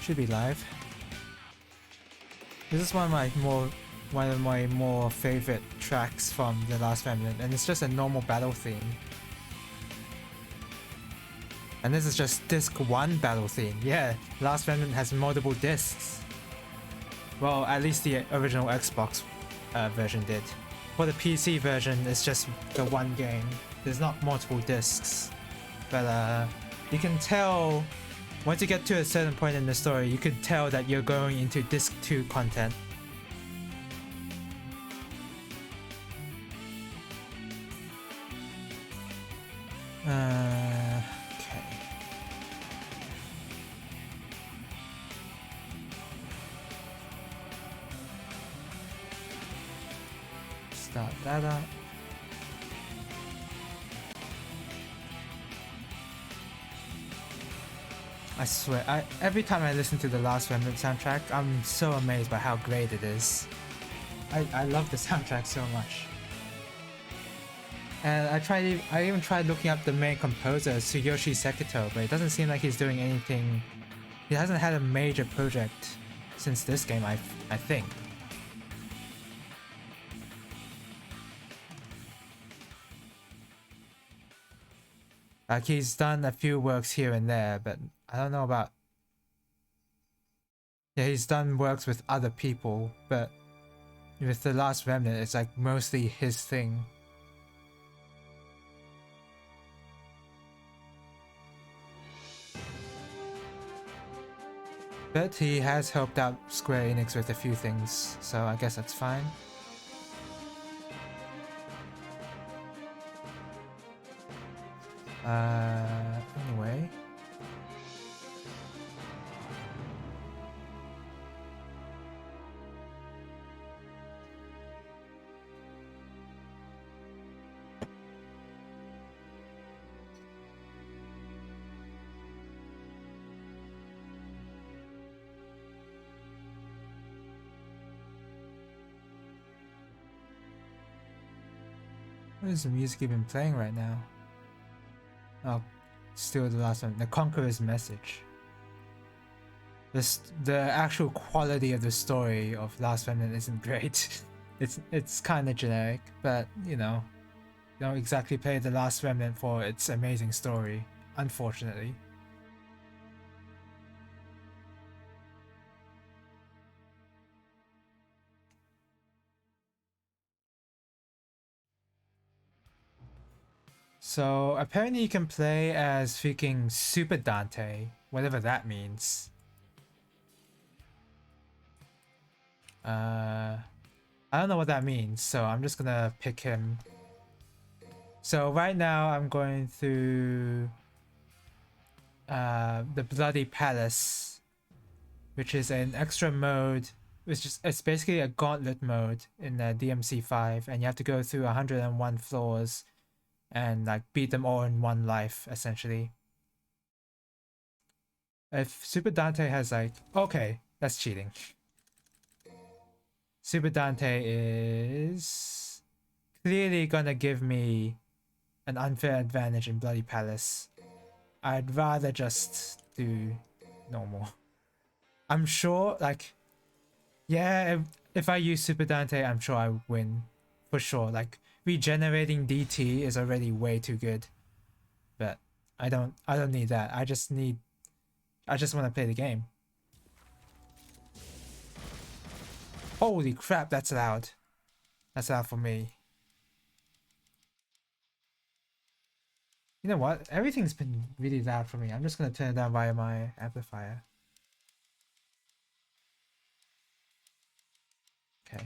Should be live. This is one of my more favorite tracks from The Last Remnant, and it's just a normal battle theme. And this is just disc 1 battle theme. Yeah, Last Remnant has multiple discs. Well, at least the original Xbox version did. For the PC version, it's just the one game. There's not multiple discs. But you can tell, once you get to a certain point in the story, you can tell that you're going into disc 2 content. Okay. Start that up. I swear, every time I listen to the Last Remnant soundtrack, I'm so amazed by how great it is. I love the soundtrack so much. And I even tried looking up the main composer, Tsuyoshi Sekito, but it doesn't seem like he's doing anything. He hasn't had a major project since this game, I think. Like, he's done a few works here and there, but I don't know about... Yeah, he's done works with other people, but with The Last Remnant, it's like mostly his thing. But he has helped out Square Enix with a few things, so I guess that's fine. Anyway. What is the music even playing right now? Oh, still the last one. The Conqueror's Message. The actual quality of the story of Last Remnant isn't great. It's kind of generic, but you know, you don't exactly play The Last Remnant for its amazing story, unfortunately. So apparently you can play as freaking Super Dante, whatever that means. I don't know what that means, so I'm just gonna pick him. So right now I'm going through the Bloody Palace, which is an extra mode. It's basically a gauntlet mode in the DMC5, and you have to go through 101 floors and like beat them all in one life, essentially. If Super Dante has like... Okay, that's cheating. Super Dante is clearly gonna give me an unfair advantage in Bloody Palace. I'd rather just do normal. I'm sure, like... Yeah, if I use Super Dante, I'm sure I win. For sure, like... Regenerating DT is already way too good, but I don't need that. I just want to play the game. Holy crap, that's loud. That's loud for me. You know what? Everything's been really loud for me. I'm just gonna turn it down via my amplifier. Okay.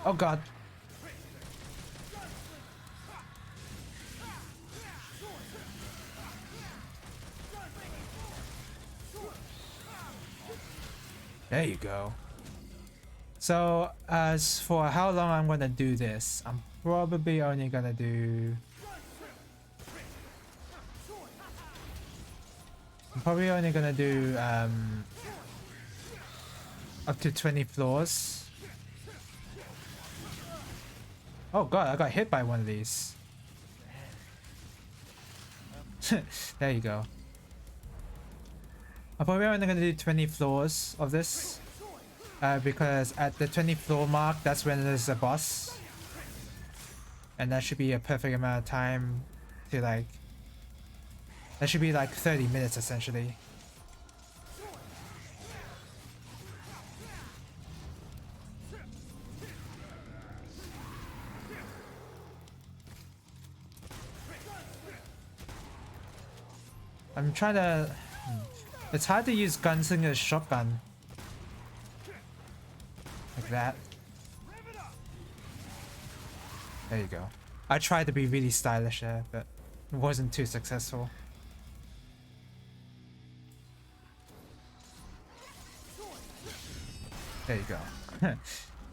Oh god. There you go. So as for how long I'm gonna do this, I'm probably only gonna do... up to 20 floors. Oh god, I got hit by one of these. There you go. I'm probably only gonna do 20 floors of this. Because at the 20 floor mark, that's when there's a boss. And that should be a perfect amount of time to like... That should be like 30 minutes essentially. I'm trying to... It's hard to use guns in a shotgun. Like that. There you go. I tried to be really stylish there, but it wasn't too successful. There you go.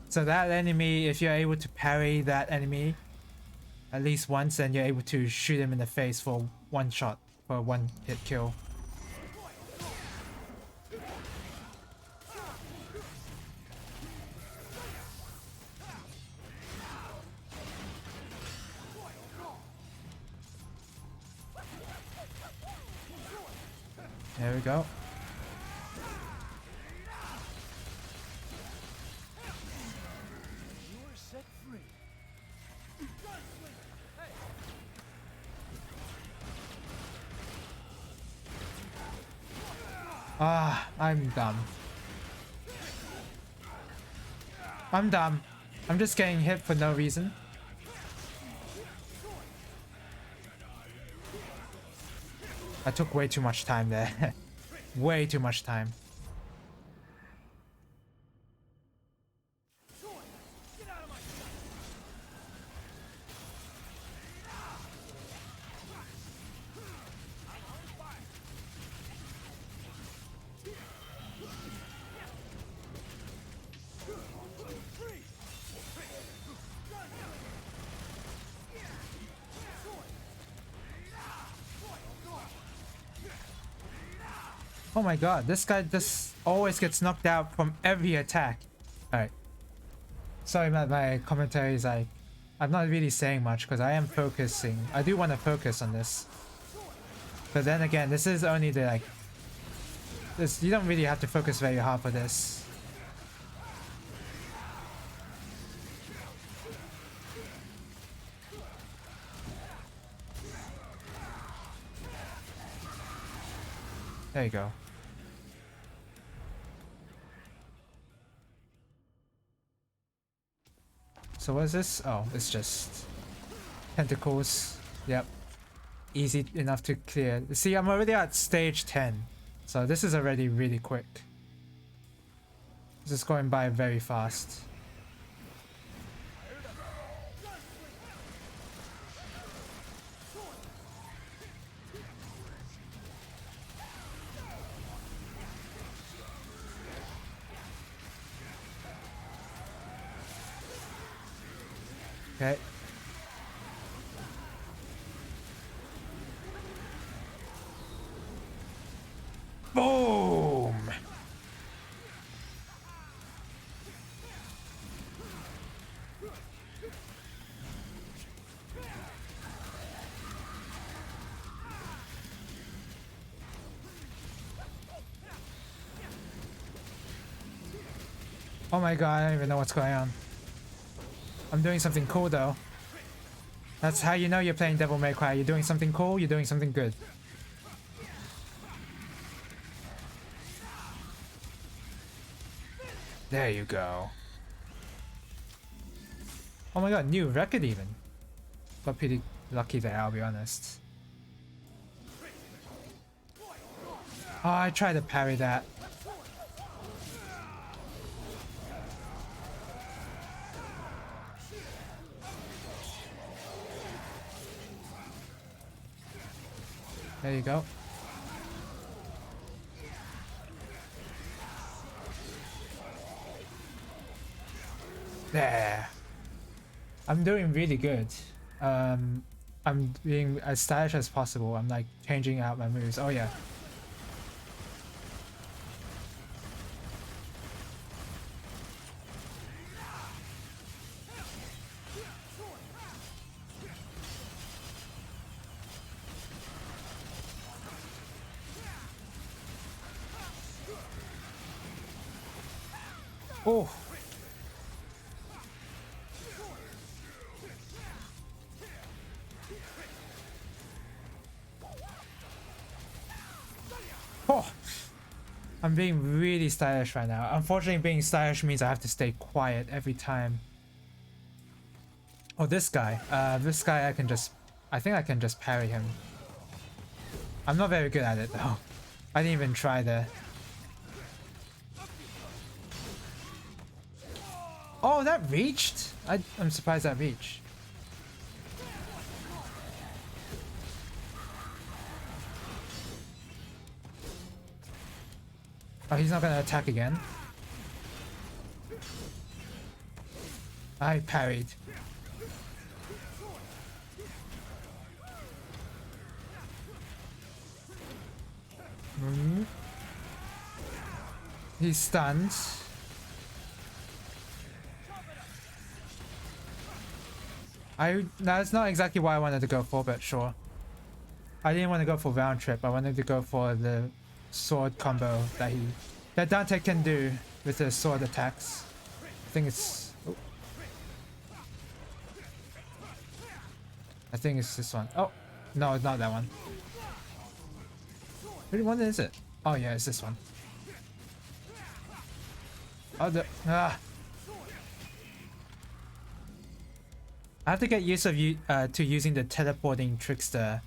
So that enemy, if you're able to parry that enemy at least once, then you're able to shoot him in the face for one shot, for a one hit kill. There we go. Ah, I'm dumb. I'm dumb. I'm just getting hit for no reason. I took way too much time there. Way too much time. Oh my god, this guy just always gets knocked out from every attack. Alright. Sorry about my commentary is like... I'm not really saying much because I am focusing. I do want to focus on this. But then again, this is only the like... This, you don't really have to focus very hard for this. There you go. So what is this? Oh, it's just tentacles. Yep. Easy enough to clear. See, I'm already at stage 10. So this is already really quick. This is going by very fast. Okay. Boom! Oh my god, I don't even know what's going on. I'm doing something cool though. That's how you know you're playing Devil May Cry. You're doing something cool, you're doing something good. There you go. Oh my god, new record even. Got pretty lucky there, I'll be honest. Oh, I tried to parry that. There you go. There. I'm doing really good. I'm being as stylish as possible. I'm like changing out my moves. Oh yeah. Oh. Oh. I'm being really stylish right now. Unfortunately, being stylish means I have to stay quiet every time. Oh, this guy. This guy I think I can just parry him. I'm not very good at it though. I didn't even try there. Oh, that reached? I'm surprised that reached. Oh, he's not gonna attack again. I parried. He's stunned. That's not exactly what I wanted to go for, but sure. I didn't want to go for round trip. I wanted to go for the sword combo that Dante can do with the sword attacks. I think it's... Oh. I think it's this one. Oh, no, it's not that one. Which one is it? Oh yeah, it's this one. Oh, I have to get used to using the teleporting trickster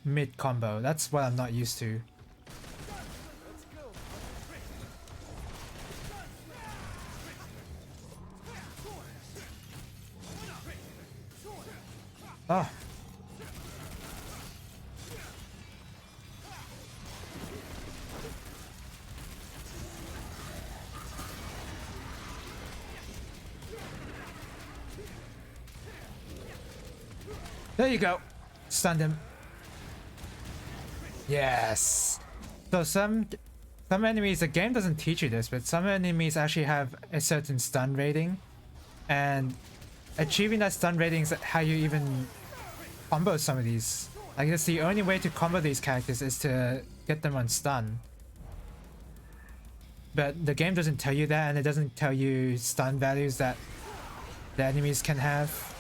mid combo. That's what I'm not used to. Oh. There you go. Stunned him. Yes. So some enemies, the game doesn't teach you this, but some enemies actually have a certain stun rating, and achieving that stun rating is how you even combo some of these. Like, it's the only way to combo these characters is to get them on stun. But the game doesn't tell you that, and it doesn't tell you stun values that the enemies can have.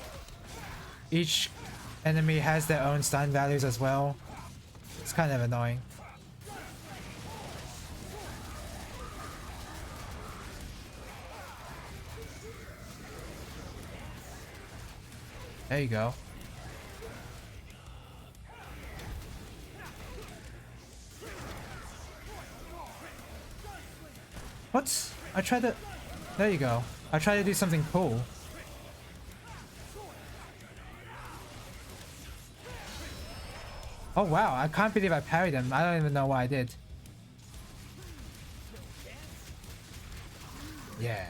Each enemy has their own stun values as well. It's kind of annoying. There you go. What? I tried to... There you go. I tried to do something cool. Oh wow, I can't believe I parried him. I don't even know what I did. Yeah.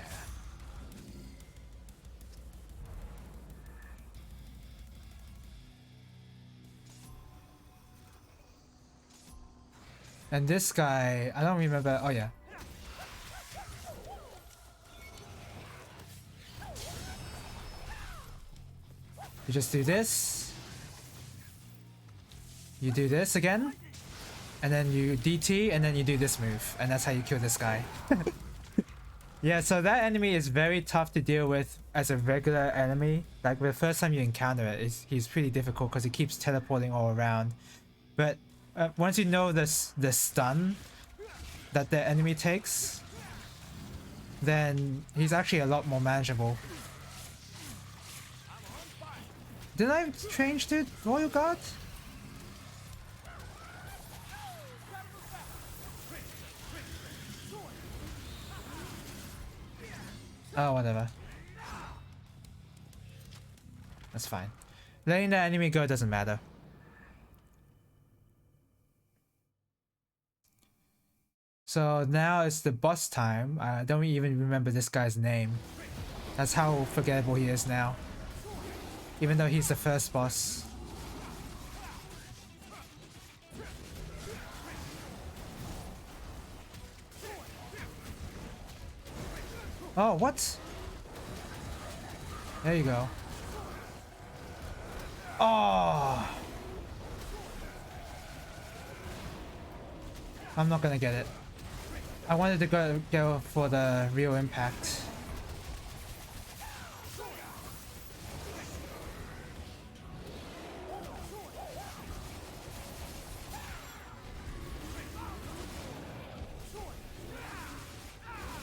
And this guy, I don't remember. Oh yeah. You just do this. You do this again. And then you DT, and then you do this move. And that's how you kill this guy. Yeah, so that enemy is very tough to deal with as a regular enemy. Like, the first time you encounter it, he's pretty difficult because he keeps teleporting all around. But once you know the stun that the enemy takes, then he's actually a lot more manageable. Did I change to Royal Guard? Oh, whatever. That's fine. Letting the enemy go doesn't matter. So now it's the boss time. I don't even remember this guy's name. That's how forgettable he is now. Even though he's the first boss. Oh, what? There you go. Oh! I'm not gonna get it. I wanted to go for the real impact.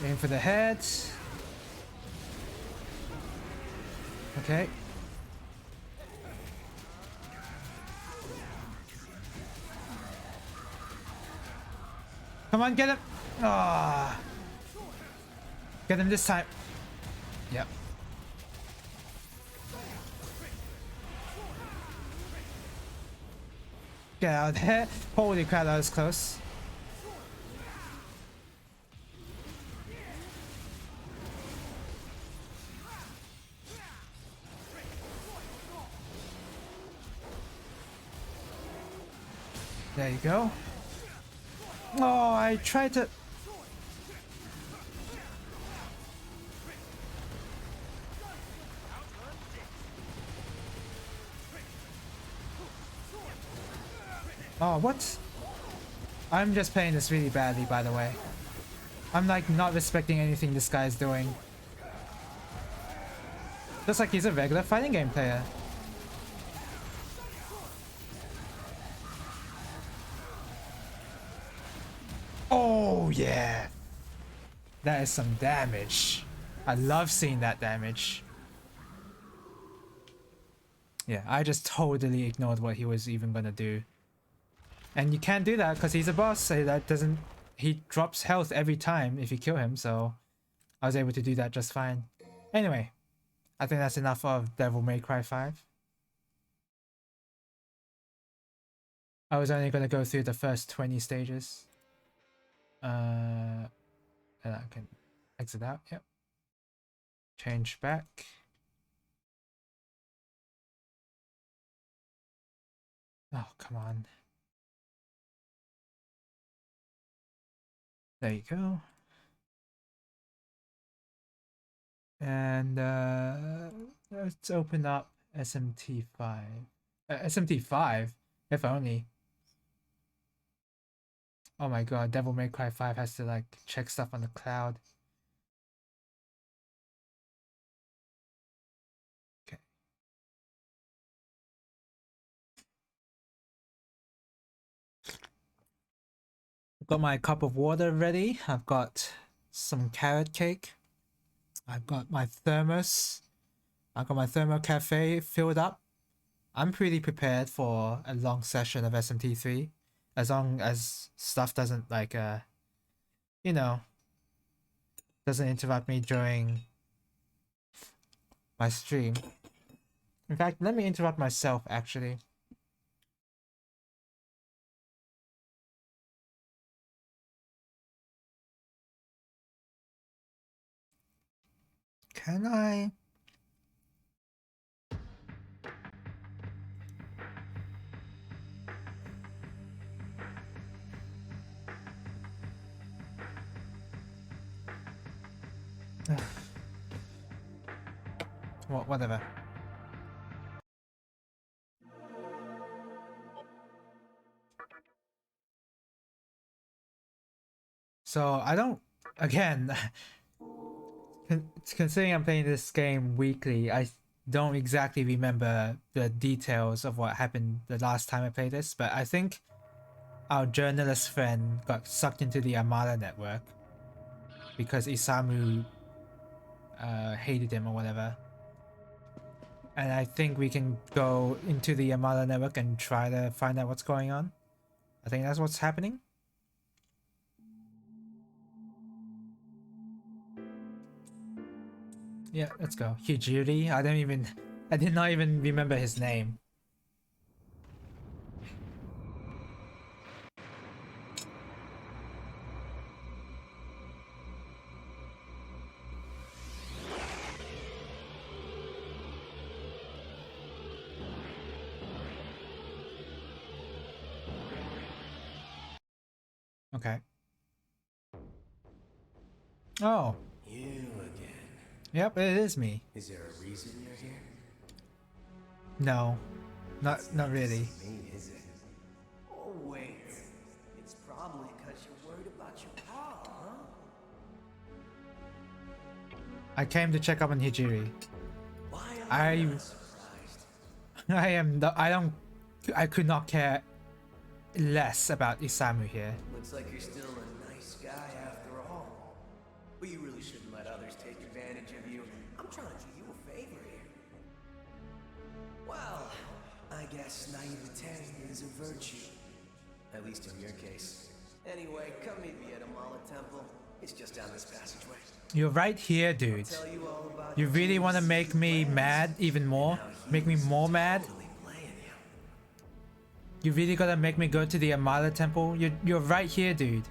Aim for the head. Okay. Come on, get him! Ah, get him this time. Yep. Get out of there. Holy crap, that was close. There you go. Oh, I tried to... Oh, what? I'm just playing this really badly, by the way. I'm like not respecting anything this guy's doing. Just like he's a regular fighting game player. Oh yeah! That is some damage. I love seeing that damage. Yeah, I just totally ignored what he was even gonna do. And you can't do that because he's a boss, so that doesn't... He drops health every time if you kill him, so I was able to do that just fine. Anyway, I think that's enough of Devil May Cry 5. I was only gonna go through the first 20 stages. And I can exit out, yep. Change back. Oh, come on. There you go. And let's open up SMT 5. SMT 5? If only. Oh my god, Devil May Cry 5 has to like check stuff on the cloud. Okay. I've got my cup of water ready. I've got some carrot cake. I've got my thermos. I've got my thermo cafe filled up. I'm pretty prepared for a long session of SMT3. As long as stuff doesn't like you know, doesn't interrupt me during my stream. In fact, let me interrupt myself actually. Can I? Whatever. So I don't, again, considering I'm playing this game weekly, I don't exactly remember the details of what happened the last time I played this, but I think our journalist friend got sucked into the Armada network because Isamu hated him or whatever. And I think we can go into the Armada network and try to find out what's going on. I think that's what's happening. Yeah, let's go. Hijiri, I did not even remember his name. Okay. Oh. You again. Yep, it is me. Is there a reason you're here? No. Not really. Me, is it? Oh, wait. It's probably because you're worried about your pa, huh? I came to check up on Hijiri. Why am I not surprised? I could not care less about Isamu here. Looks like you're still a nice guy after all. But you really shouldn't let others take advantage of you. I'm trying to do you a favor here. Well, I guess naivete is a virtue. At least in your case. Anyway, come meet me at Amala Temple. It's just down this passageway. You're right here, dude. Tell you all about You really want to make me mad even more? Make me more mad? totally playing you. You really gotta make me go to the Amala Temple? You're right here, dude.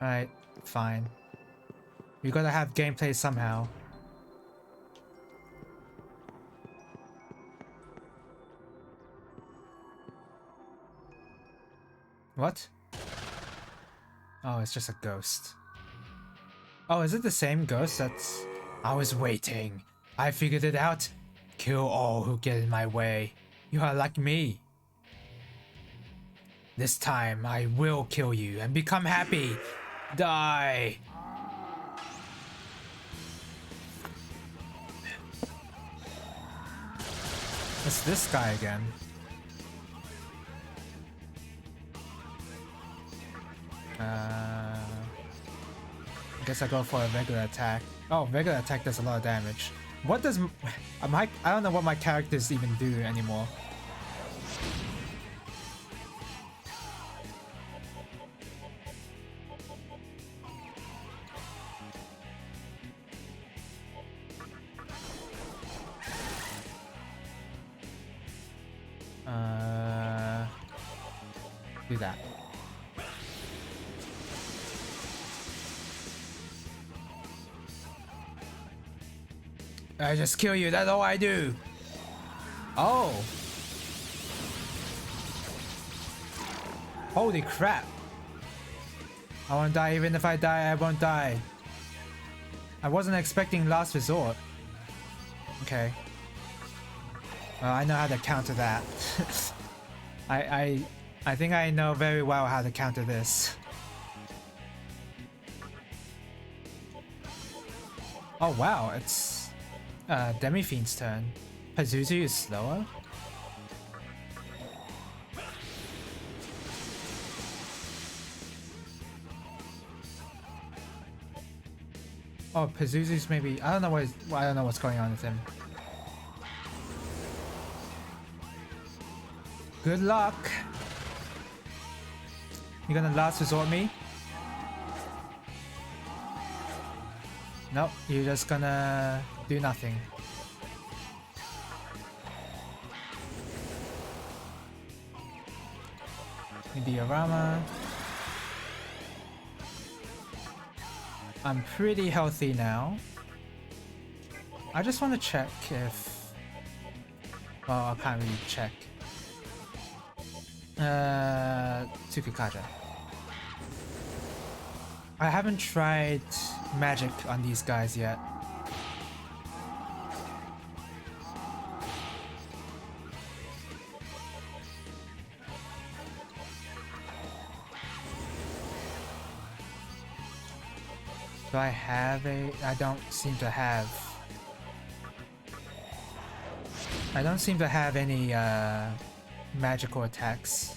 Alright, fine. We gotta have gameplay somehow. What? Oh, it's just a ghost. Oh, is it the same ghost that's... I was waiting. I figured it out. Kill all who get in my way. You are like me. This time, I will kill you and become happy. Die. It's this guy again. I guess I go for a regular attack. Oh, regular attack does a lot of damage. What does I don't know what my characters even do anymore. Do that. I just kill you, that's all I do. Oh. Holy crap. I won't die. Even if I die, I won't die. I wasn't expecting last resort. Okay. Well, I know how to counter that. I think I know very well how to counter this. Oh wow, it's Demi-Fiend's turn. Pazuzu is slower? Oh, Pazuzu's maybe... I don't know what's going on with him. Good luck! You gonna last resort me? Nope, you're just gonna do nothing. Diorama. I'm pretty healthy now. I just want to check if... Well, I can't really check. Tsukikaja. I haven't tried magic on these guys yet. Do I have a... I don't seem to have... I don't seem to have any magical attacks.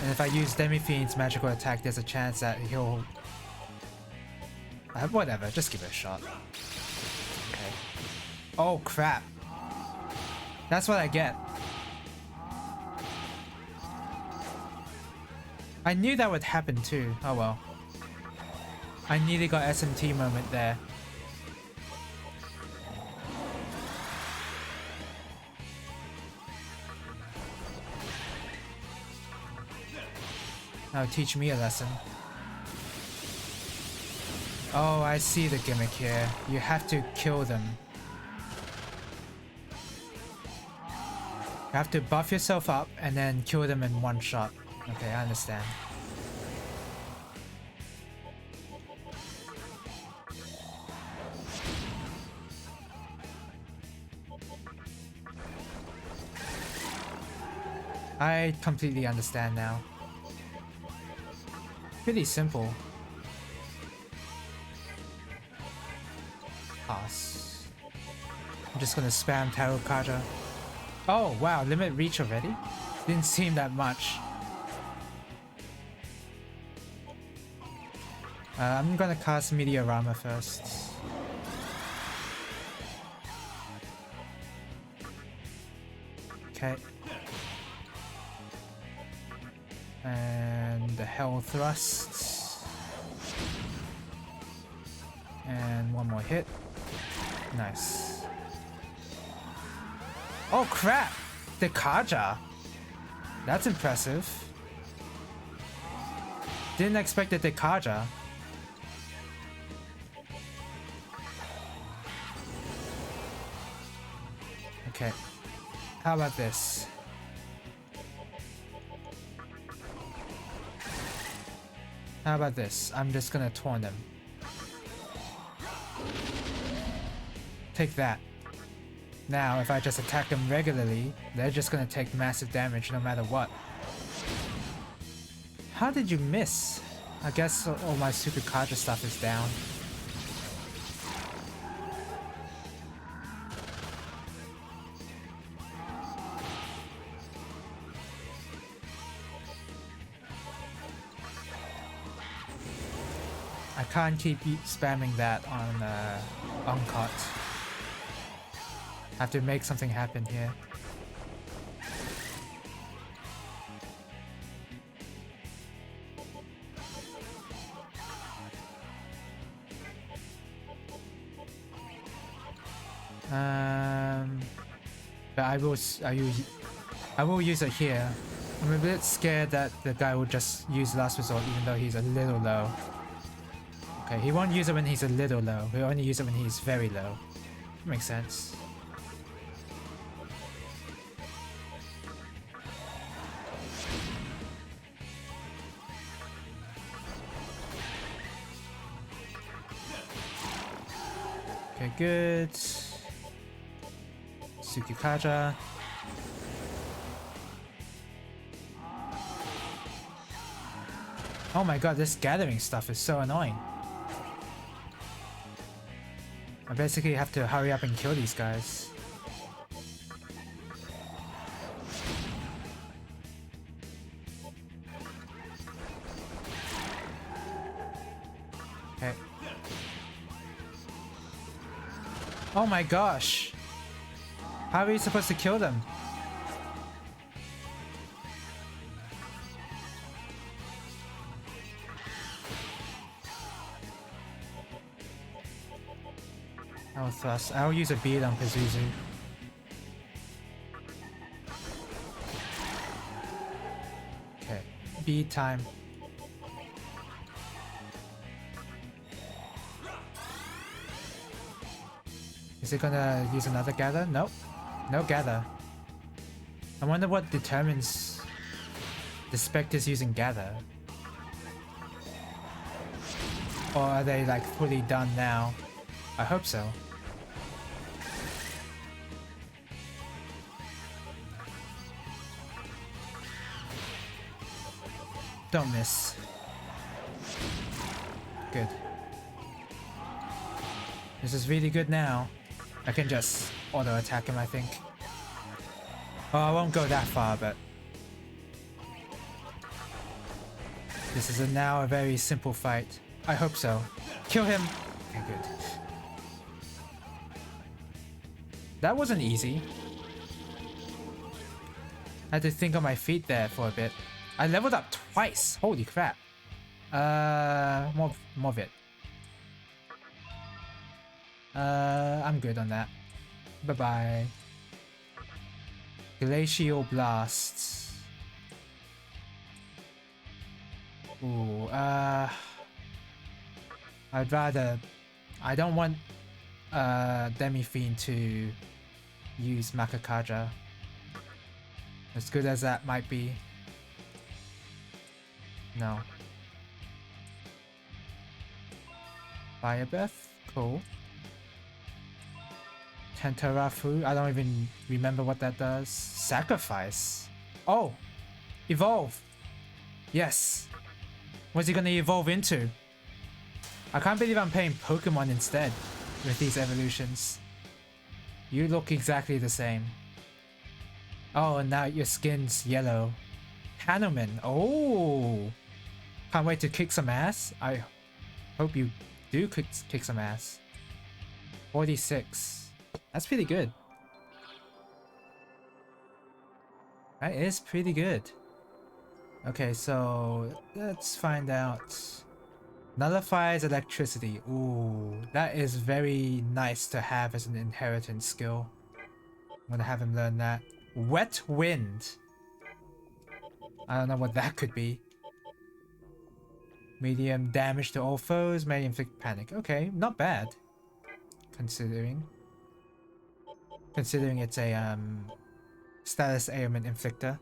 And if I use Demi-Fiend's magical attack, there's a chance that he'll... whatever, just give it a shot. Okay. Oh crap. That's what I get. I knew that would happen too. Oh well. I nearly got SMT moment there. Now teach me a lesson. Oh, I see the gimmick here. You have to kill them. You have to buff yourself up and then kill them in one shot. Okay, I understand. I completely understand now. Pretty simple. Pass. I'm just gonna spam Tarot Kaja. Oh wow, limit reach already? Didn't seem that much. I'm gonna cast Meteorama first. Okay. And the Hell Thrust. And one more hit. Nice. Oh crap! The Kaja! That's impressive. Didn't expect the Kaja. Okay. How about this? How about this? I'm just gonna taunt them. Take that. Now, if I just attack them regularly, they're just gonna take massive damage no matter what. How did you miss? I guess all my Super Kaja stuff is down. I can't keep spamming that on Uncut. Have to make something happen here. But I will use it here. I'm a bit scared that the guy will just use last resort even though he's a little low. Okay, he won't use it when he's a little low. He'll only use it when he's very low. Makes sense. Okay, good. Tsukikaja. Oh my god, this gathering stuff is so annoying. I basically have to hurry up and kill these guys. Okay. Oh my gosh! How are we supposed to kill them? I'll thrust. I'll use a bead on Pazuzu. Okay, bead time. Is it gonna use another gather? Nope. No gather. I wonder what determines the Spectres using gather. Or are they like fully done now? I hope so. Don't miss. Good. This is really good now. I can just auto attack him, I think. Oh, I won't go that far, but this is now a very simple fight. I hope so. Kill him. Okay, good. That wasn't easy. I had to think on my feet there for a bit. I leveled up twice. Holy crap. More of it. I'm good on that. Bye-bye. Glacial Blast. Ooh, I'd rather... I don't want Demi-Fiend to use Makakaja. As good as that might be. No. Fire Breath? Cool. Tentarafu? I don't even remember what that does. Sacrifice? Oh! Evolve! Yes! What's he gonna evolve into? I can't believe I'm playing Pokemon instead with these evolutions. You look exactly the same. Oh, and now your skin's yellow. Hanuman. Oh! Can't wait to kick some ass. I hope you do kick some ass. 46. That's pretty good. That is pretty good. Okay, so let's find out. Nullifies electricity. Ooh, that is very nice to have as an inheritance skill. I'm gonna have him learn that. Wet wind. I don't know what that could be. Medium damage to all foes, may inflict panic. Okay, not bad. Considering it's a status ailment inflictor.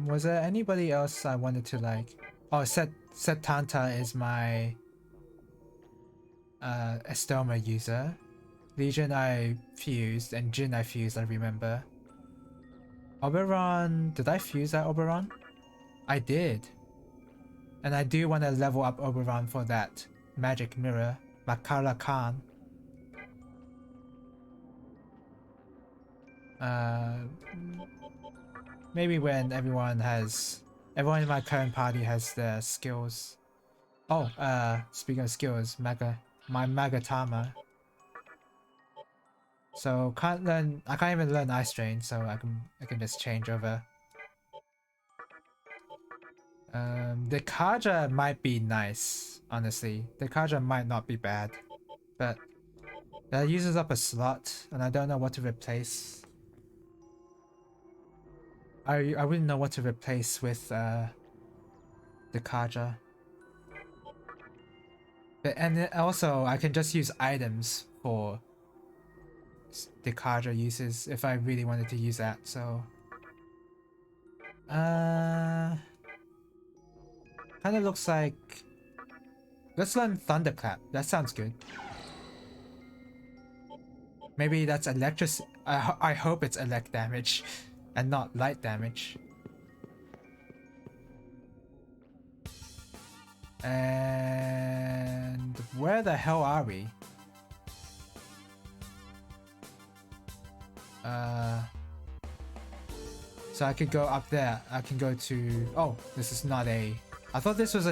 Was there anybody else I wanted to like? Oh, Setanta is my Estoma user. Legion I fused and Jin I fused, I remember. Oberon, did I fuse that Oberon? I did. And I do want to level up Oberon for that magic mirror, Makara Khan. Maybe when everyone in my current party has their skills. Oh, speaking of skills, my Magatama. So I can't even learn Ice Drain, so I can just change over. The Kaja might be nice, honestly. The Kaja might not be bad, but that uses up a slot, and I don't know what to replace. I wouldn't know what to replace with the Kaja. And also, I can just use items for the Kaja uses if I really wanted to use that, so... Kinda looks like... Let's learn Thunderclap, that sounds good. Maybe that's electric... I hope it's elect damage and not light damage. And where the hell are we? So I could go up there. I can go to... Oh, this is not a... I thought this was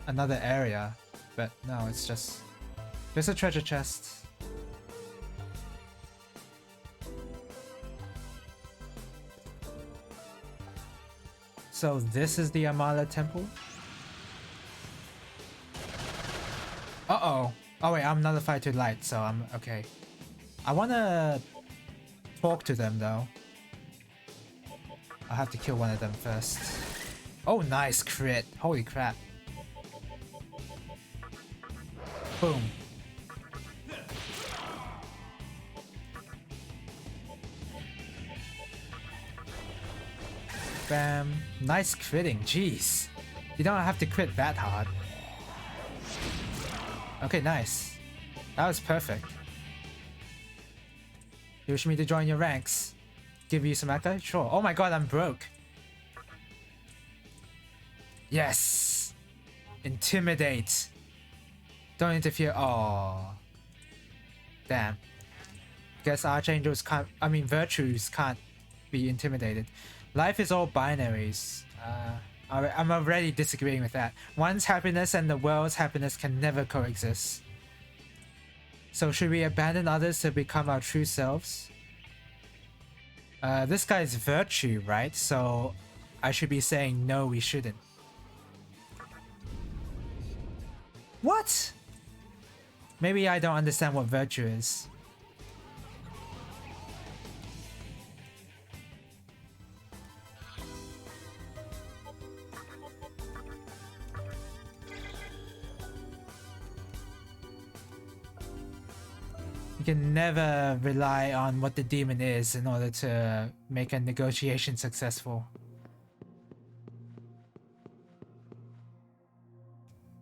another area, but no, it's just a treasure chest. So this is the Amala Temple? Uh-oh. Oh wait, I'm nullified to light, so I'm okay. I wanna talk to them though. I'll have to kill one of them first. Oh, nice crit. Holy crap. Boom. Bam. Nice critting. Jeez. You don't have to crit that hard. Okay, nice. That was perfect. You wish me to join your ranks? Give you some echo? Sure. Oh my god, I'm broke. Yes! Intimidate. Don't interfere. Oh. Damn. Guess archangels can't... I mean, virtues can't be intimidated. Life is all binaries. I'm already disagreeing with that. One's happiness and the world's happiness can never coexist. So should we abandon others to become our true selves? This guy's virtue, right? So I should be saying no, we shouldn't. What? Maybe I don't understand what virtue is. You can never rely on what the demon is in order to make a negotiation successful.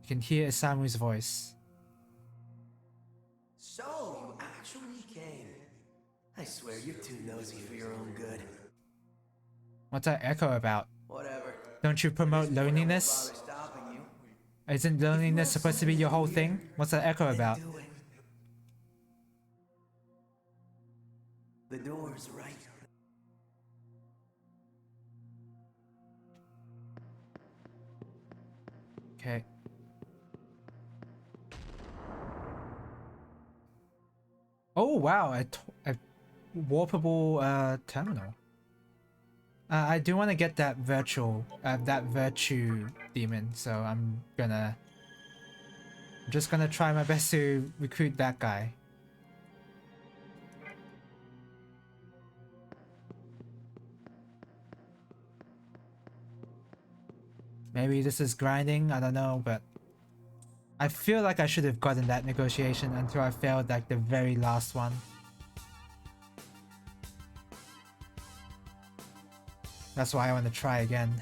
You can hear Isamu's voice. So, you actually came. I swear you're too nosy for your own good. What's that echo about? Whatever. Don't you promote loneliness? Bother stopping you. Isn't loneliness supposed to be your whole thing? What's that echo about? The door's right. Okay. Oh wow, a warpable terminal. I do want to get that that virtue demon, so I'm just gonna try my best to recruit that guy. Maybe this is grinding, I don't know, but I feel like I should have gotten that negotiation until I failed like the very last one. That's why I want to try again.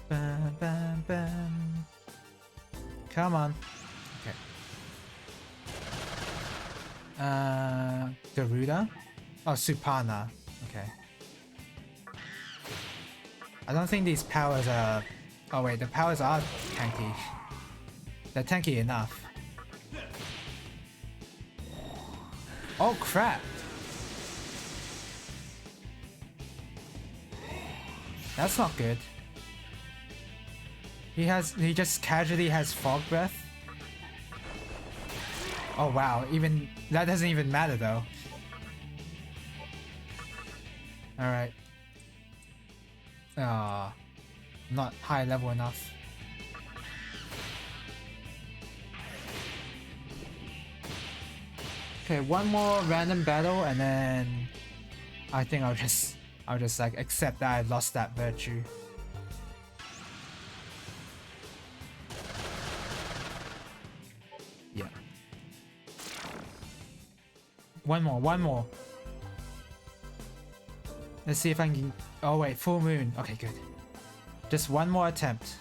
Bam, bam, bam. Come on. Okay. Garuda? Oh, Supana. Okay. I don't think these powers are... Oh wait, the powers are tanky. They're tanky enough. Oh crap! That's not good. He just casually has fog breath. Oh wow, even that doesn't even matter though. Alright. Ah, not high level enough. Okay, one more random battle and then I think I'll just like accept that I lost that virtue. Yeah. One more. Let's see if I can... Oh wait, full moon. Okay, good. Just one more attempt.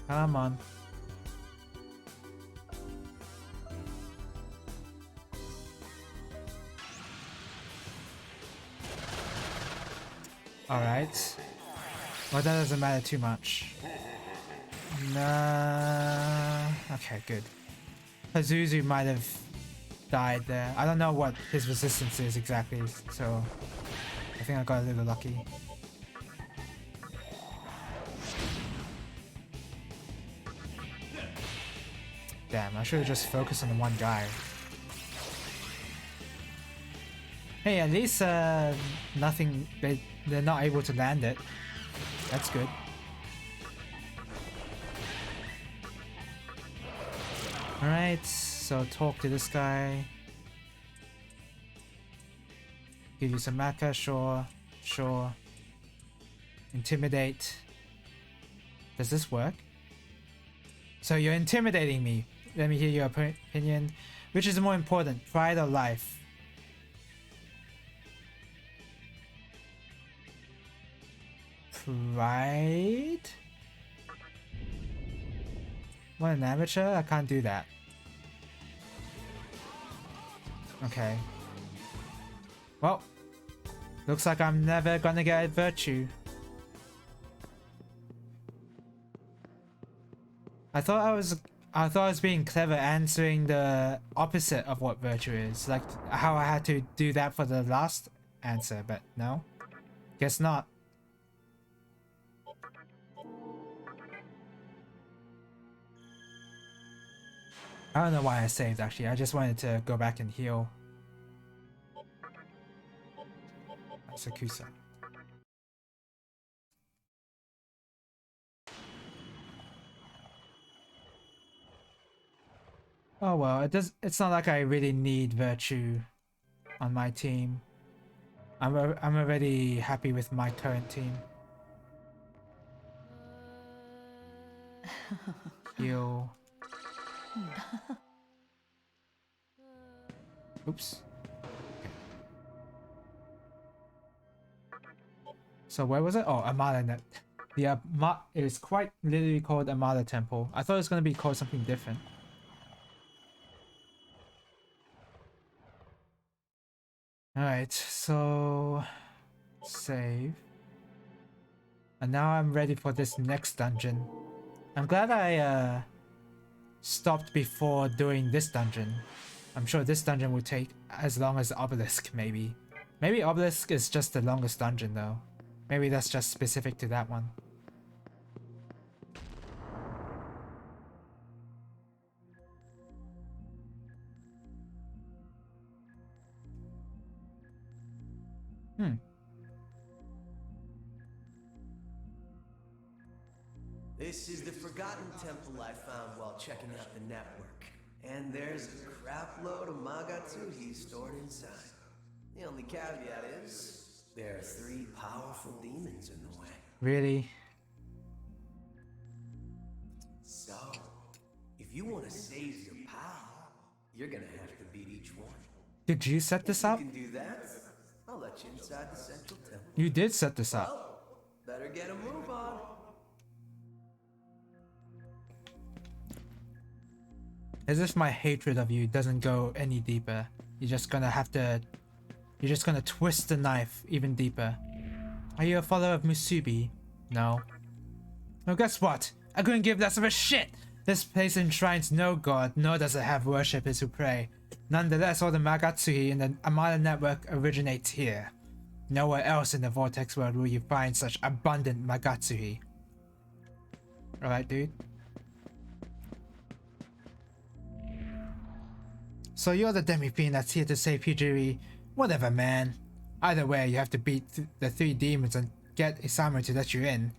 Come on. Alright. Well, that doesn't matter too much. Nah. Okay, good. Pazuzu might have died there. I don't know what his resistance is exactly, so I think I got a little lucky. Damn, I should have just focused on the one guy. Hey, at least nothing. They're not able to land it. That's good. Alright, so talk to this guy. Give you some Maka, sure. Intimidate. Does this work? So you're intimidating me. Let me hear your opinion. Which is more important, pride or life? Pride? What, an amateur? I can't do that. Okay. Well, looks like I'm never gonna get a virtue. I thought I was being clever answering the opposite of what virtue is, like how I had to do that for the last answer, but no. Guess not. I don't know why I saved actually, I just wanted to go back and heal. Sakusa. Oh well, it's not like I really need virtue on my team. I'm already happy with my current team. Heal. Oops. Okay. So where was it? Oh, Amada Net. The it is quite literally called Amada Temple. I thought it was gonna be called something different. Alright, so save. And now I'm ready for this next dungeon. I'm glad I stopped before doing this dungeon. I'm sure this dungeon will take as long as Obelisk, maybe. Maybe Obelisk is just the longest dungeon though. Maybe that's just specific to that one. This is the Forgotten Temple I found while checking out the network. And there's a crap load of Magatsuhi stored inside. The only caveat is, there are 3 powerful demons in the way. Really? So, if you want to save your pal, you're gonna have to beat each one. Did you set this up? If you can do that, I'll let you inside the central temple. You did set this up. Well, better get a move on. As if my hatred of you doesn't go any deeper. You're just gonna twist the knife even deeper. Are you a follower of Musubi? No. Well, guess what? I couldn't give less of a shit! This place enshrines no god, nor does it have worshippers who pray. Nonetheless, all the Magatsuhi in the Amada network originates here. Nowhere else in the Vortex world will you find such abundant Magatsuhi. Alright, dude. So you're the Demi-Fiend that's here to save Hijiri. Whatever, man. Either way, you have to beat the 3 demons and get Isamu to let you in.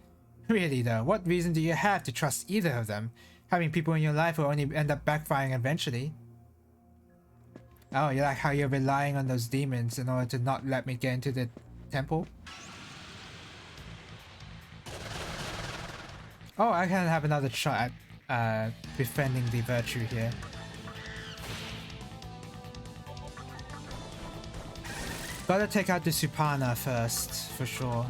Really though, what reason do you have to trust either of them? Having people in your life will only end up backfiring eventually. Oh, you like how you're relying on those demons in order to not let me get into the temple? Oh, I can have another shot at befriending the virtue here. Gotta take out the Supana first, for sure.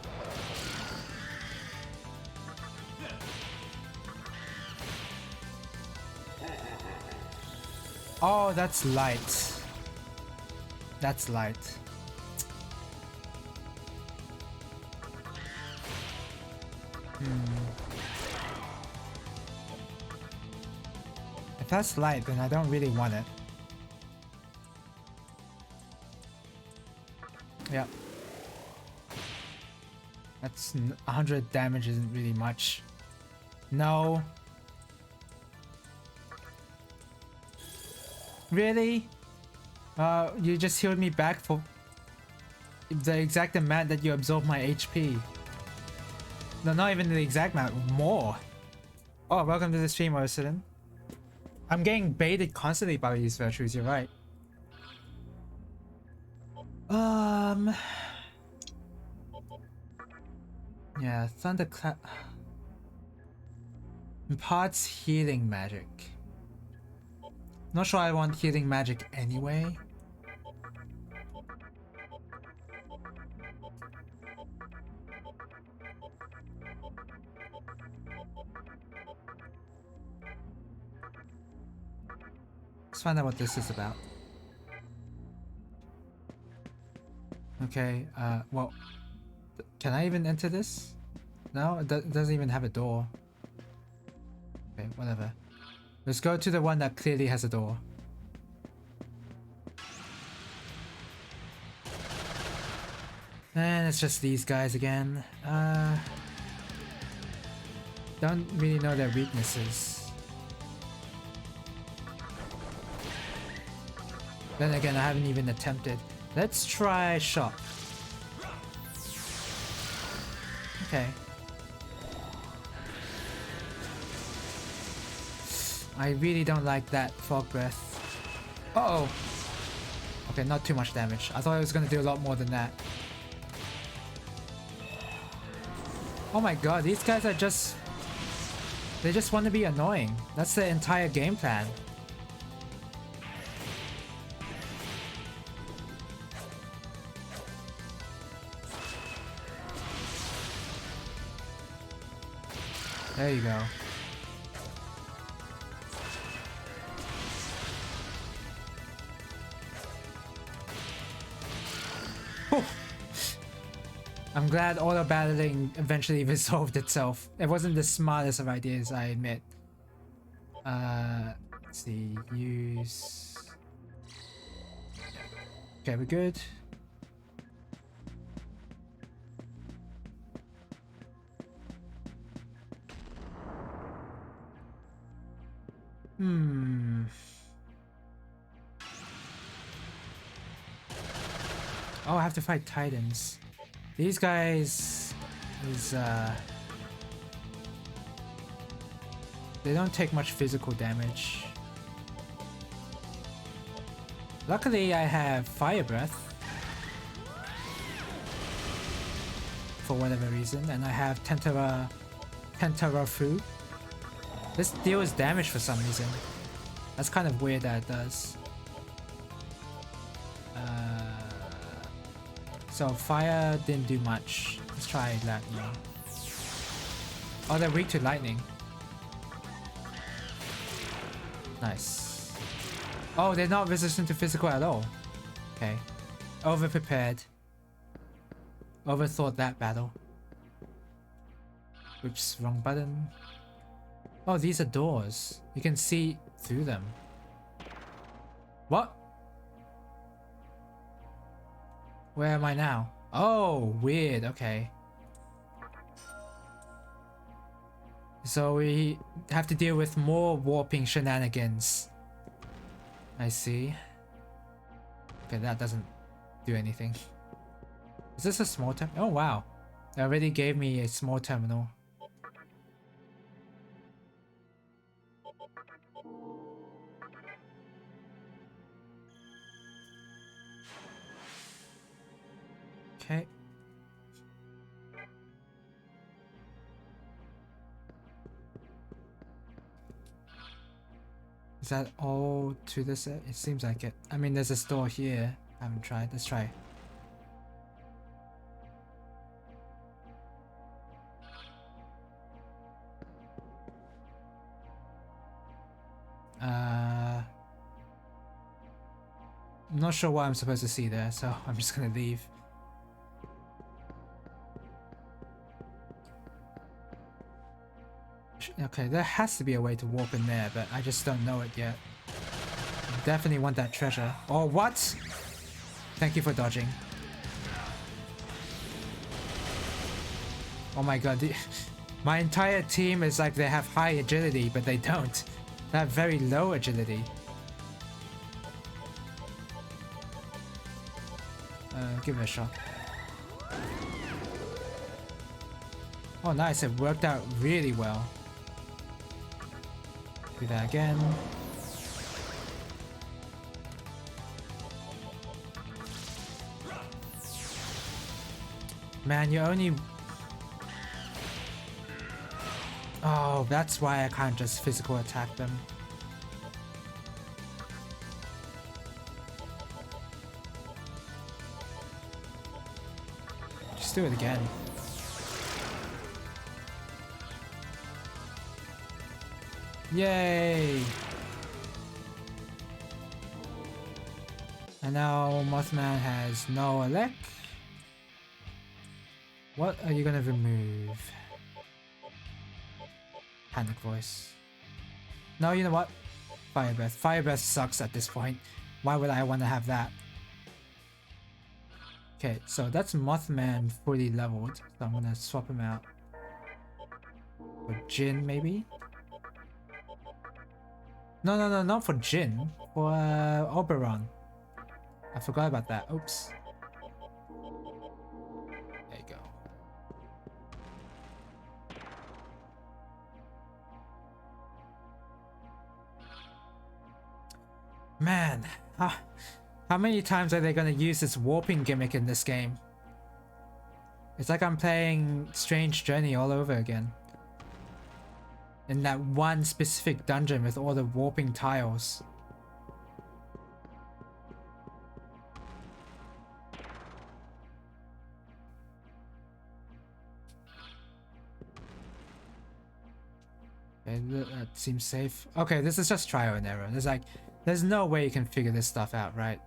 Oh, that's light. That's light. If that's light, then I don't really want it. Yep. That's 100 damage isn't really much. No. Really? You just healed me back for the exact amount that you absorbed my HP. No, not even the exact amount, more. Oh, welcome to the stream, Ursulin. I'm getting baited constantly by these virtues, you're right. Yeah, Thunderclap imparts healing magic. Not sure I want healing magic anyway. Let's find out what this is about. Okay, well, can I even enter this? No, it doesn't even have a door. Okay, whatever. Let's go to the one that clearly has a door. And it's just these guys again. Don't really know their weaknesses. Then again, I haven't even attempted. Let's try shock. Okay. I really don't like that fog breath. Uh-oh. Okay, not too much damage. I thought it was gonna do a lot more than that. Oh my god, these guys are just... They just want to be annoying. That's the entire game plan. There you go. I'm glad auto battling eventually resolved itself. It wasn't the smartest of ideas, I admit. Let's see, use. Okay, we're good. Oh, I have to fight Titans. These guys is they don't take much physical damage. Luckily I have Fire Breath for whatever reason, and I have Tentara Fu. This deals damage for some reason. That's kind of weird that it does. So fire didn't do much. Let's try lightning. Oh, they're weak to lightning. Nice. Oh, they're not resistant to physical at all. Okay. Over-prepared. Overthought that battle. Oops, wrong button. Oh, these are doors. You can see through them. What? Where am I now? Oh, weird. Okay. So we have to deal with more warping shenanigans. I see. Okay, that doesn't do anything. Is this a small terminal? Oh, wow. They already gave me a small terminal. Okay. Is that all to this? It seems like it. I mean, there's a store here. I haven't tried. Let's try. I'm not sure what I'm supposed to see there, so I'm just gonna leave. Okay, there has to be a way to warp in there, but I just don't know it yet. Definitely want that treasure. Oh, what? Thank you for dodging. Oh my god, my entire team is like they have high agility, but they don't. They have very low agility. Give it a shot. Oh nice, it worked out really well. Do that again. Man, you only... Oh, that's why I can't just physical attack them. Just do it again. Yay! And now Mothman has no elect. What are you gonna remove? Panic voice. No, you know what? Fire breath. Fire breath sucks at this point. Why would I want to have that? Okay, so that's Mothman fully leveled. So I'm gonna swap him out for Jin, maybe. No, not for Jin. For Oberon. I forgot about that. Oops. There you go. Man, how many times are they gonna use this warping gimmick in this game? It's like I'm playing Strange Journey all over again. In that one specific dungeon with all the warping tiles. Okay, that seems safe. Okay, this is just trial and error. There's no way you can figure this stuff out, right?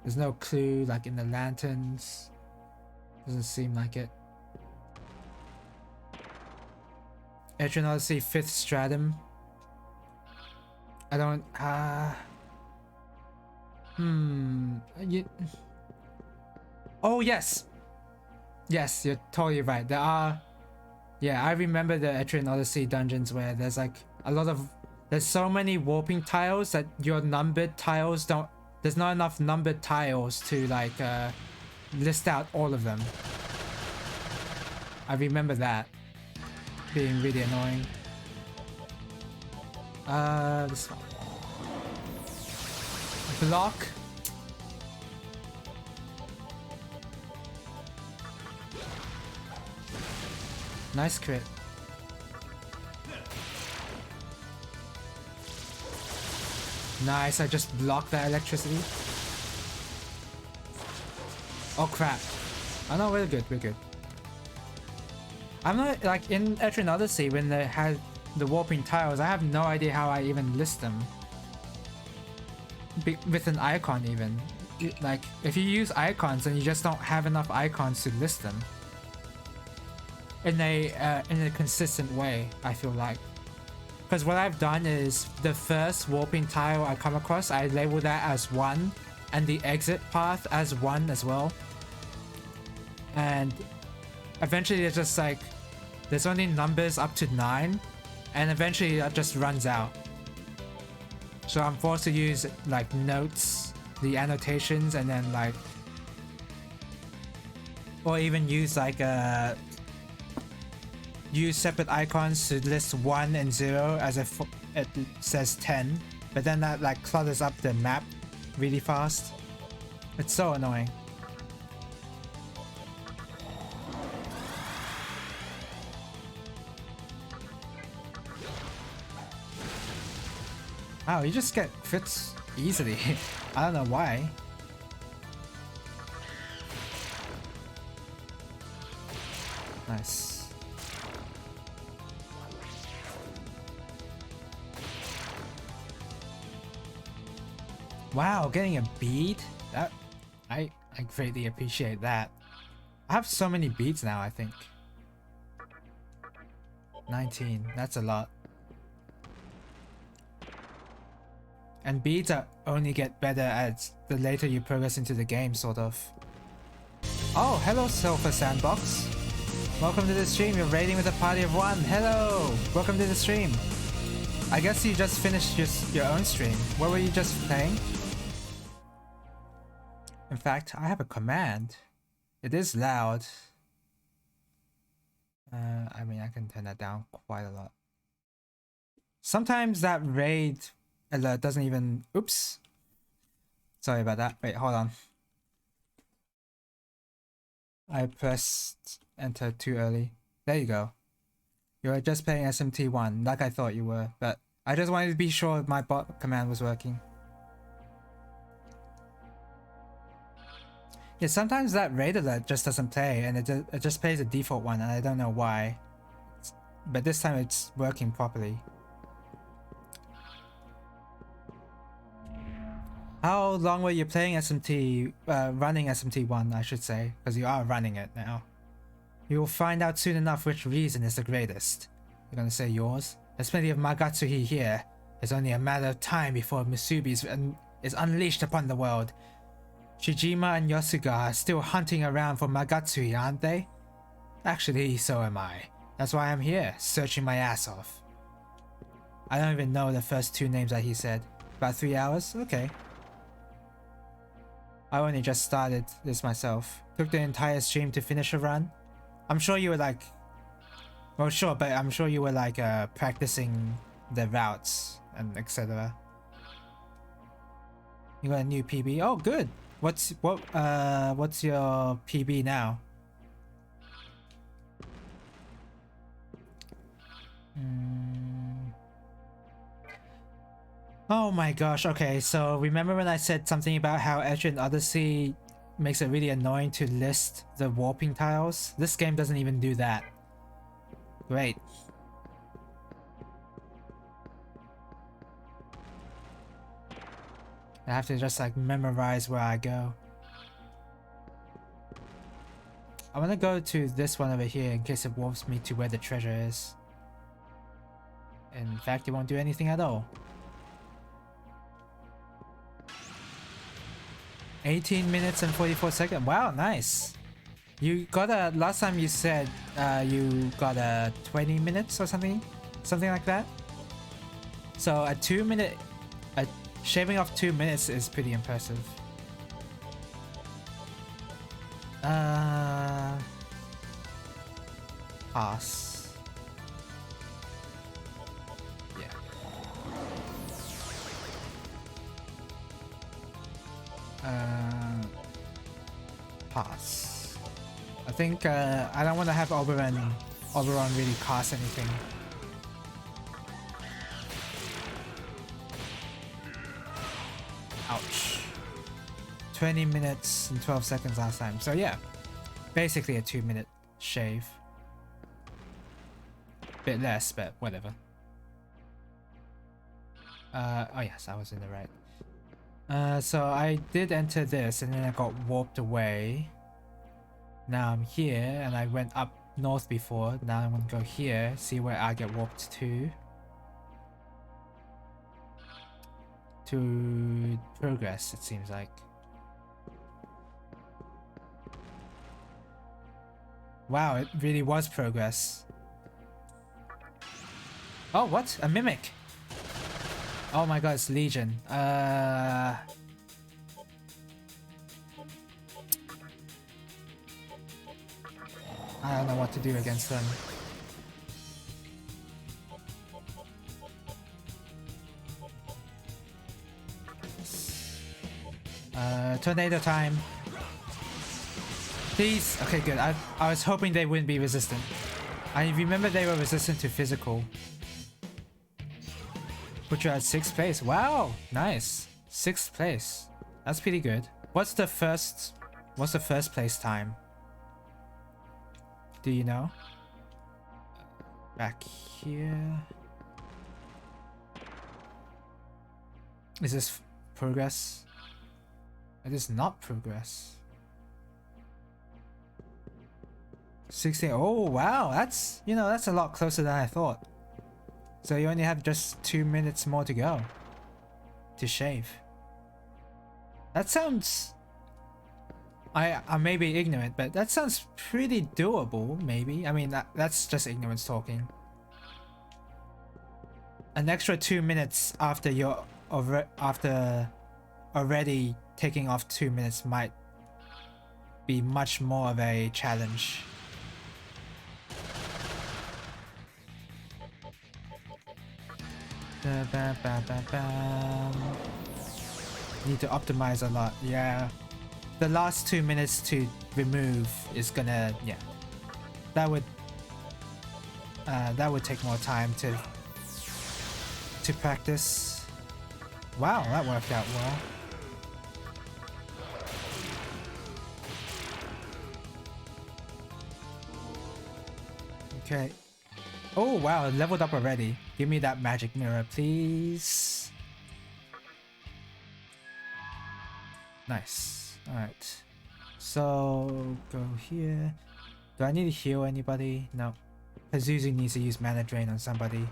There's no clue like in the lanterns. Doesn't seem like it. Etrian Odyssey 5th Stratum. I don't oh yes. Yes, you're totally right. There are, yeah, I remember the Etrian Odyssey dungeons where there's like a lot of, there's so many warping tiles that your numbered tiles don't, there's not enough numbered tiles to like list out all of them. I remember that being really annoying. This one. Block. Nice crit. Nice, I just blocked that electricity. Oh crap. Oh no, we're good, we're good. I'm not, like, in Etrian Odyssey when they had the warping tiles, I have no idea how I even list them. With an icon even. Like, if you use icons and you just don't have enough icons to list them. In a consistent way, I feel like. Because what I've done is the first warping tile I come across, I label that as 1, and the exit path as 1 as well. And eventually it's just like, there's only numbers up to 9, and eventually that just runs out. So I'm forced to use like notes, the annotations, and then like, or even use like use separate icons to list 1 and 0 as if it says 10, but then that like clutters up the map really fast. It's so annoying. Wow, you just get crits easily. I don't know why. Nice. Wow, getting a bead? That I greatly appreciate that. I have so many beads now, I think. 19, that's a lot. And beads are only get better as the later you progress into the game, sort of. Oh, hello Sulfur Sandbox. Welcome to the stream, you're raiding with a party of 1. Hello! Welcome to the stream. I guess you just finished your own stream. What were you just playing? In fact, I have a command. It is loud. I mean, I can turn that down quite a lot. Sometimes that raid alert doesn't even... Oops. Sorry about that. Wait, hold on. I pressed enter too early. There you go. You were just playing SMT1, like I thought you were, but I just wanted to be sure my bot command was working. Yeah, sometimes that raid alert just doesn't play, and it just plays a default one, and I don't know why. But this time it's working properly. How long were you playing SMT, running SMT1, I should say, because you are running it now. You will find out soon enough which reason is the greatest. You're gonna say yours? There's plenty of Magatsuhi here. It's only a matter of time before Musubi is unleashed upon the world. Shijima and Yosuga are still hunting around for Magatsuhi, aren't they? Actually, so am I. That's why I'm here, searching my ass off. I don't even know the first 2 names that he said. About 3 hours? Okay. I only just started this myself. Took the entire stream to finish a run. I'm sure you were like... Well, sure, but I'm sure you were like practicing the routes and etc. You got a new PB? Oh, good! What's your PB now? Oh my gosh, okay, so remember when I said something about how Etrian Odyssey makes it really annoying to list the warping tiles? This game doesn't even do that. Great. I have to just like memorize where I go. I want to go to this one over here in case it warps me to where the treasure is. In fact, it won't do anything at all. 18 minutes and 44 seconds. Wow, nice. You got a, last time you said you got a 20 minutes or something like that. So a 2 minute, shaving off 2 minutes is pretty impressive. Pass. Yeah. Pass. I think I don't want to have Oberon really cost anything. Ouch. 20 minutes and 12 seconds last time. So yeah, basically a 2 minute shave. Bit less, but whatever. Oh yes, I was in the right. So I did enter this and then I got warped away. Now I'm here and I went up north before. Now I'm gonna go here, see where I get warped to. To progress, it seems like. Wow, it really was progress. Oh, what? A mimic! Oh my god, it's Legion. I don't know what to do against them. Tornado time. Please. Okay, good. I was hoping they wouldn't be resistant. I remember they were resistant to physical. Put you at 6th place. Wow, nice. 6th place. That's pretty good. What's the first place time? Do you know? Back here. Is this progress? It is not progress. 16. Oh wow, that's, you know, that's a lot closer than I thought. So you only have just 2 minutes more to go to shave. That sounds, I may be ignorant, but that sounds pretty doable. Maybe, I mean, that's just ignorance talking. An extra 2 minutes after you're already taking off 2 minutes might be much more of a challenge. Need to optimize a lot. Yeah, the last 2 minutes to remove is gonna, yeah, that would take more time to practice. Wow, that worked out well. Okay. Oh wow, it leveled up already. Give me that magic mirror, please. Nice. Alright. So go here. Do I need to heal anybody? No. Pazuzu needs to use mana drain on somebody.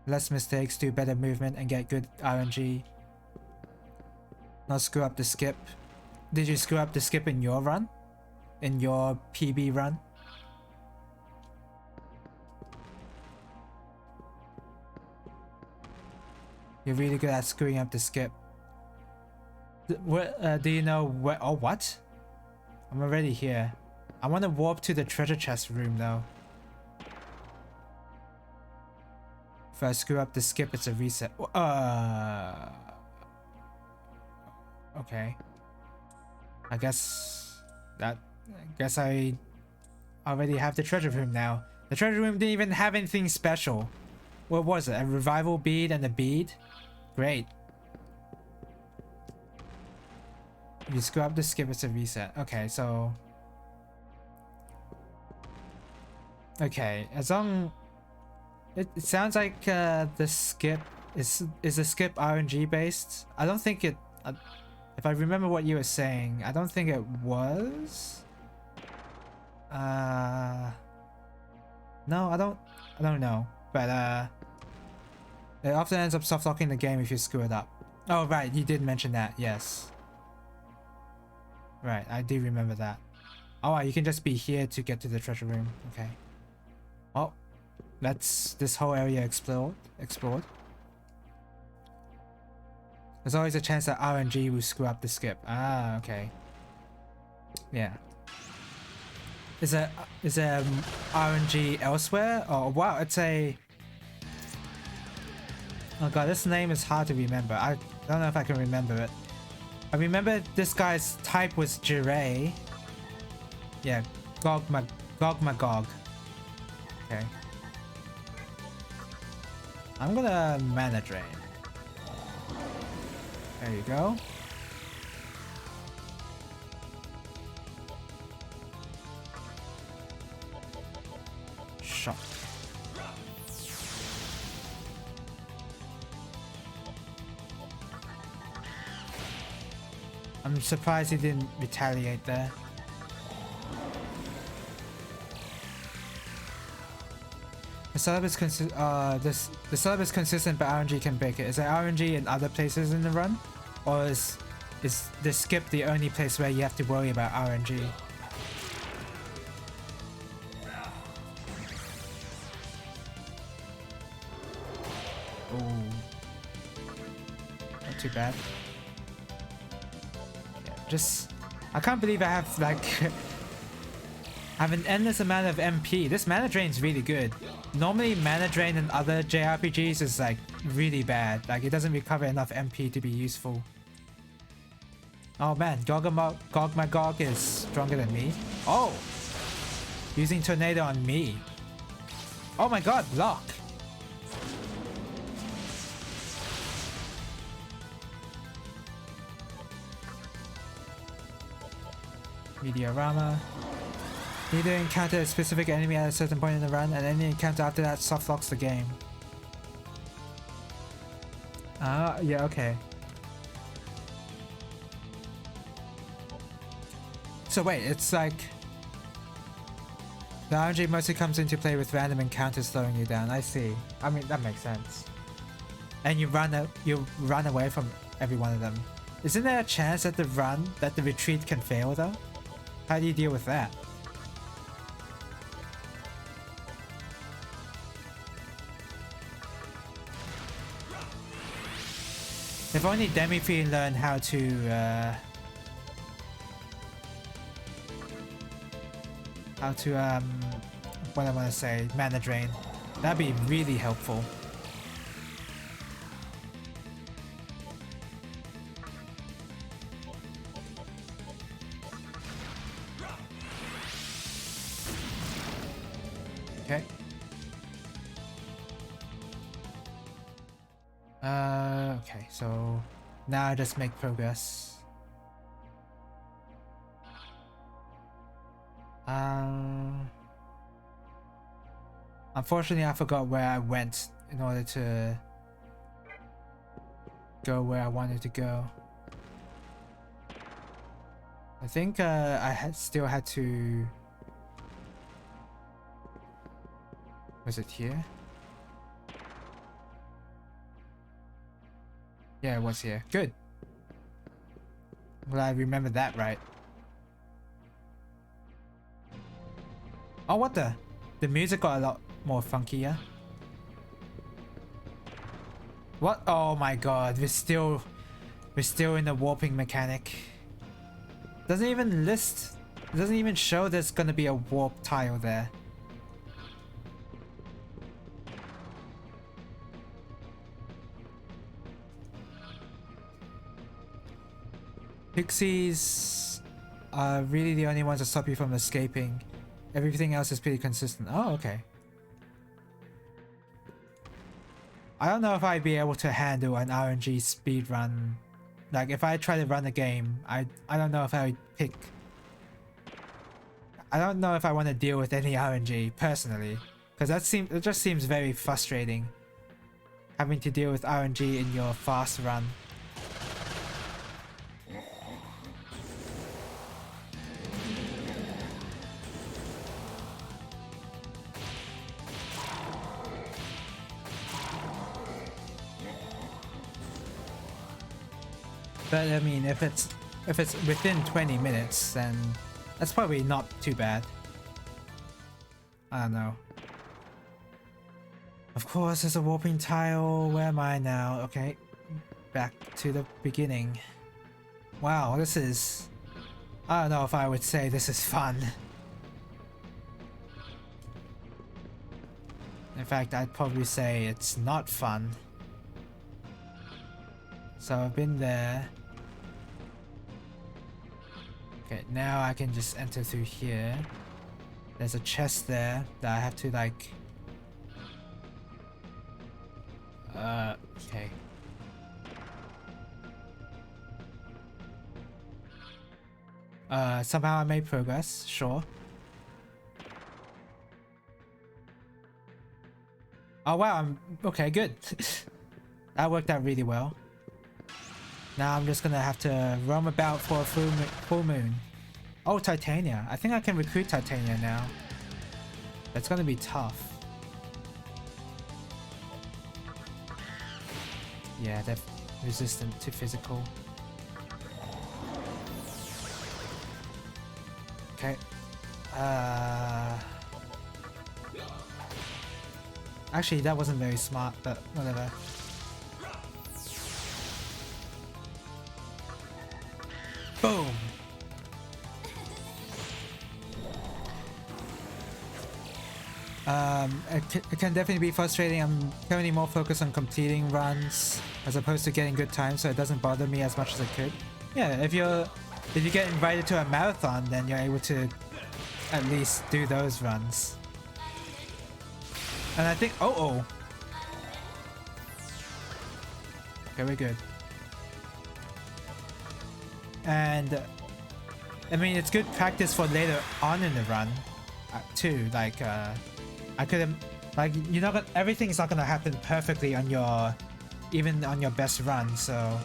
Less mistakes, do better movement, and get good RNG. Not screw up the skip. Did you screw up the skip in your run? In your PB run? You're really good at screwing up the skip. Do you know where? Oh, what? I'm already here. I want to warp to the treasure chest room though. If I screw up the skip, it's a reset. Okay. I guess I already have the treasure room now. The treasure room didn't even have anything special. What was it? A revival bead and a bead? Great. You screw up the skip, it's a reset. Okay, so... Okay, as long... It sounds like the skip Is the skip RNG based? I don't think it. If I remember what you were saying, I don't think it was. No, I don't know. But it often ends up soft locking the game if you screw it up. Oh right, you did mention that. Yes. Right, I do remember that. Oh, you can just be here to get to the treasure room. Okay. Well, let's this whole area explored. There's always a chance that RNG will screw up the skip. Ah, okay. Yeah. Is there RNG elsewhere? Oh wow, it's a. Oh god, this name is hard to remember. I don't know if I can remember it. I remember this guy's type was Jiray. Yeah, Gog Magog. Okay. I'm gonna mana drain. There you go. Shot. I'm surprised he didn't retaliate there. The setup is the setup is consistent, but RNG can break it. Is there RNG in other places in the run, or is the skip the only place where you have to worry about RNG? Oh, not too bad. Yeah, just I can't believe I have like I have an endless amount of MP. This mana drain is really good. Normally mana drain in other JRPGs is like really bad. Like it doesn't recover enough MP to be useful. Oh man, Gog Magog is stronger than me. Oh! Using Tornado on me. Oh my god, lock! Meteorama. Need to encounter a specific enemy at a certain point in the run, and any encounter after that soft locks the game. Yeah, okay. So wait, it's like the RNG mostly comes into play with random encounters slowing you down. I see. I mean, that makes sense. And you run away from every one of them. Isn't there a chance that the retreat can fail though? How do you deal with that? If only Demi-Fiend learned how to what I want to say, mana drain. That'd be really helpful. Okay. Okay, so now I just make progress. Unfortunately, I forgot where I went in order to go where I wanted to go. I think I still had to. Was it here? Yeah, it was here. Good. Well, I remember that right. Oh, what the? The music got a lot more funkier. What? Oh my god, we're still in the warping mechanic. Doesn't even list. It doesn't even show there's gonna be a warp tile there. Pixies are really the only ones that stop you from escaping. Everything else is pretty consistent. Oh, okay. I don't know if I'd be able to handle an RNG speedrun. Like, if I try to run a game, I don't know if I would pick... I don't know if I want to deal with any RNG, personally. Because it just seems very frustrating. having to deal with RNG in your fast run. But I mean, if it's within 20 minutes, then that's probably not too bad. I don't know. Of course, there's a warping tile. Where am I now? Okay, back to the beginning. Wow, this is... I don't know if I would say this is fun. In fact, I'd probably say it's not fun. So I've been there. Okay, now I can just enter through here. There's a chest there that I have to like... okay. Somehow I made progress, sure. Oh wow, I'm... okay, good. That worked out really well. Now I'm just gonna have to roam about for a full moon. Oh, Titania. I think I can recruit Titania now. That's gonna be tough. Yeah, they're resistant to physical. Okay. Actually, that wasn't very smart, but whatever. Boom! It can definitely be frustrating. I'm currently more focused on completing runs as opposed to getting good time, so it doesn't bother me as much as it could. Yeah, if you get invited to a marathon, then you're able to at least do those runs. And I think... oh. Okay, we're good. And I mean, it's good practice for later on in the run too. Like I could have, like, you're not gonna, everything's not gonna happen perfectly on your, even on your best run, so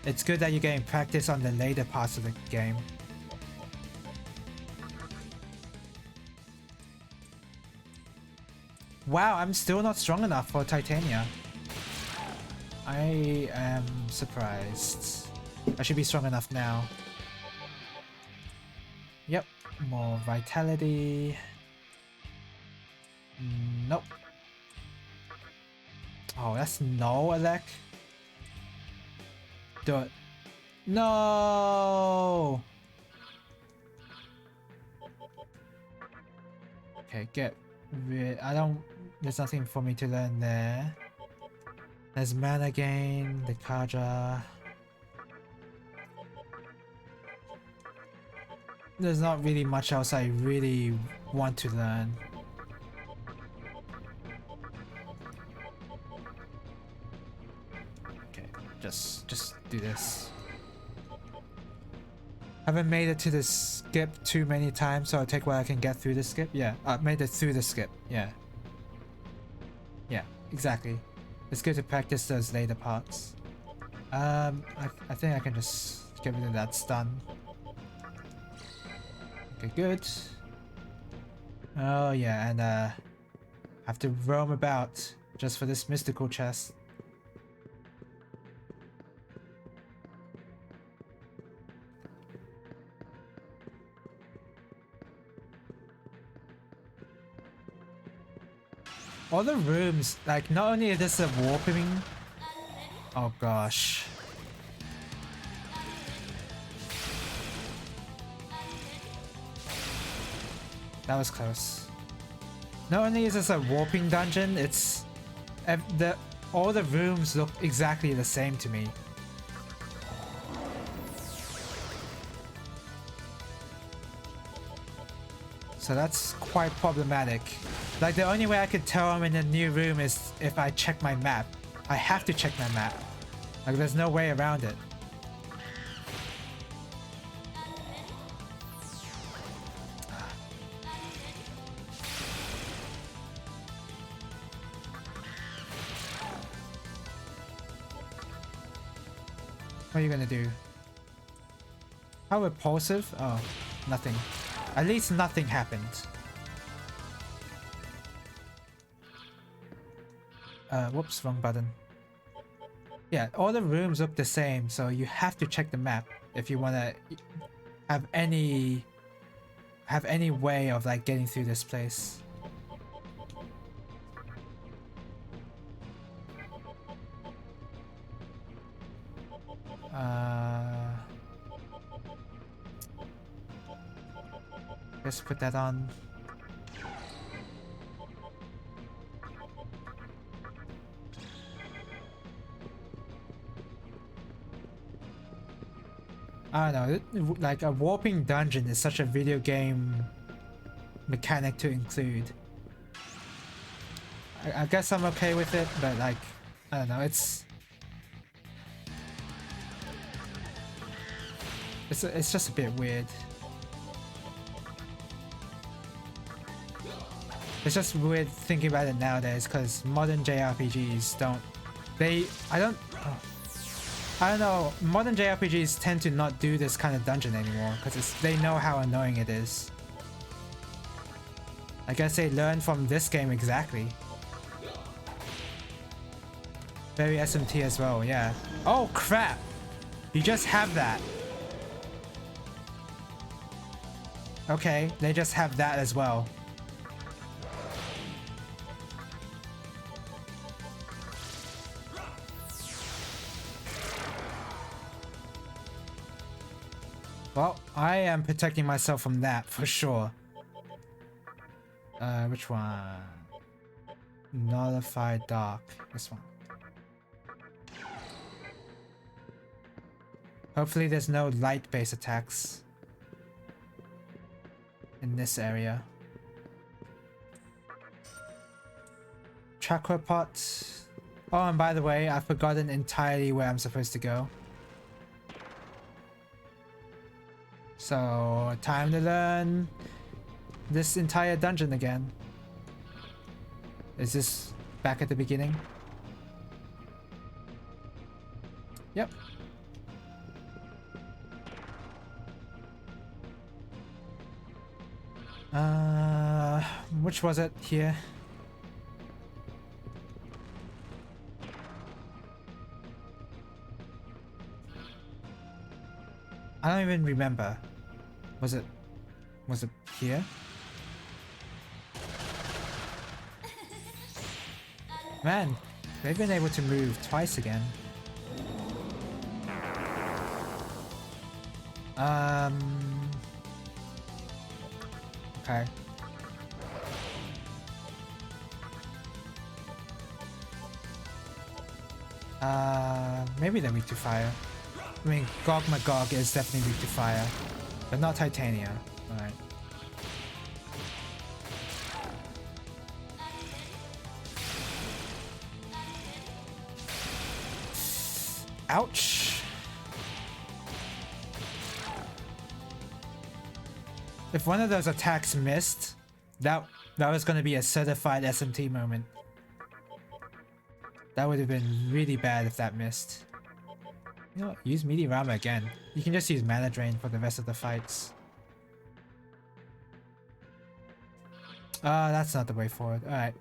it's good that you're getting practice on the later parts of the game. Wow, I'm still not strong enough for Titania. I am surprised. I should be strong enough now. Yep, more vitality. Nope. Oh, that's no, Alec. Do it. No! Okay, get rid. I don't... There's nothing for me to learn there. There's mana gain, the Kaja. There's not really much else I really want to learn. Okay, just do this. Haven't made it to the skip too many times, so I'll take what I can get through the skip. Yeah, I made it through the skip. Yeah. Yeah, exactly. It's good to practice those later parts. I think I can just get rid of that stun. Okay, good. Oh yeah, and have to roam about just for this mystical chest. All the rooms, like, not only is this a warping... Oh gosh. That was close. Not only is this a warping dungeon, it's... all the rooms look exactly the same to me. So that's quite problematic. Like, the only way I could tell I'm in a new room is if I check my map. I have to check my map. Like, there's no way around it. What are you gonna do? How repulsive? Oh, nothing. At least nothing happened. Whoops, wrong button. Yeah, all the rooms look the same, so you have to check the map if you wanna have any way of like getting through this place. Let's put that on. I don't know, like a warping dungeon is such a video game mechanic to include. I guess I'm okay with it, but like, I don't know, it's just a bit weird. It's just weird thinking about it nowadays because modern JRPGs don't, I don't know, modern JRPGs tend to not do this kind of dungeon anymore because they know how annoying it is. I guess they learned from this game exactly. Very SMT as well, yeah. Oh crap! You just have that. Okay, they just have that as well. Well, I am protecting myself from that for sure. Which one? Nullified Dark. This one. Hopefully there's no light-based attacks in this area. Chakra pot. Oh, and by the way, I've forgotten entirely where I'm supposed to go. So, time to learn this entire dungeon again. Is this back at the beginning? Yep. Which was it here? I don't even remember. Was it here? Man, they've been able to move twice again. Okay. Maybe they're weak to fire. I mean, Gog Magog is definitely weak to fire, but not Titania. Alright. Ouch! If one of those attacks missed, that was gonna be a certified SMT moment. That would have been really bad if that missed. You know what? Use Meteorama again. You can just use Mana Drain for the rest of the fights. That's not the way forward. Alright.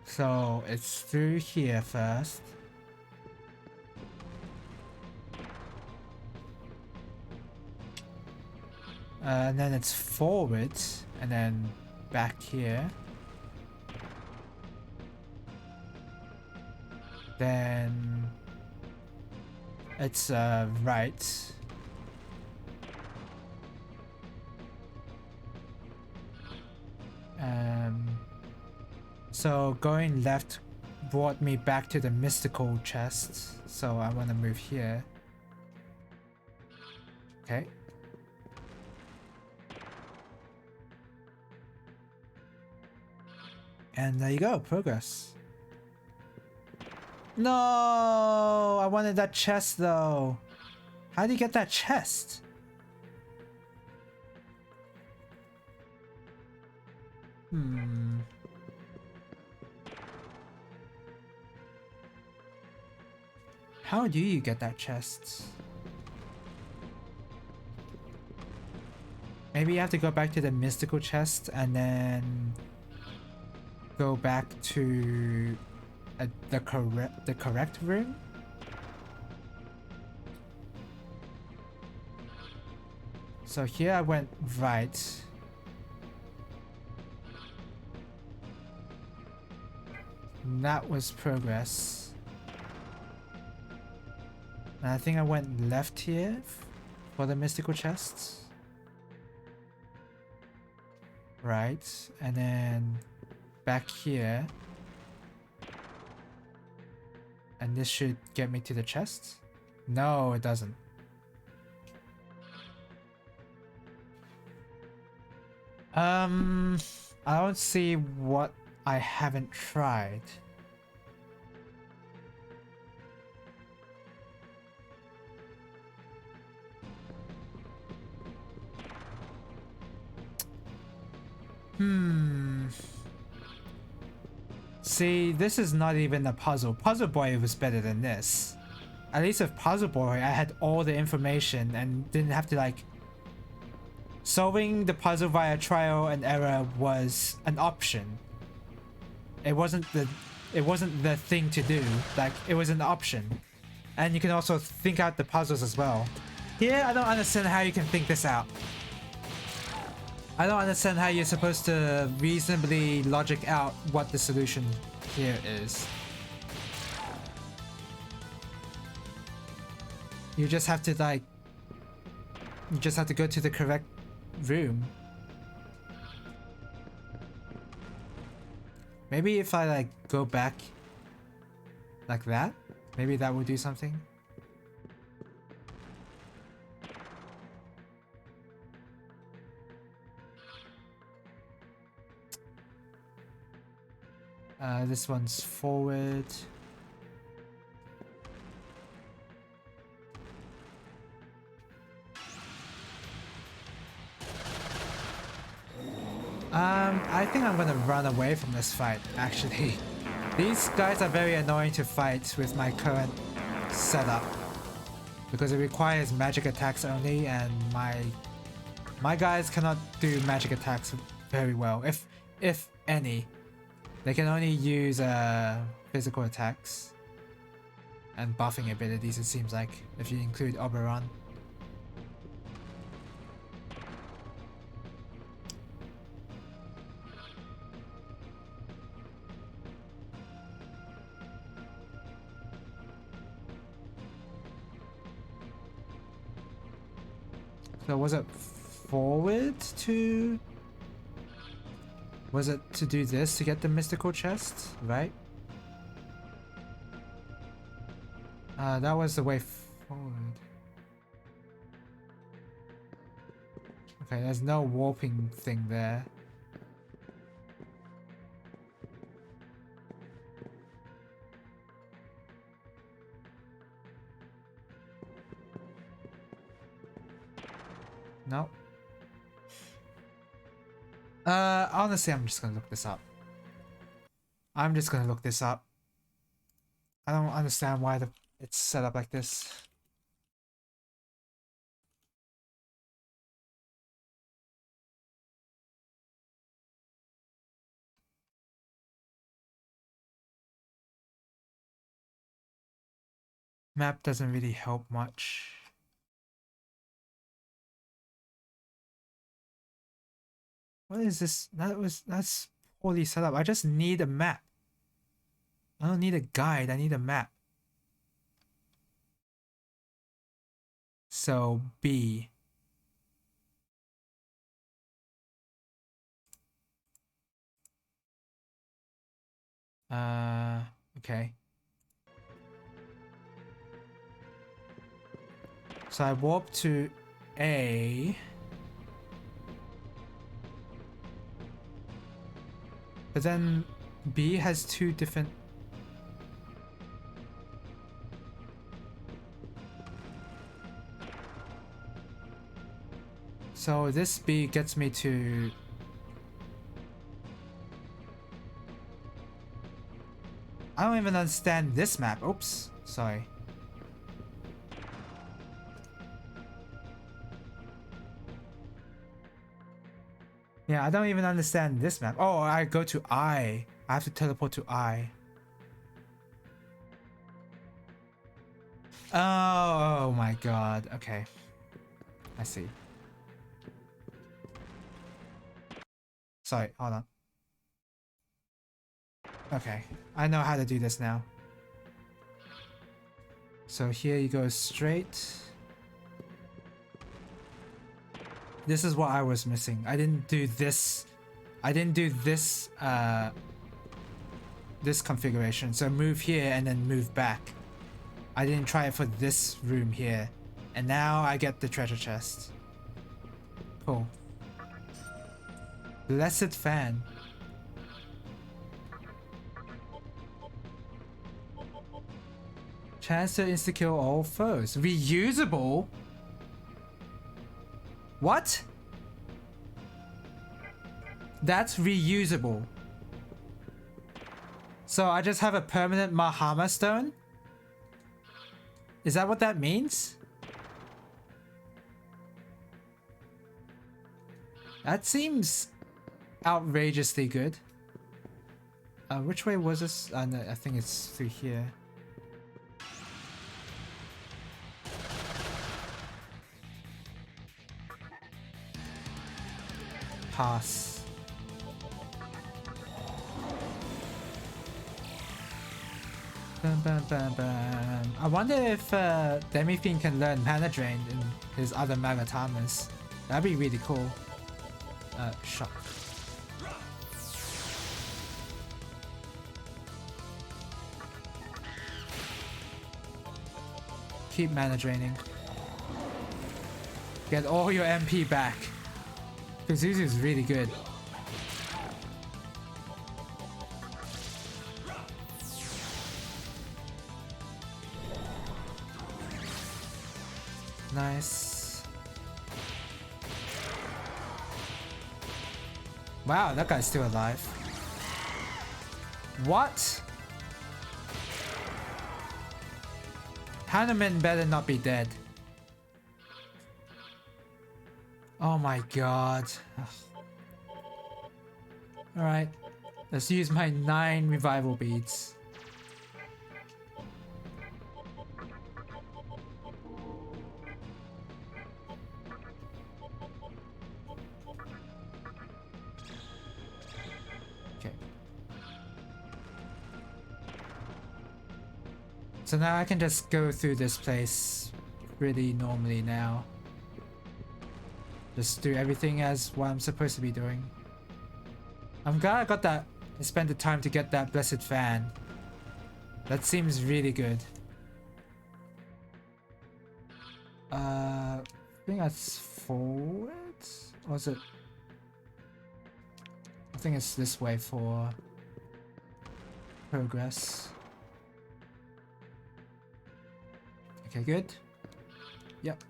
So, it's through here first. And then it's forward, and then back here. Then it's right. So going left brought me back to the mystical chest, so I want to move here. Okay. And there you go, progress. No, I wanted that chest though. How do you get that chest? Hmm. How do you get that chest? Maybe you have to go back to the mystical chest and then go back to the correct room. So here I went right. That was progress. And I think I went left here for the mystical chests. Right, and then back here. And this should get me to the chest? No, it doesn't. I don't see what I haven't tried. See, this is not even a puzzle. Puzzle Boy was better than this. At least with Puzzle Boy, I had all the information and didn't have to like... Solving the puzzle via trial and error was an option. It wasn't the thing to do. Like, it was an option. And you can also think out the puzzles as well. Here, I don't understand how you can think this out. I don't understand how you're supposed to reasonably logic out what the solution here is. You just have to like... You just have to go to the correct room. Maybe if I like go back like that, maybe that will do something. This one's forward. I think I'm gonna run away from this fight, actually. These guys are very annoying to fight with my current setup. Because it requires magic attacks only, and my guys cannot do magic attacks very well, if any. They can only use physical attacks and buffing abilities, it seems like, if you include Oberon. So was it forward to... Was it to do this to get the mystical chest, right? That was the way forward. Okay, there's no warping thing there. No. Honestly, I'm just gonna look this up. I'm just gonna look this up. I don't understand why it's set up like this. Map doesn't really help much. What is this? That's poorly set up. I just need a map. I don't need a guide, I need a map. So B. Okay. So I warp to A. But then B has two different... So this B gets me to... I don't even understand this map. Oops, sorry. Yeah, I don't even understand this map. Oh, I go to I. I have to teleport to I. Oh my god. Okay. I see. Sorry, hold on. Okay, I know how to do this now. So here you go straight. This is what I was missing. I didn't do this. I didn't do this this configuration. So move here and then move back. I didn't try it for this room here. And now I get the treasure chest. Cool. Blessed fan. Chance to insta-kill all foes. Reusable? What? That's reusable. So I just have a permanent Mahama stone? Is that what that means? That seems outrageously good. Which way was this? No, I think it's through here. Pass. Bam, bam, bam, bam. I wonder if Demi-Fiend can learn Mana Drain in his other Magatamas. That'd be really cool. Shot. Keep Mana Draining. Get all your MP back. Zuzu is really good. Nice. Wow, that guy's still alive. What? Hanuman better not be dead. Oh my god. Alright. Let's use my 9 revival beads. Okay. So now I can just go through this place really normally now. Just do everything as what I'm supposed to be doing. I'm glad I got that. I spent the time to get that blessed fan. That seems really good. I think that's forward? Or is it? I think it's this way for progress. Okay, good. Yep.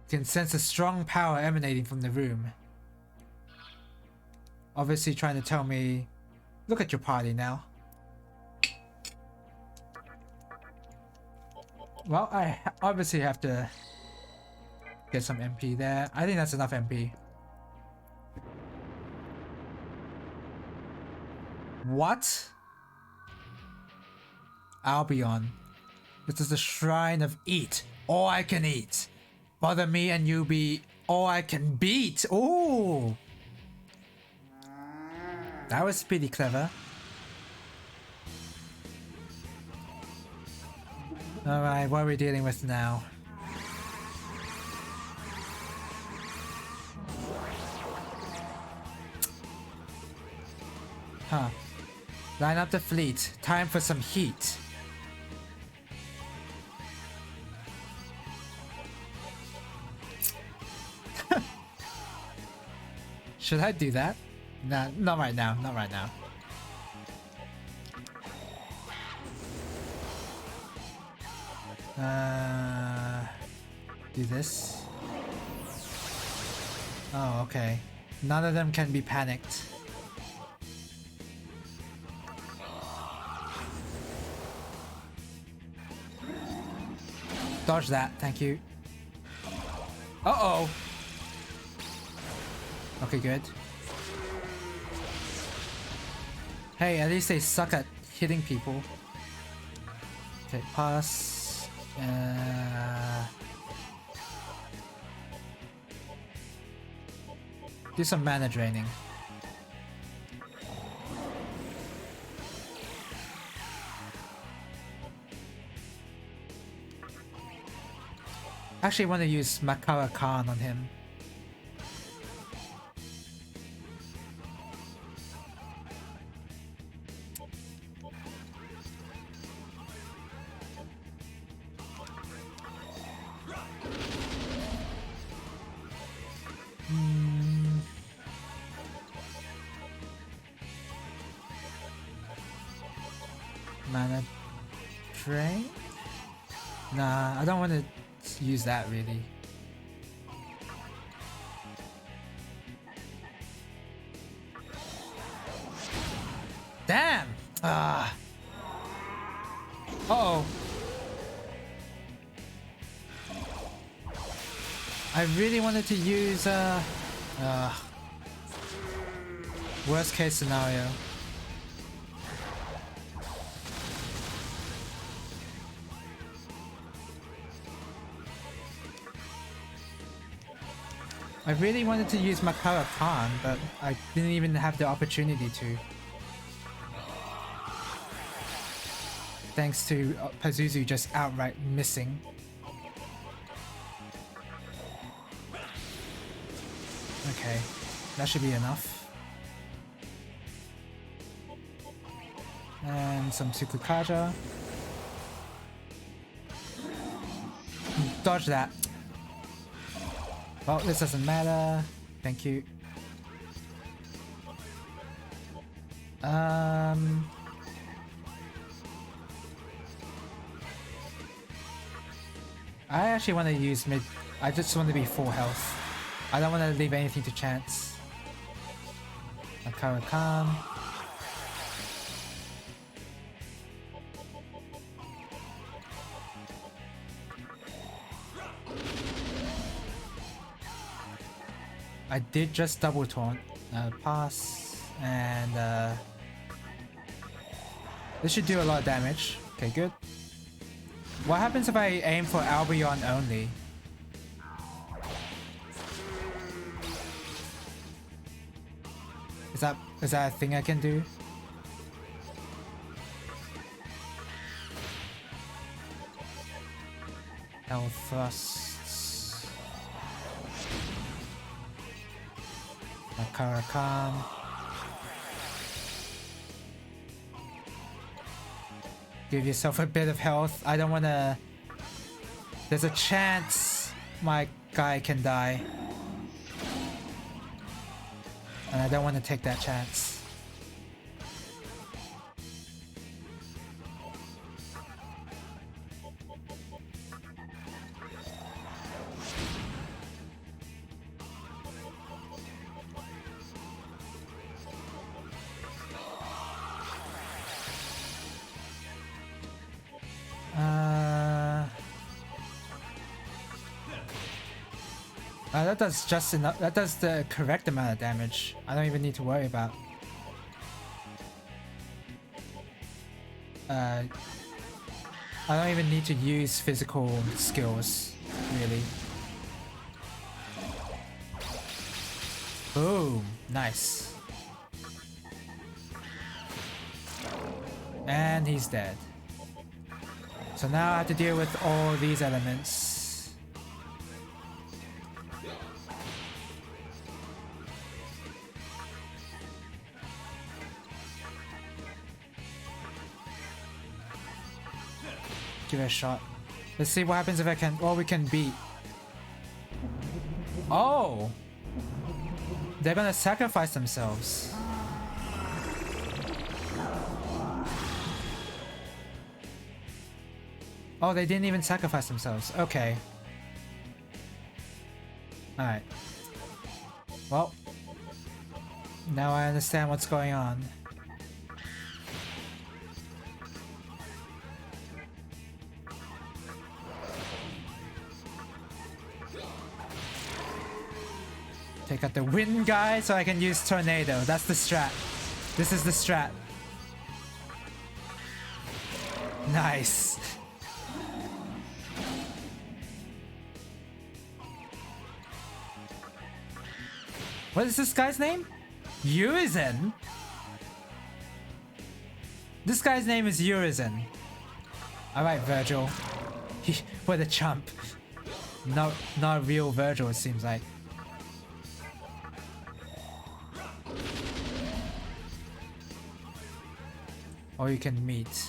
Can sense a strong power emanating from the room. Obviously trying to tell me, look at your party now. Well, I obviously have to get some MP there. I think that's enough MP. What? Albion. This is the shrine of eat. All I can eat. Bother me and you be all I can beat. Ooh. That was pretty clever. Alright, what are we dealing with now? Huh. Line up the fleet. Time for some heat. Should I do that? Nah, not right now. Not right now. Do this. Oh, okay. None of them can be panicked. Dodge that, thank you. Uh-oh! Okay, good. Hey, at least they suck at hitting people. Okay, pass. Do some mana draining. Actually, I want to use Makara Khan on him. Mana drain? Nah, I don't want to use that really. Damn! Ah. Uh-oh. I really wanted to use worst case scenario. I really wanted to use Makara Khan, but I didn't even have the opportunity to. Thanks to Pazuzu just outright missing. Okay, that should be enough. And some Tsukukaja. Dodge that. Well, this doesn't matter. Thank you. I actually want to use mid. I just want to be full health. I don't want to leave anything to chance. Makara Khan. I did just double taunt, pass, and this should do a lot of damage. Okay, good. What happens if I aim for Albion only? Is that a thing I can do? Health thrusts. Makara Khan. Give yourself a bit of health. I don't want to... There's a chance my guy can die. And I don't want to take that chance. That does just enough. That does the correct amount of damage. I don't even need to worry about. I don't even need to use physical skills, really. Boom! Nice. And he's dead. So now I have to deal with all these elements. Give it a shot. Let's see what happens if I can... Well, we can beat. Oh! They're gonna sacrifice themselves. Oh, they didn't even sacrifice themselves. Okay. Alright. Well, Now I understand what's going on. Take out the wind guy so I can use tornado. That's the strat. This is the strat. Nice. What is this guy's name? Urizen? This guy's name is Urizen. Alright, Virgil. What a chump. Not real Virgil, it seems like. Or you can meet.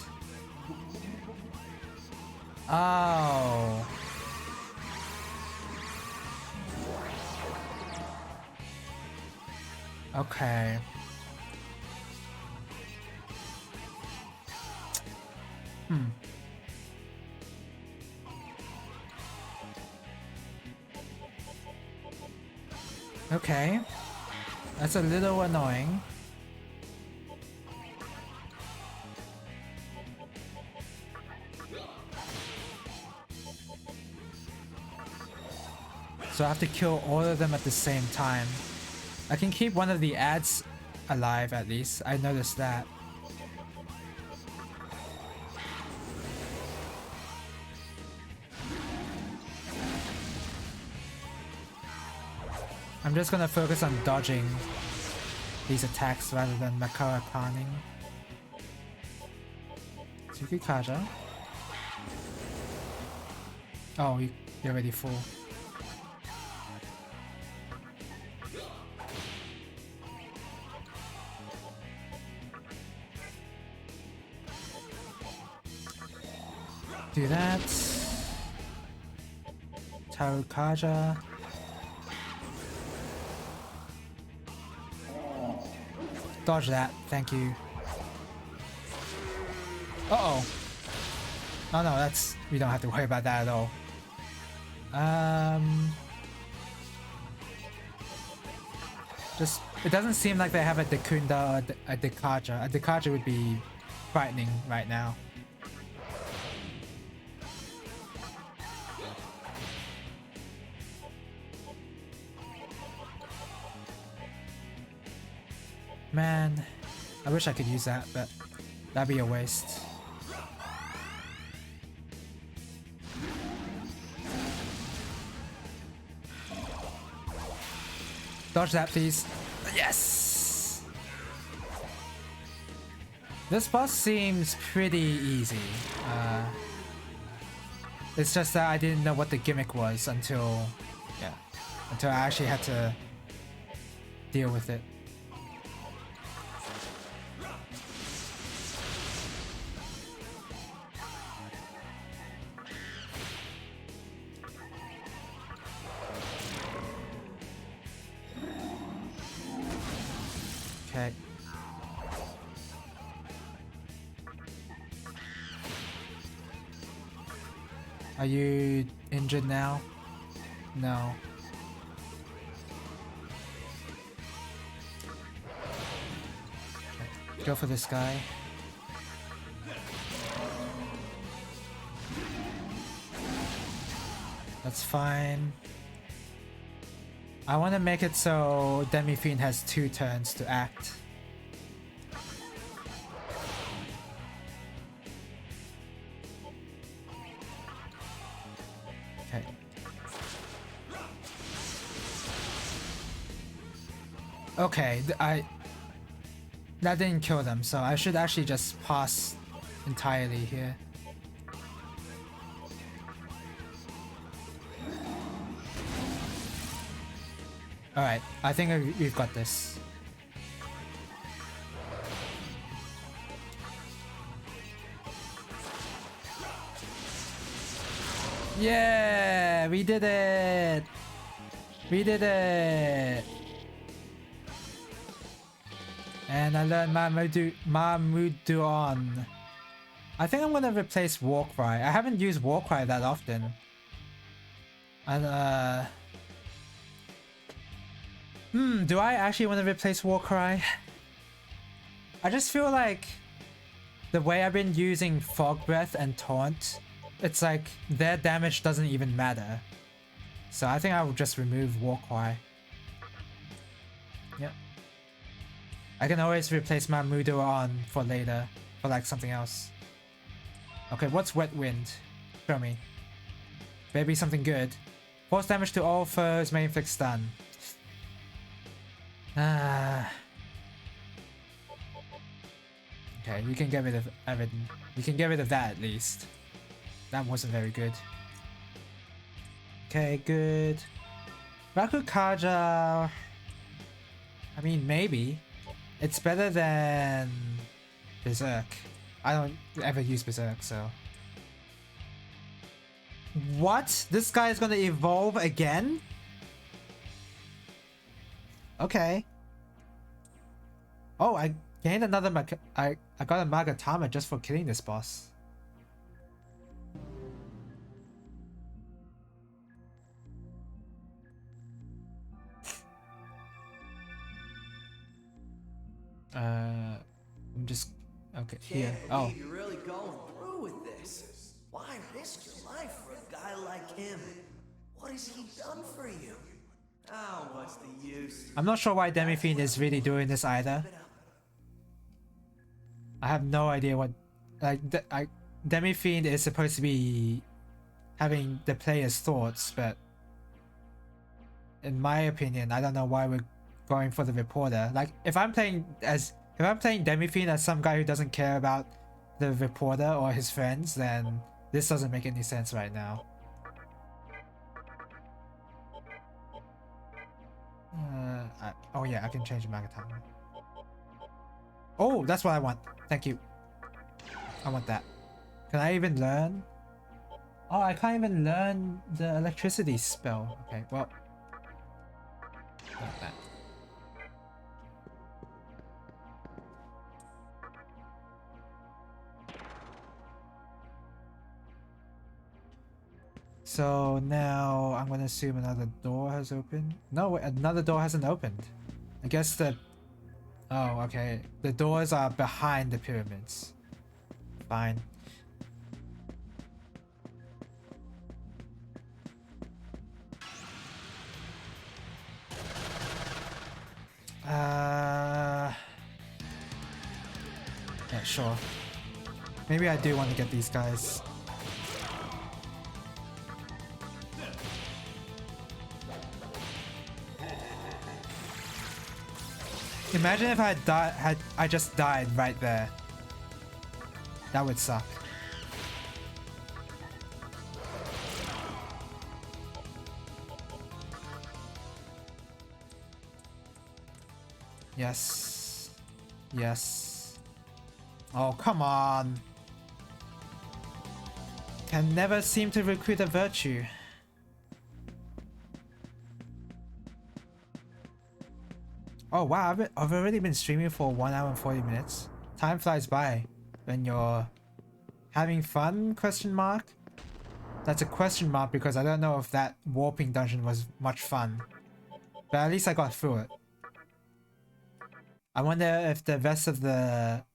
Oh. Okay. Okay. That's a little annoying. So I have to kill all of them at the same time. I can keep one of the ads alive at least. I noticed that. I'm just gonna focus on dodging these attacks rather than Makara Paning. Tsukikaja. Oh, you're already full. Do that. Tarukaja. Dodge that, thank you. Uh-oh. Oh no, we don't have to worry about that at all. It doesn't seem like they have a Dekunda or a Dekaja. A Dekaja would be frightening right now. Man, I wish I could use that, but that'd be a waste. Dodge that, please. Yes! This boss seems pretty easy. It's just that I didn't know what the gimmick was until I actually had to deal with it. Okay. Are you injured now? No. Okay. Go for this guy. That's fine. I want to make it so Demi-Fiend has 2 turns to act. Okay. Okay, that didn't kill them, so I should actually just pass entirely here. Alright, I think we've got this. Yeah, we did it! We did it! And I learned Mamuduon. I think I'm gonna replace Warcry. I haven't used Warcry that often. And Do I actually want to replace Warcry? I just feel like the way I've been using Fog Breath and Taunt, it's like their damage doesn't even matter. So I think I will just remove Warcry. Yep. I can always replace my Mudo on for later, for like something else. Okay, what's Wet Wind? Show me. Maybe something good. Force damage to all foes may inflict stun. Okay, you can get rid of everything. You can get rid of that at least. That wasn't very good. Okay, good. Rakukaja. I mean, maybe. It's better than Berserk. I don't ever use Berserk, so. What? This guy is gonna evolve again? Okay. Oh, I gained another I got a Magatama just for killing this boss. I'm just okay here. Oh, You're really going through with this. Why risk your life for a guy like him? What has he done for you? Oh, what's the use? I'm not sure why Demi-Fiend is really doing this either. I have no idea what, like, Demi-Fiend is supposed to be having the player's thoughts, but in my opinion, I don't know why we're going for the reporter. Like, if I'm playing Demi-Fiend as some guy who doesn't care about the reporter or his friends, then this doesn't make any sense right now. Oh yeah, I can change Magatama. Oh, that's what I want. Thank you. I want that. Can I even learn? Oh, I can't even learn the electricity spell. Okay, well. Not that. So now I'm gonna assume another door has opened. No, wait, another door hasn't opened. I guess that. Oh, okay. The doors are behind the pyramids. Fine. Yeah, sure. Maybe I do want to get these guys. Imagine if I just died right there. That would suck. Yes. Yes. Oh, come on. Can never seem to recruit a virtue. Oh wow, I've already been streaming for 1 hour and 40 minutes. Time flies by when you're having fun, question mark? That's a question mark because I don't know if that warping dungeon was much fun. But at least I got through it. I wonder if the rest of the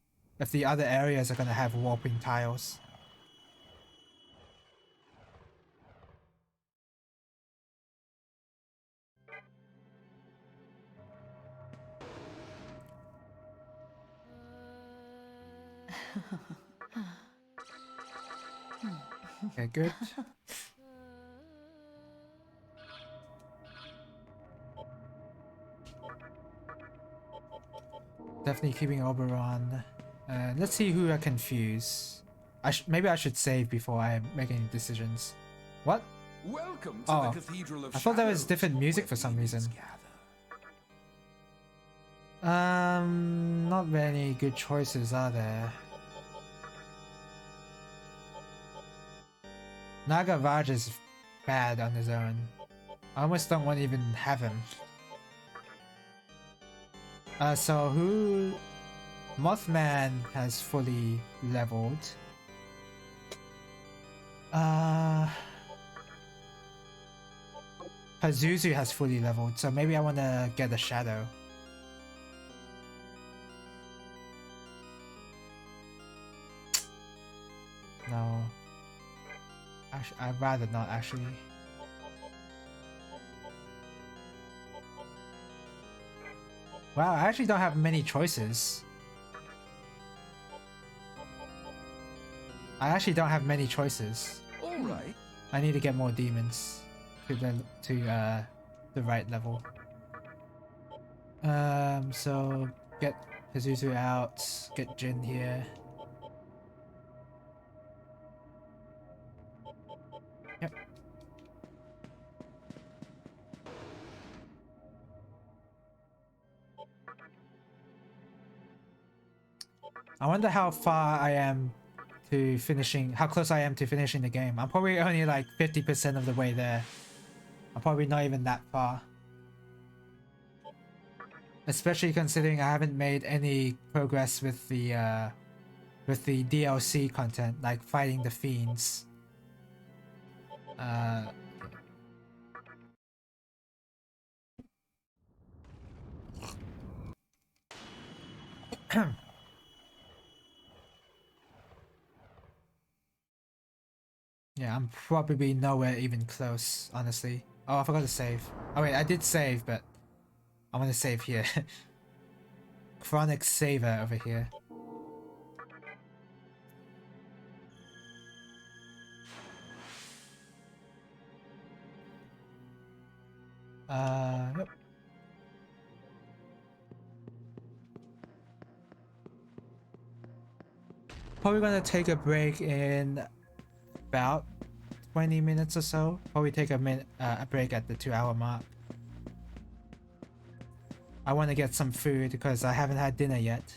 other areas are gonna have warping tiles. Okay, good. Definitely keeping Oberon. Let's see who I confuse. Maybe I should save before I make any decisions. What? Welcome to the Cathedral of I thought there was Shadows, different music where for some demons reason. gather. Not many good choices, are there? Nagaraj is bad on his own. I almost don't want to even have him. So who... Mothman has fully leveled. Pazuzu has fully leveled, so maybe I want to get a shadow. No. Actually, I'd rather not actually. Wow, I actually don't have many choices. I actually don't have many choices. All right. I need to get more demons to the right level. So get Pazuzu out, get Jin here. Yep. I wonder how far I am to finishing, how close I am to finishing the game. I'm probably only like 50% of the way there. I'm probably not even that far. Especially considering I haven't made any progress with the DLC content, like fighting the fiends. Yeah, I'm probably nowhere even close, honestly. Oh, I forgot to save. Oh wait, I did save, but I want to save here. Chronic saver over here. Yep. Probably gonna take a break in about 20 minutes or so. Probably take a break at the 2-hour mark. I want to get some food because I haven't had dinner yet.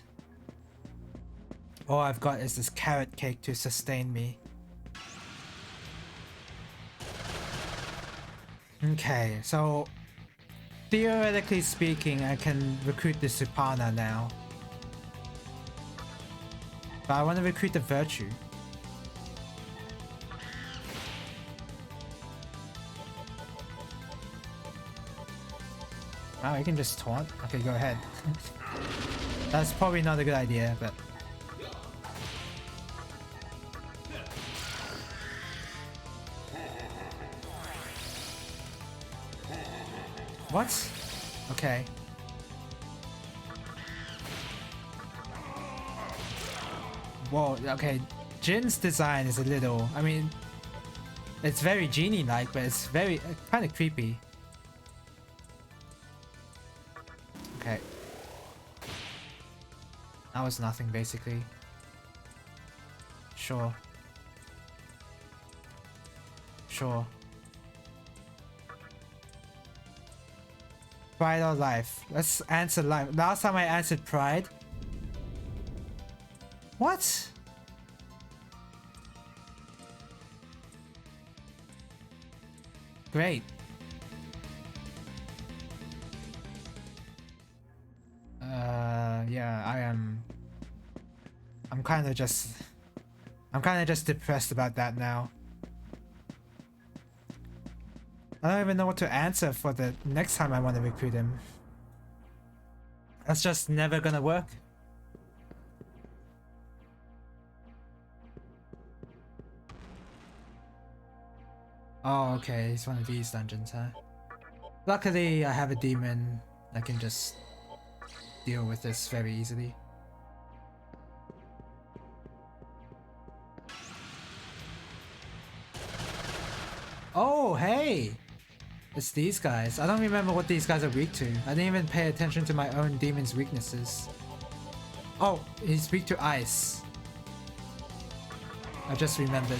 All I've got is this carrot cake to sustain me. Okay, so theoretically speaking, I can recruit the Supana now. But I want to recruit the Virtue. Wow, you can just taunt? Okay, go ahead. That's probably not a good idea, but... What? Okay. Whoa, okay. Jin's design is a little... I mean... It's very genie-like, but it's very... kind of creepy. Okay. That was nothing, basically. Sure. Sure. Pride or life? Let's answer life. Last time I answered pride. What? Great. Yeah, I'm kind of just depressed about that now. I don't even know what to answer for the next time I want to recruit him. That's just never gonna work. Oh, okay, it's one of these dungeons, huh? Luckily, I have a demon. I can just deal with this very easily. Oh, hey! It's these guys. I don't remember what these guys are weak to. I didn't even pay attention to my own demon's weaknesses. Oh, he's weak to ice. I just remembered.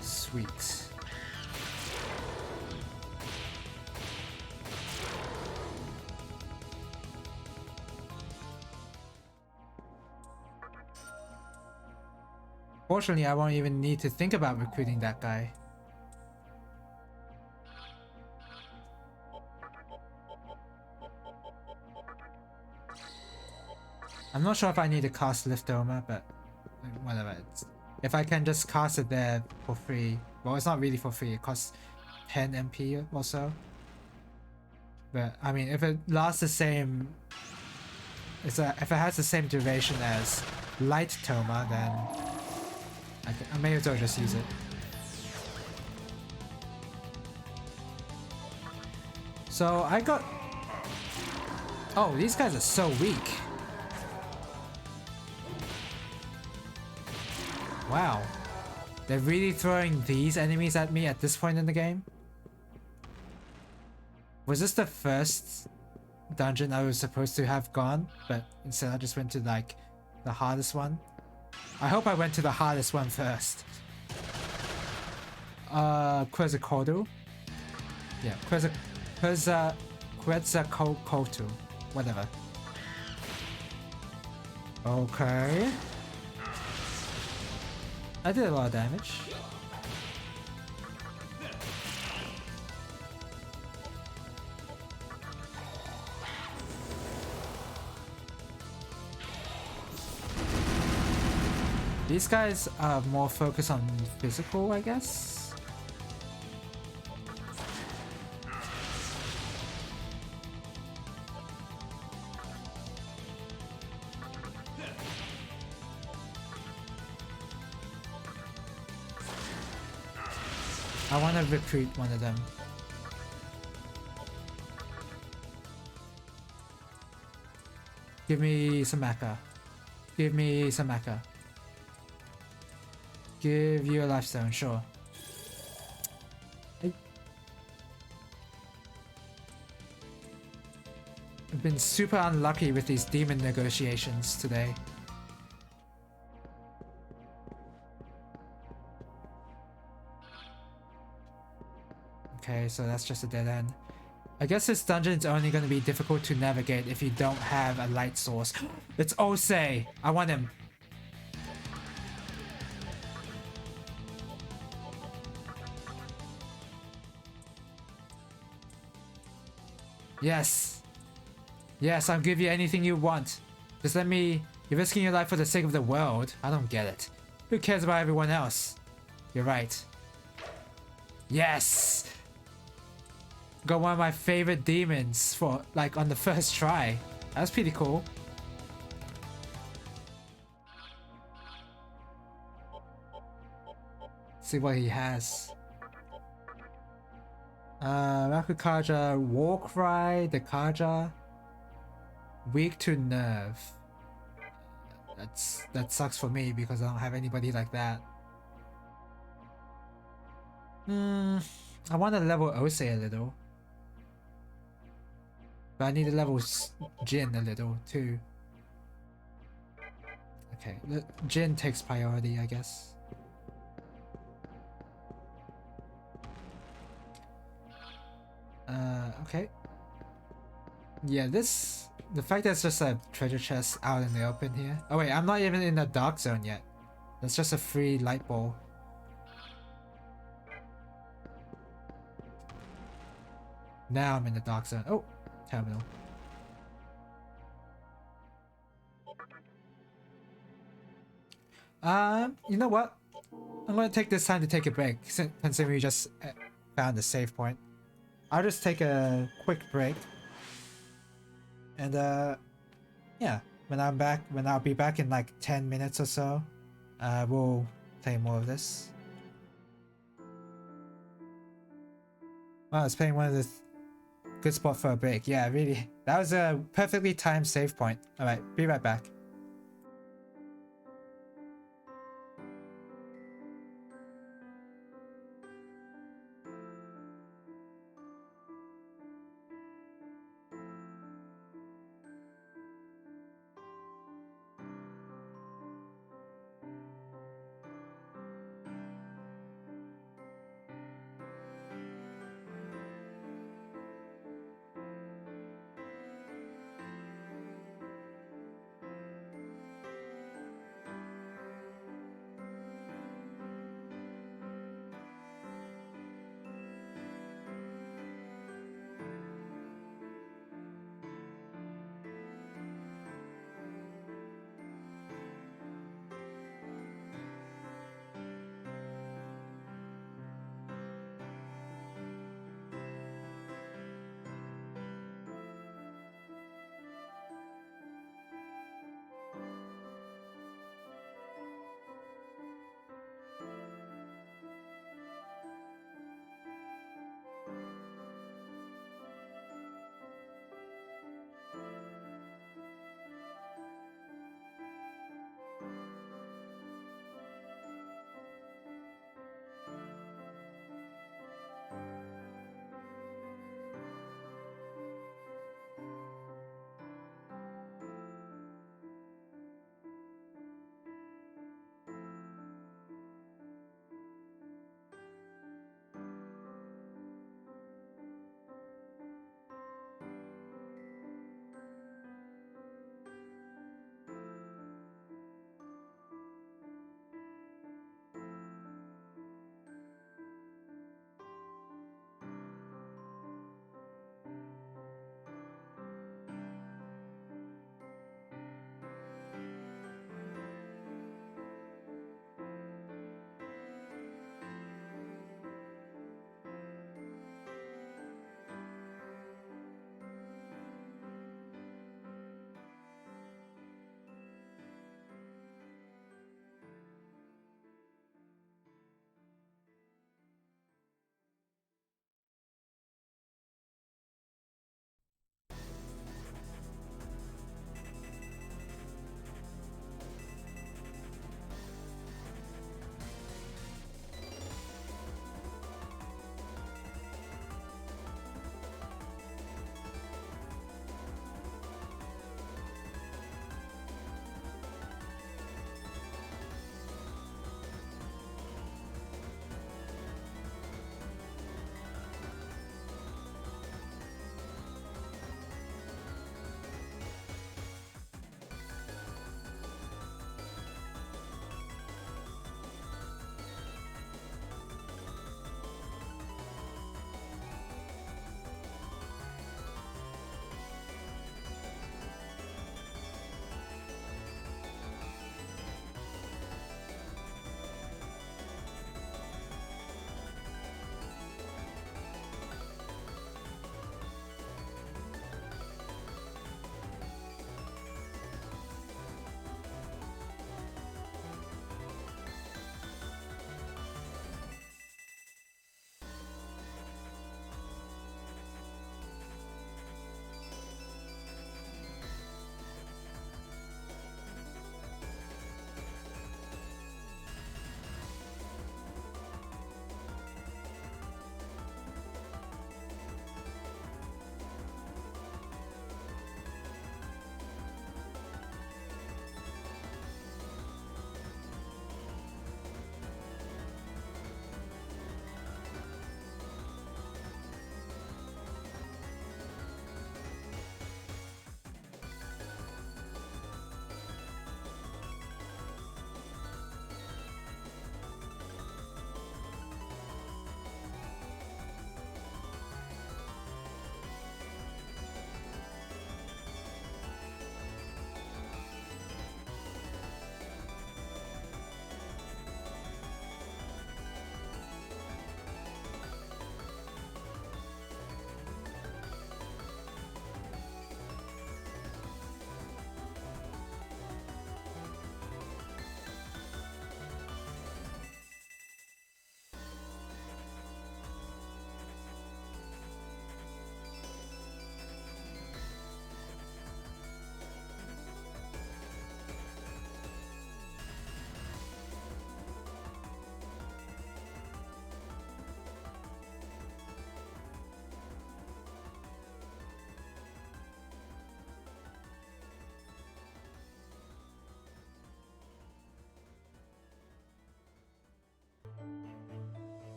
Sweet. Fortunately, I won't even need to think about recruiting that guy. I'm not sure if I need to cast Liftoma, but whatever. if I can just cast it there for free. Well, it's not really for free, it costs 10 MP or so. But I mean, if it lasts the same, if it has the same duration as Light Toma, then I may as well just use it. So I got... Oh, these guys are so weak. Wow. They're really throwing these enemies at me at this point in the game? Was this the first dungeon I was supposed to have gone, but instead I just went to like the hardest one? I hope I went to the hardest one first. Quetzalcoatl? Yeah, Quetzalcoatl. Whatever. Okay. I did a lot of damage. These guys are more focused on physical, I guess? I want to recruit one of them. Give me some mecha. Give me some mecha. Give you a lifestone, sure. I've been super unlucky with these demon negotiations today. Okay, so that's just a dead end. I guess this dungeon's only going to be difficult to navigate if you don't have a light source. It's Osei! I want him. Yes. Yes, I'll give you anything you want. Just let me... You're risking your life for the sake of the world. I don't get it. Who cares about everyone else? You're right. Yes! Got one of my favorite demons for, like, on the first try. That's pretty cool. See what he has. Rakukaja, Warcry, the Kaja. Weak to nerve. That sucks for me because I don't have anybody like that. I want to level Osei a little. But I need to level Jin a little too. Okay, Jin takes priority, I guess. Okay. Yeah, the fact that it's just a treasure chest out in the open here. Oh wait, I'm not even in the dark zone yet. That's just a free light ball. Now I'm in the dark zone. Oh, terminal. You know what? I'm gonna take this time to take a break, considering we just found the save point. I'll just take a quick break. And yeah, when I'll be back in like 10 minutes or so, we'll play more of this. Wow, I was playing one of the good spot for a break. Yeah, really. That was a perfectly timed save point. Alright, be right back.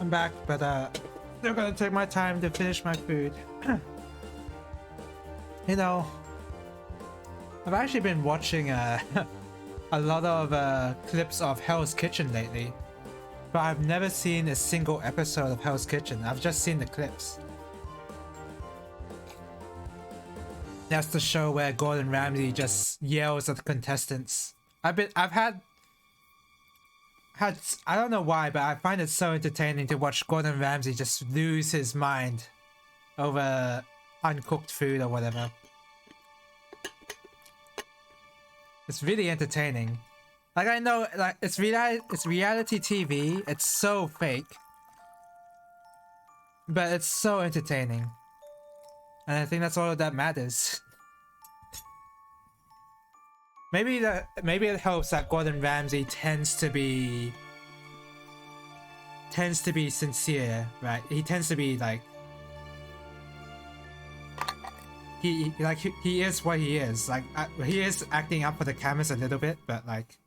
I'm back, but still gonna take my time to finish my food. You know, I've actually been watching a lot of clips of Hell's Kitchen lately, but I've never seen a single episode of Hell's Kitchen. I've just seen the clips. That's the show where Gordon Ramsay just yells at the contestants. I've had I don't know why, but I find it so entertaining to watch Gordon Ramsay just lose his mind over uncooked food or whatever. It's really entertaining. Like, I know, like, it's reality TV. It's so fake, but it's so entertaining, and I think that's all that matters. Maybe it helps that Gordon Ramsay tends to be sincere, right? He tends to be like he is what he is. Like, he is acting up for the cameras a little bit, but like,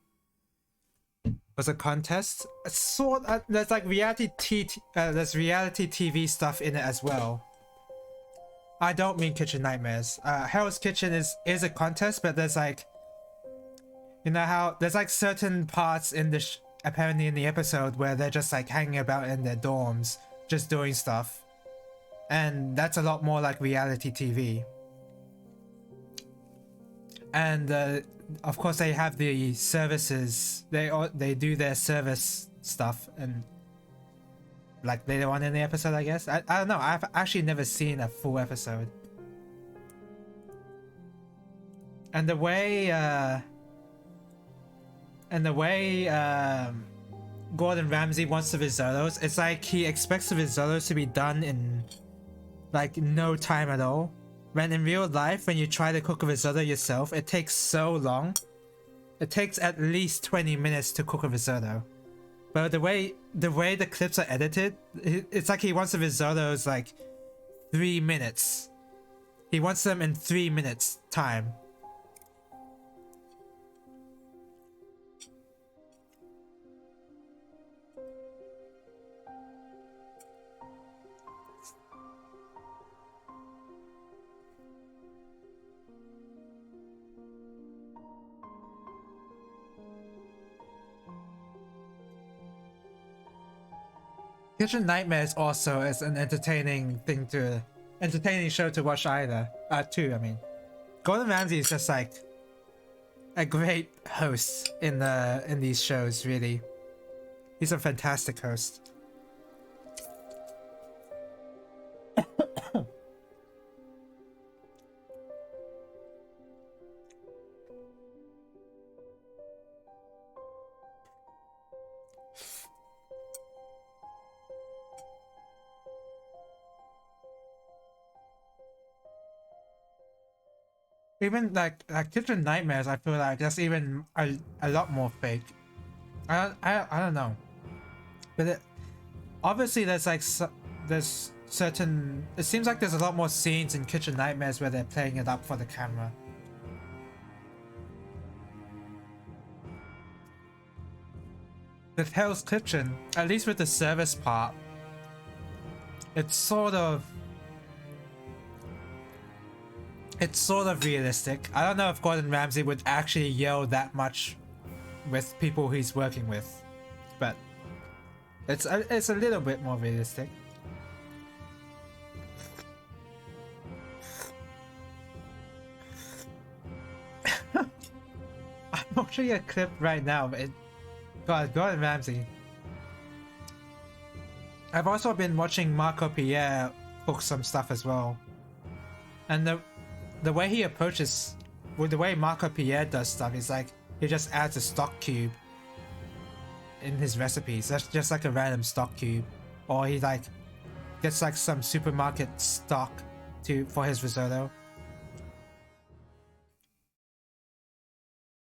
was a contest. There's like there's reality TV stuff in it as well. I don't mean Kitchen Nightmares. Hell's Kitchen is a contest, but there's like, you know how there's like certain parts in the apparently in the episode where they're just like hanging about in their dorms, just doing stuff, and that's a lot more like reality TV. And of course they have the services. They do their service stuff, and like later on in the episode, I guess. I don't know. I've actually never seen a full episode. And the way Gordon Ramsay wants the risottos, it's like he expects the risottos to be done in like no time at all. When in real life, when you try to cook a risotto yourself, it takes so long. It takes at least 20 minutes to cook a risotto. But the way the clips are edited, it's like he wants the risottos like 3 minutes. He wants them in 3 minutes time. Kitchen Nightmares also is an entertaining show to watch either. Too, I mean. Gordon Ramsay is just like a great host in these shows, really. He's a fantastic host. Even like Kitchen Nightmares, I feel like that's even a lot more fake. I don't know, but obviously there's like there's certain. It seems like there's a lot more scenes in Kitchen Nightmares where they're playing it up for the camera. With Hell's Kitchen, at least with the service part, it's sort of realistic. I don't know if Gordon Ramsay would actually yell that much with people he's working with, but it's a little bit more realistic. I'm watching a clip right now, but Gordon Ramsay. I've also been watching Marco Pierre cook some stuff as well, and the way he approaches, with the way Marco Pierre does stuff, is like he just adds a stock cube in his recipes. That's just like a random stock cube, or he like gets like some supermarket stock for his risotto.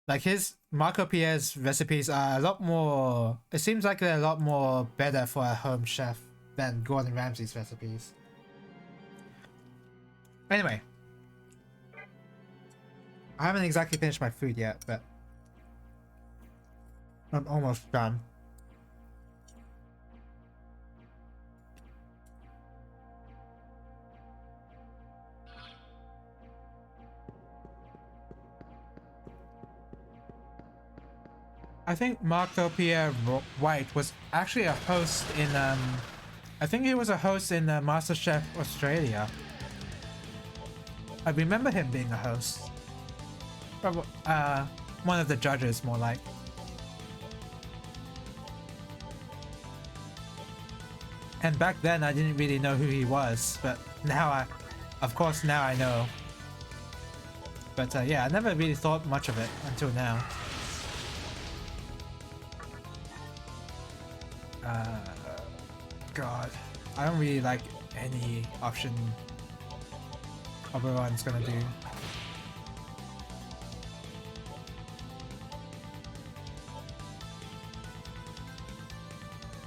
Like Marco Pierre's recipes are a lot more. It seems like they're a lot more better for a home chef than Gordon Ramsay's recipes. Anyway. I haven't exactly finished my food yet, but I'm almost done. I think Marco Pierre White was actually a host in I think he was a host in MasterChef Australia. I remember him being a host. Probably, one of the judges, more like. And back then, I didn't really know who he was, but now of course, now I know. But yeah, I never really thought much of it until now. God, I don't really like any option Oberon's gonna do.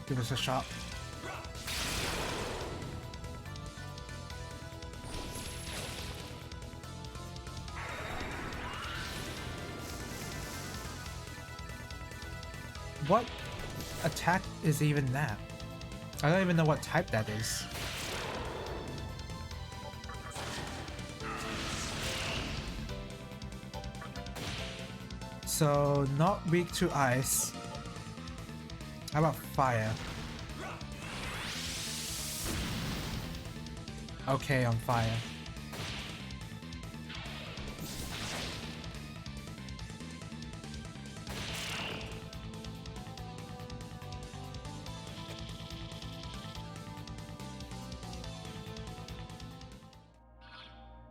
Give us a shot. What attack is even that? I don't even know what type that is. So, not weak to ice. How about fire? Okay, on fire.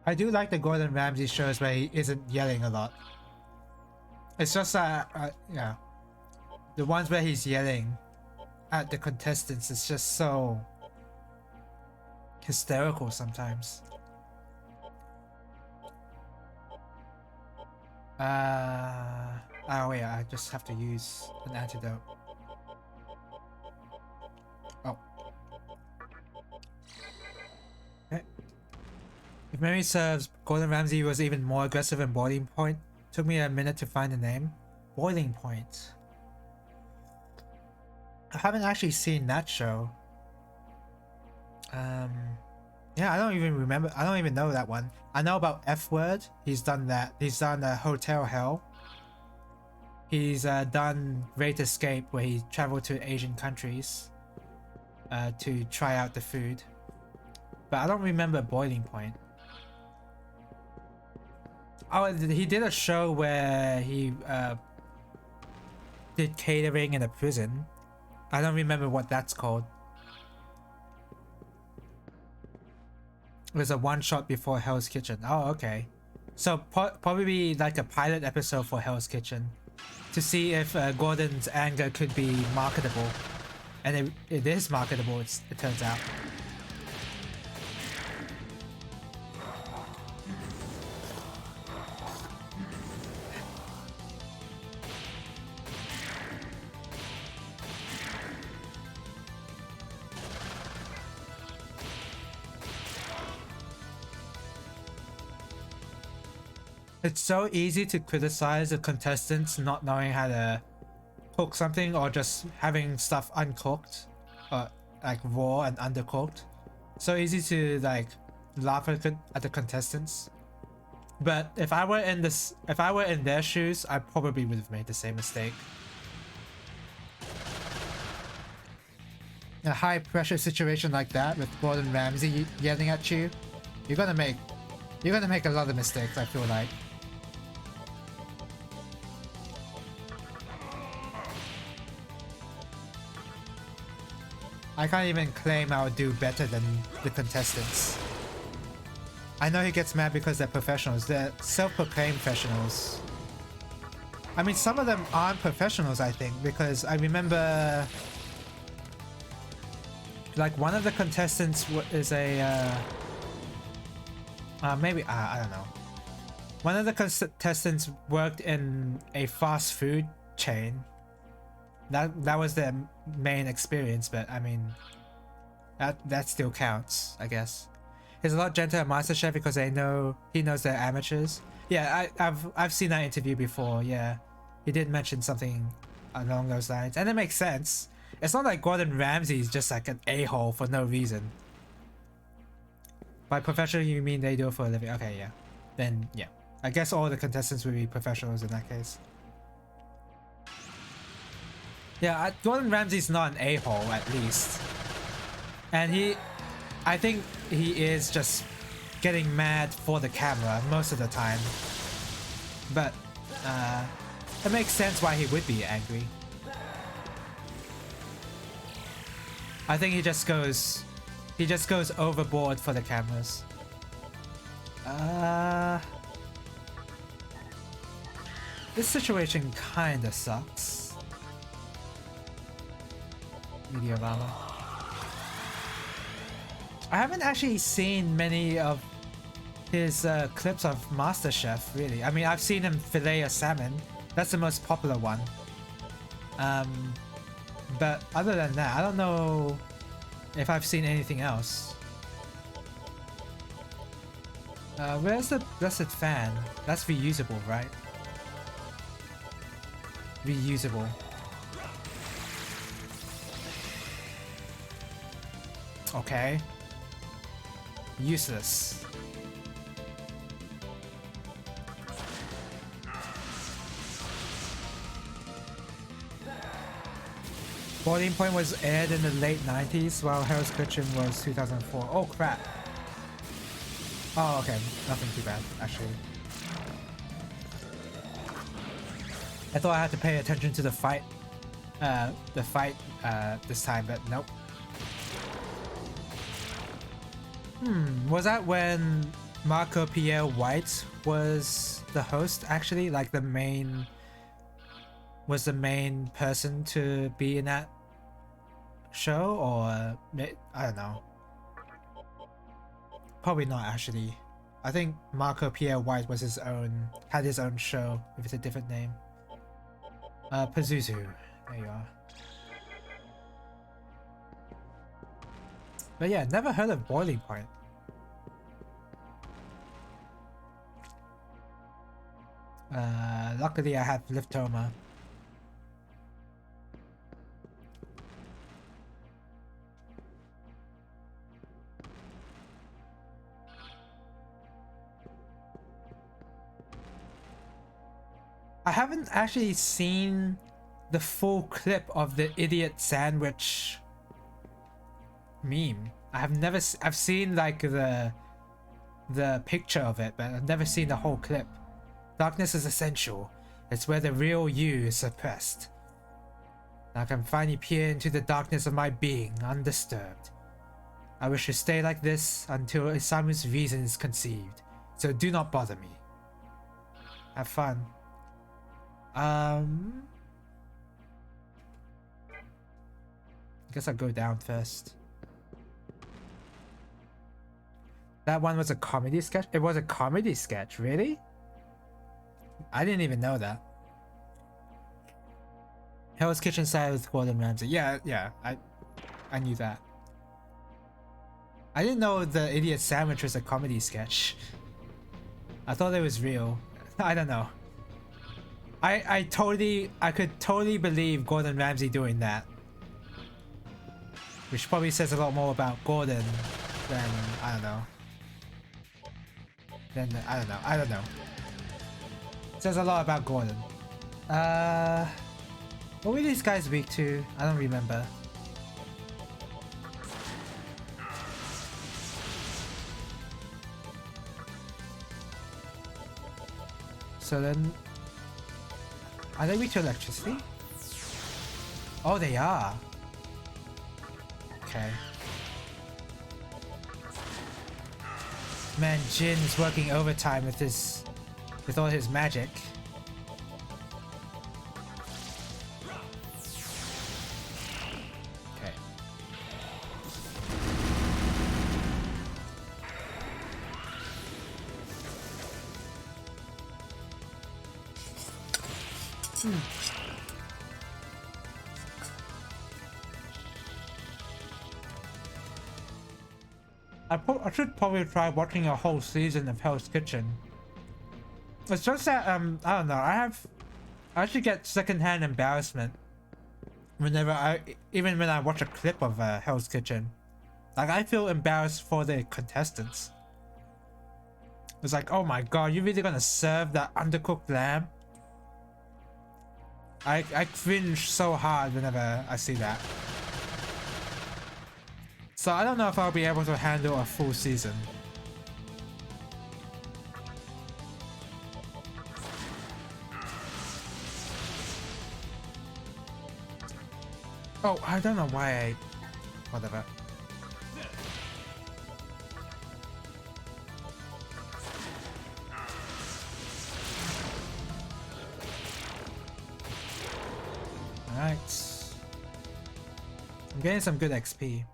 I do like the Gordon Ramsay shows where he isn't yelling a lot. It's just yeah, the ones where he's yelling at the contestants is just so hysterical sometimes. Oh yeah, I just have to use an antidote. Oh. Okay. If memory serves, Gordon Ramsay was even more aggressive in Boiling Point. Took me a minute to find the name. Boiling Point. I haven't actually seen that show. Yeah, I don't even remember. I don't even know that one. I know about F Word. He's done that. He's done Hotel Hell. He's done Great Escape, where he traveled to Asian countries to try out the food. But I don't remember Boiling Point. Oh, he did a show where he did catering in a prison. I don't remember what that's called. It was a one-shot before Hell's Kitchen. Oh, okay. So probably like a pilot episode for Hell's Kitchen to see if Gordon's anger could be marketable. And it is marketable, it turns out. It's so easy to criticize the contestants not knowing how to cook something or just having stuff uncooked or like raw and undercooked. So easy to like laugh at the contestants. But if I were in their shoes, I probably would have made the same mistake. In a high pressure situation like that with Gordon Ramsay yelling at you, you're gonna make a lot of mistakes, I feel like. I can't even claim I would do better than the contestants. I know he gets mad because they're professionals. They're self-proclaimed professionals. I mean, some of them aren't professionals, I think, because I remember like one of the contestants is a maybe I don't know. One of the contestants worked in a fast food chain. That was their main experience, but I mean, that still counts, I guess. He's a lot gentler at MasterChef because he knows they're amateurs. Yeah, I've seen that interview before. Yeah, he did mention something along those lines, and it makes sense. It's not like Gordon Ramsay is just like an a-hole for no reason. By professional, you mean they do it for a living? Okay, yeah. Then yeah, I guess all the contestants would be professionals in that case. Yeah, Gordon Ramsay's not an a-hole at least. And I think he is just getting mad for the camera most of the time. But it makes sense why he would be angry. I think he just goes overboard for the cameras. This situation kinda sucks. Media Lava. I haven't actually seen many of his clips of MasterChef, really. I mean, I've seen him fillet a salmon. That's the most popular one. But other than that, I don't know if I've seen anything else. Where's the blessed fan? That's reusable, right? Reusable. Okay. Useless. Boiling Point was aired in the late 90s while Hell's Kitchen was 2004. Oh crap. Oh, okay. Nothing too bad, actually. I thought I had to pay attention to the fight this time, but nope. Was that when Marco Pierre White was the host, actually? Like the main person to be in that show, or I don't know. Probably not, actually. I think Marco Pierre White was had his own show with a different name. Pazuzu. There you are. But yeah, never heard of Boiling Point. Luckily I have Liptoma. I haven't actually seen the full clip of the idiot sandwich meme. I've seen like the picture of it, but I've never seen the whole clip. Darkness is essential. It's where the real you is suppressed. I can finally peer into the darkness of my being undisturbed. I wish to stay like this until Isamu's reason is conceived, so do not bother me. Have fun. I guess I'll go down first. That one was a comedy sketch? It was a comedy sketch, really? I didn't even know that. Hell's Kitchen side with Gordon Ramsay. Yeah, I knew that. I didn't know the idiot sandwich was a comedy sketch. I thought it was real. I don't know. I could totally believe Gordon Ramsay doing that. Which probably says a lot more about Gordon than, I don't know. I don't know. It says a lot about Gordon. What were these guys weak to? I don't remember. So then, are they weak to electricity? Oh, they are. Okay. Man, Jin is working overtime with all his magic. Okay. I should probably try watching a whole season of Hell's Kitchen. It's just that I don't know. I actually get secondhand embarrassment whenever even when I watch a clip of Hell's Kitchen. Like, I feel embarrassed for the contestants. It's like, oh my god, you really gonna serve that undercooked lamb? I cringe so hard whenever I see that. So I don't know if I'll be able to handle a full season. Oh, I don't know why I... Whatever. Alright. I'm getting some good XP.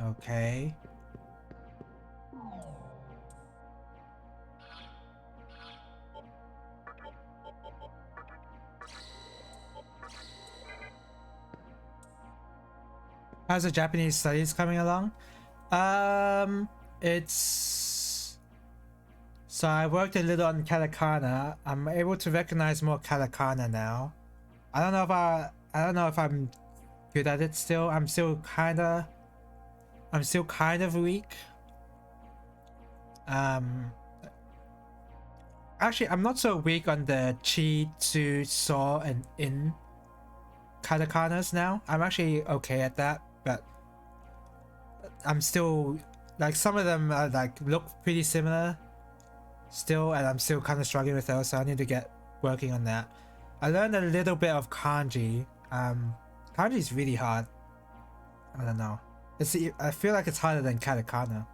Okay. How's the Japanese studies coming along? It's... So I worked a little on katakana. I'm able to recognize more katakana now. I don't know if I'm good at it still. I'm still kind of weak. Actually, I'm not so weak on the chi, tsu, so, and in katakanas now. I'm actually okay at that, but I'm still like some of them like look pretty similar still, and I'm still kind of struggling with those, so I need to get working on that. I learned a little bit of kanji. Kanji is really hard. I don't know. I feel like it's harder than katakana.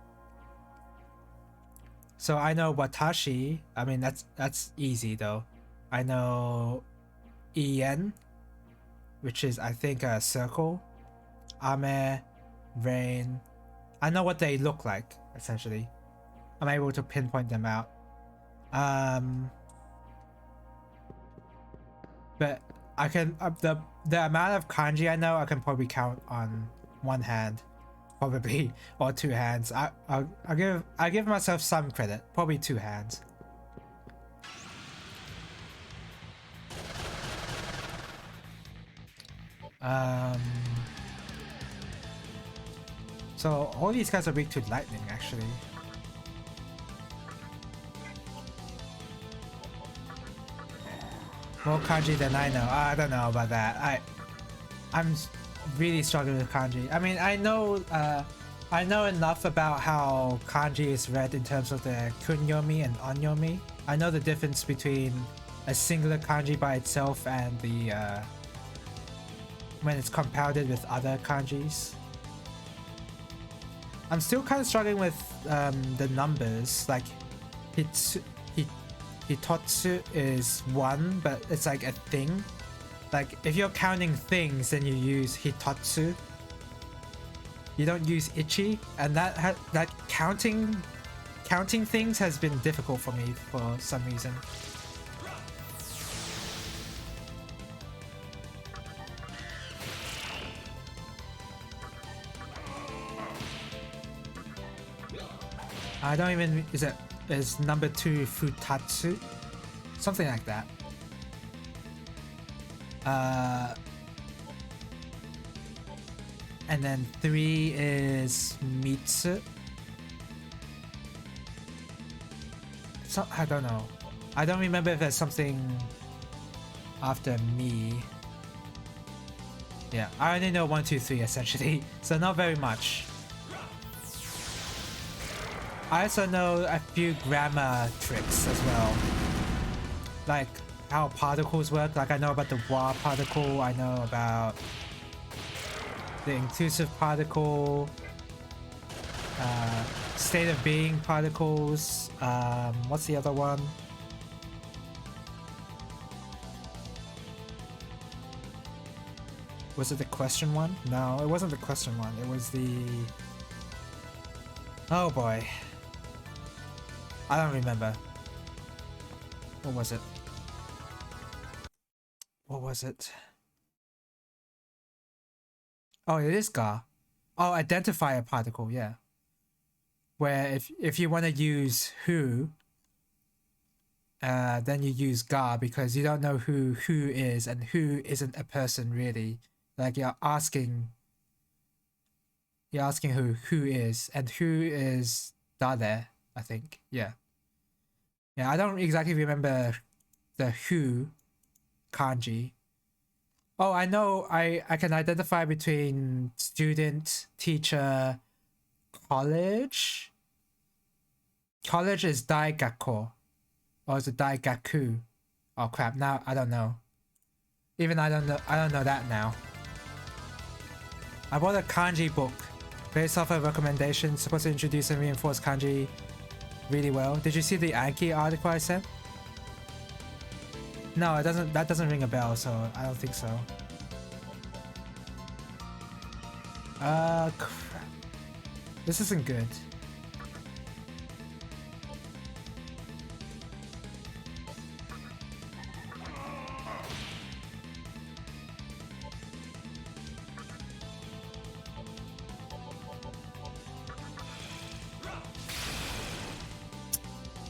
So I know watashi. I mean that's easy though. I know ien, which is I think a circle. Ame, rain. I know what they look like essentially. I'm able to pinpoint them out. But I can the amount of kanji I know I can probably count on one hand, probably, or two hands. I give myself some credit, probably two hands. So all these guys are weak to lightning actually. More kanji than I know. I don't know about that. I'm really struggling with kanji. I mean, I know enough about how kanji is read in terms of the kunyomi and onyomi. I know the difference between a singular kanji by itself and the when it's compounded with other kanjis. I'm still kind of struggling with the numbers. Like hitotsu is one, but it's like a thing. Like if you're counting things, then you use hitotsu. You don't use ichi, and that counting things has been difficult for me for some reason. I don't even, is number 2 futatsu? Something like that. And then 3 is mitsu. So, I don't know. I don't remember if there's something after me. Yeah, I only know 1, 2, 3 essentially, so not very much. I also know a few grammar tricks as well, like how particles work. Like I know about the wa particle, I know about the inclusive particle, state of being particles. What's the other one? Was it the question one? No, it wasn't the question one. It was the... Oh boy. I don't remember. What was it? What was it? Oh, it is Ga. Oh, identify a particle, yeah. Where if you want to use who, then you use Ga because you don't know who is, and who isn't a person really. Like you're asking You're asking who is, and who is Dade, I think. Yeah. Yeah, I don't exactly remember the who kanji. Oh, I know I can identify between student, teacher, college. College is daigakko. Or is it daigaku? Oh crap, now I don't know. Even I don't know that now. I bought a kanji book based off a recommendation supposed to introduce and reinforce kanji really well. Did you see the Anki article I sent? No, that doesn't ring a bell, so I don't think so. Crap. This isn't good.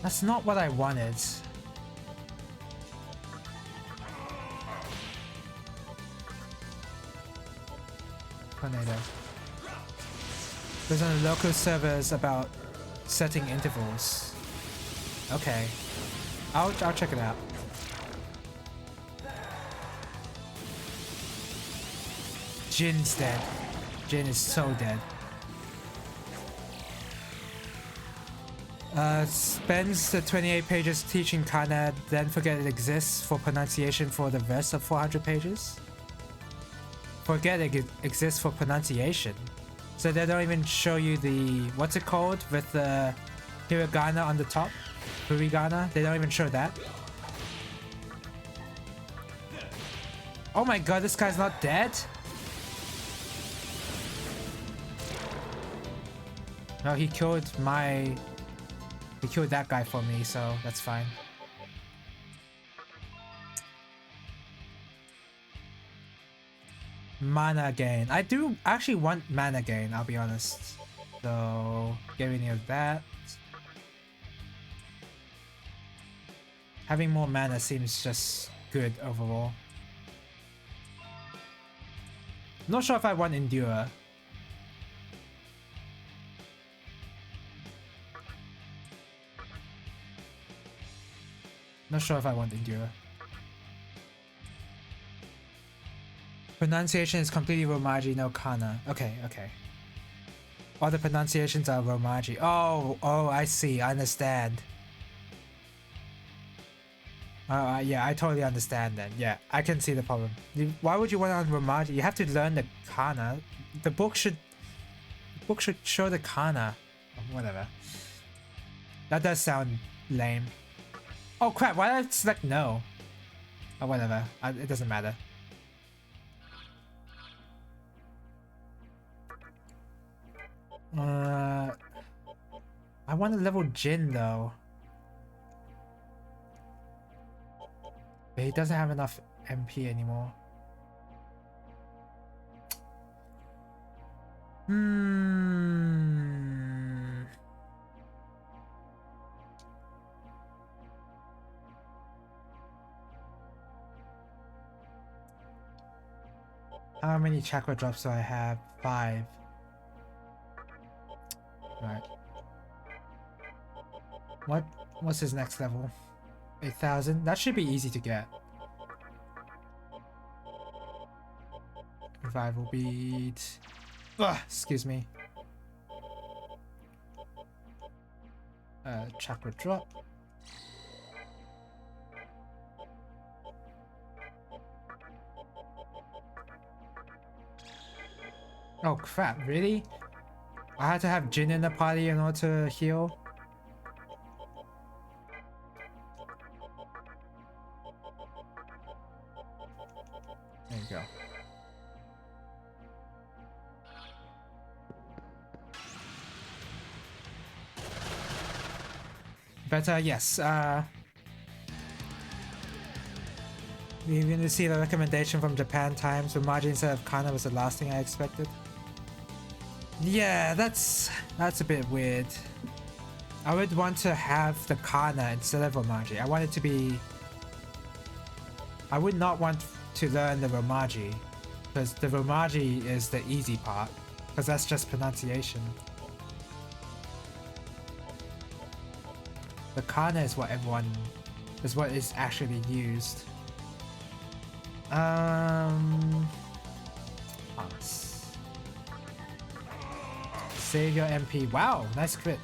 That's not what I wanted. Tornado. There's on the local servers about setting intervals. Okay. I'll check it out. Jin's dead. Jin is so dead. Spends the 28 pages teaching kana, then forget it exists for pronunciation for the rest of 400 pages? Forget it exists for pronunciation. So they don't even show you the, what's it called, with the hiragana on the top? Hiragana? They don't even show that. Oh my god, this guy's not dead? No, he killed that guy for me, so that's fine. Mana gain. I do actually want mana gain, I'll be honest. So, get rid of that. Having more mana seems just good overall. Not sure if I want Endure. Not sure if I want Endure. Pronunciation is completely Romaji, no Kana. Okay, okay. All the pronunciations are Romaji. Oh, I see. I understand. Yeah, I totally understand then. Yeah, I can see the problem. Why would you want it on Romaji? You have to learn the Kana. The book should show the Kana. Whatever. That does sound lame. Oh crap, why did I select no? Oh, whatever. It doesn't matter. I want to level Jin though. But he doesn't have enough MP anymore. How many chakra drops do I have? 5. Right. What's his next level? 8,000? That should be easy to get. Revival bead. Ugh, excuse me. Chakra drop. Oh crap, really? I had to have Jin in the party in order to heal? There you go. But yes, we're going to see the recommendation from Japan Times. Romaji instead of Kana was the last thing I expected. Yeah, that's a bit weird. I would want to have the Kana instead of Romaji. I want it to be... I would not want to learn the Romaji, because the Romaji is the easy part. because that's just pronunciation. The kana is what is actually used. Pass. Save your MP. Wow, nice crit.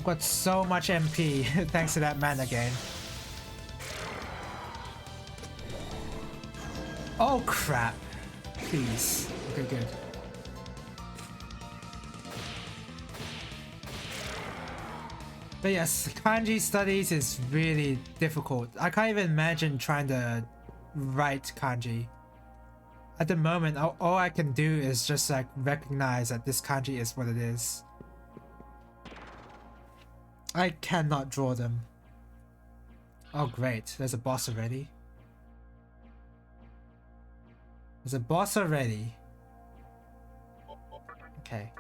Got so much MP thanks to that mana gain. Oh crap. Please. Okay, good. But yes, kanji studies is really difficult. I can't even imagine trying to write kanji. At the moment, all I can do is just like recognize that this kanji is what it is. I cannot draw them. Oh great, there's a boss already. There's a boss already. Okay.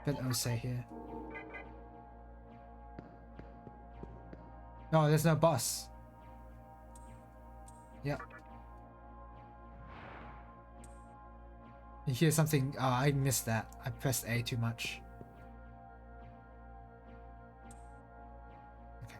Good Ose here. No, there's no boss. Yep. You hear something? Oh, I missed that. I pressed A too much. Okay.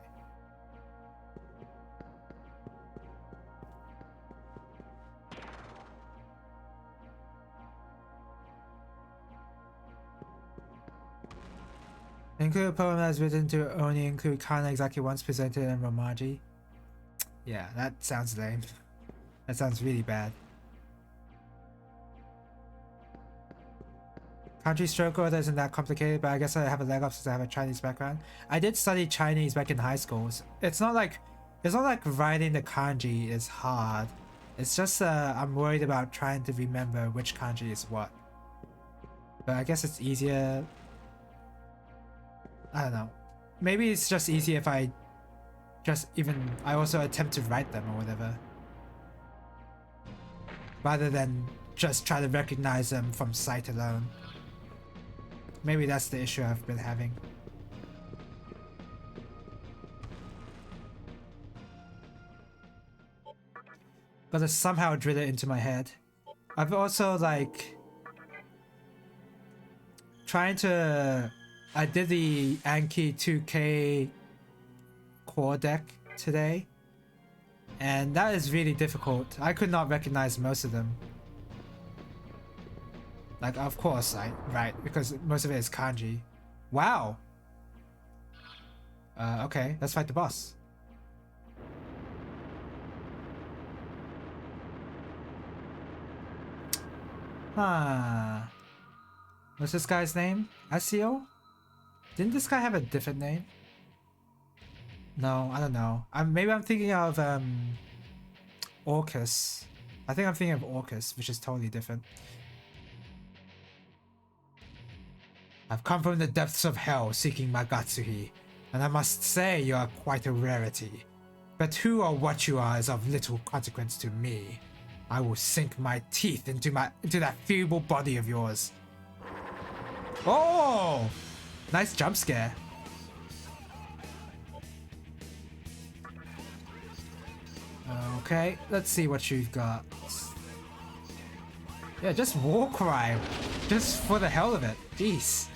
Include a poem that is written to only include kana exactly once presented in Romaji. Yeah, that sounds lame. That sounds really bad. Kanji stroke order isn't that complicated, but I guess I have a leg up since I have a Chinese background. I did study Chinese back in high school. It's not like writing the kanji is hard. It's just I'm worried about trying to remember which kanji is what. But I guess it's easier. I don't know. Maybe it's just easier if I also attempt to write them or whatever, rather than just try to recognize them from sight alone. Maybe that's the issue I've been having. Gotta somehow drill it into my head. I've also like I did the Anki 2K core deck today, and that is really difficult. I could not recognize most of them. Like, of course, right, because most of it is kanji. Wow. Okay, let's fight the boss. What's this guy's name? Asio? Didn't this guy have a different name? No, I don't know. Maybe I'm thinking of Orcus. I think I'm thinking of Orcus, which is totally different. I've come from the depths of hell seeking Magatsuhi, and I must say you are quite a rarity. But who or what you are is of little consequence to me. I will sink my teeth into that feeble body of yours. Oh! Nice jump scare. Okay, let's see what you've got. Yeah, just war cry. Just for the hell of it. Jeez.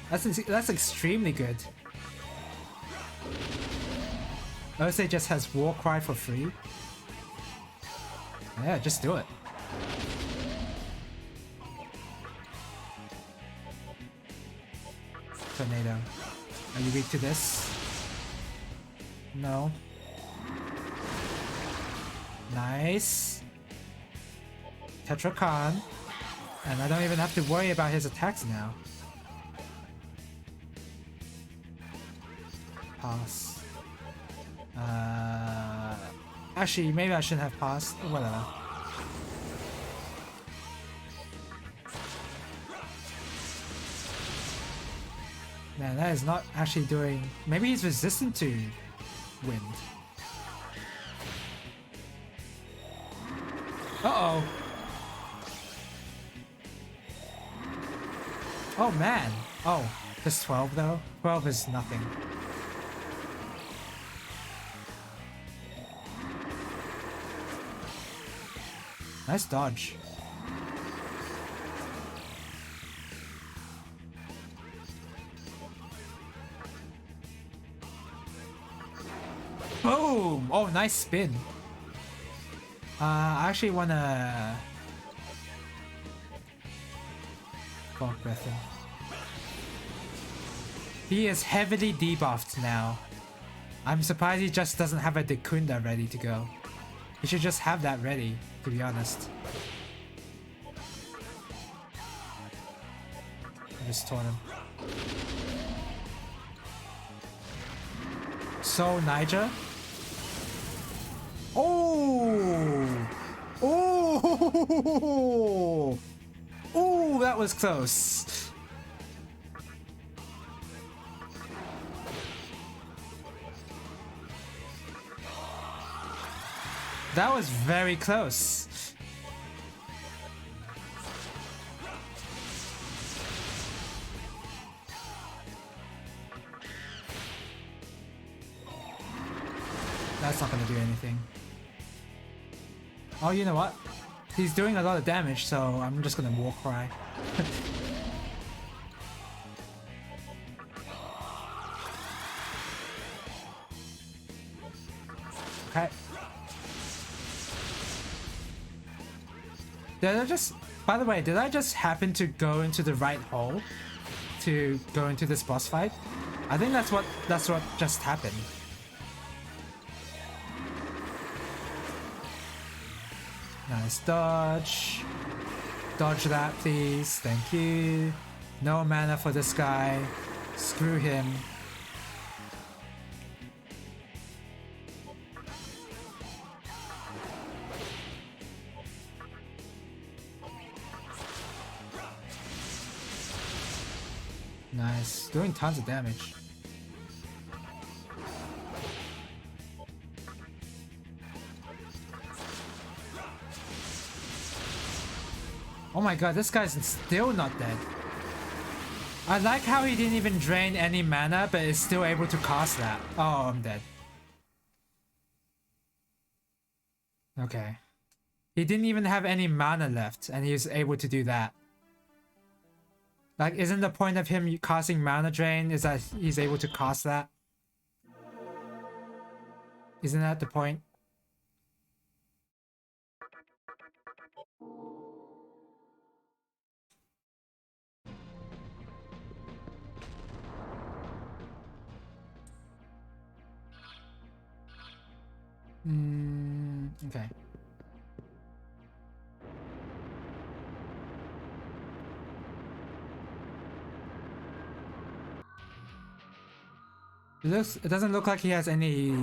That's extremely good. Ose just has war cry for free. Yeah, just do it. Tornado. Are you weak to this? No. Nice. Tetrakan. And I don't even have to worry about his attacks now. Pass. Actually, maybe I shouldn't have passed. Whatever. Man, that is not actually doing... Maybe he's resistant to wind. Uh-oh. Oh man. Oh, just 12 though? 12 is nothing. Nice dodge. Boom! Oh, nice spin. I actually wanna Fog Breath him. He is heavily debuffed now. I'm surprised he just doesn't have a Dekunda ready to go. He should just have that ready, to be honest. I just taunt him. So Niger. Oh! Oh! Oh, that was close. That was very close. That's not gonna do anything. Oh, you know what? He's doing a lot of damage, so I'm just gonna War Cry. Okay. Did I just... By the way, did I just happen to go into the right hole to go into this boss fight? I think that's what just happened. Nice dodge. Dodge that, please. Thank you. No mana for this guy. Screw him. Nice. Doing tons of damage. Oh my god, this guy's still not dead. I like how he didn't even drain any mana, but is still able to cast that. Oh, I'm dead. Okay. He didn't even have any mana left, and he was able to do that. Like, isn't the point of him casting mana drain is that he's able to cast that? Isn't that the point? Okay. It doesn't look like he has any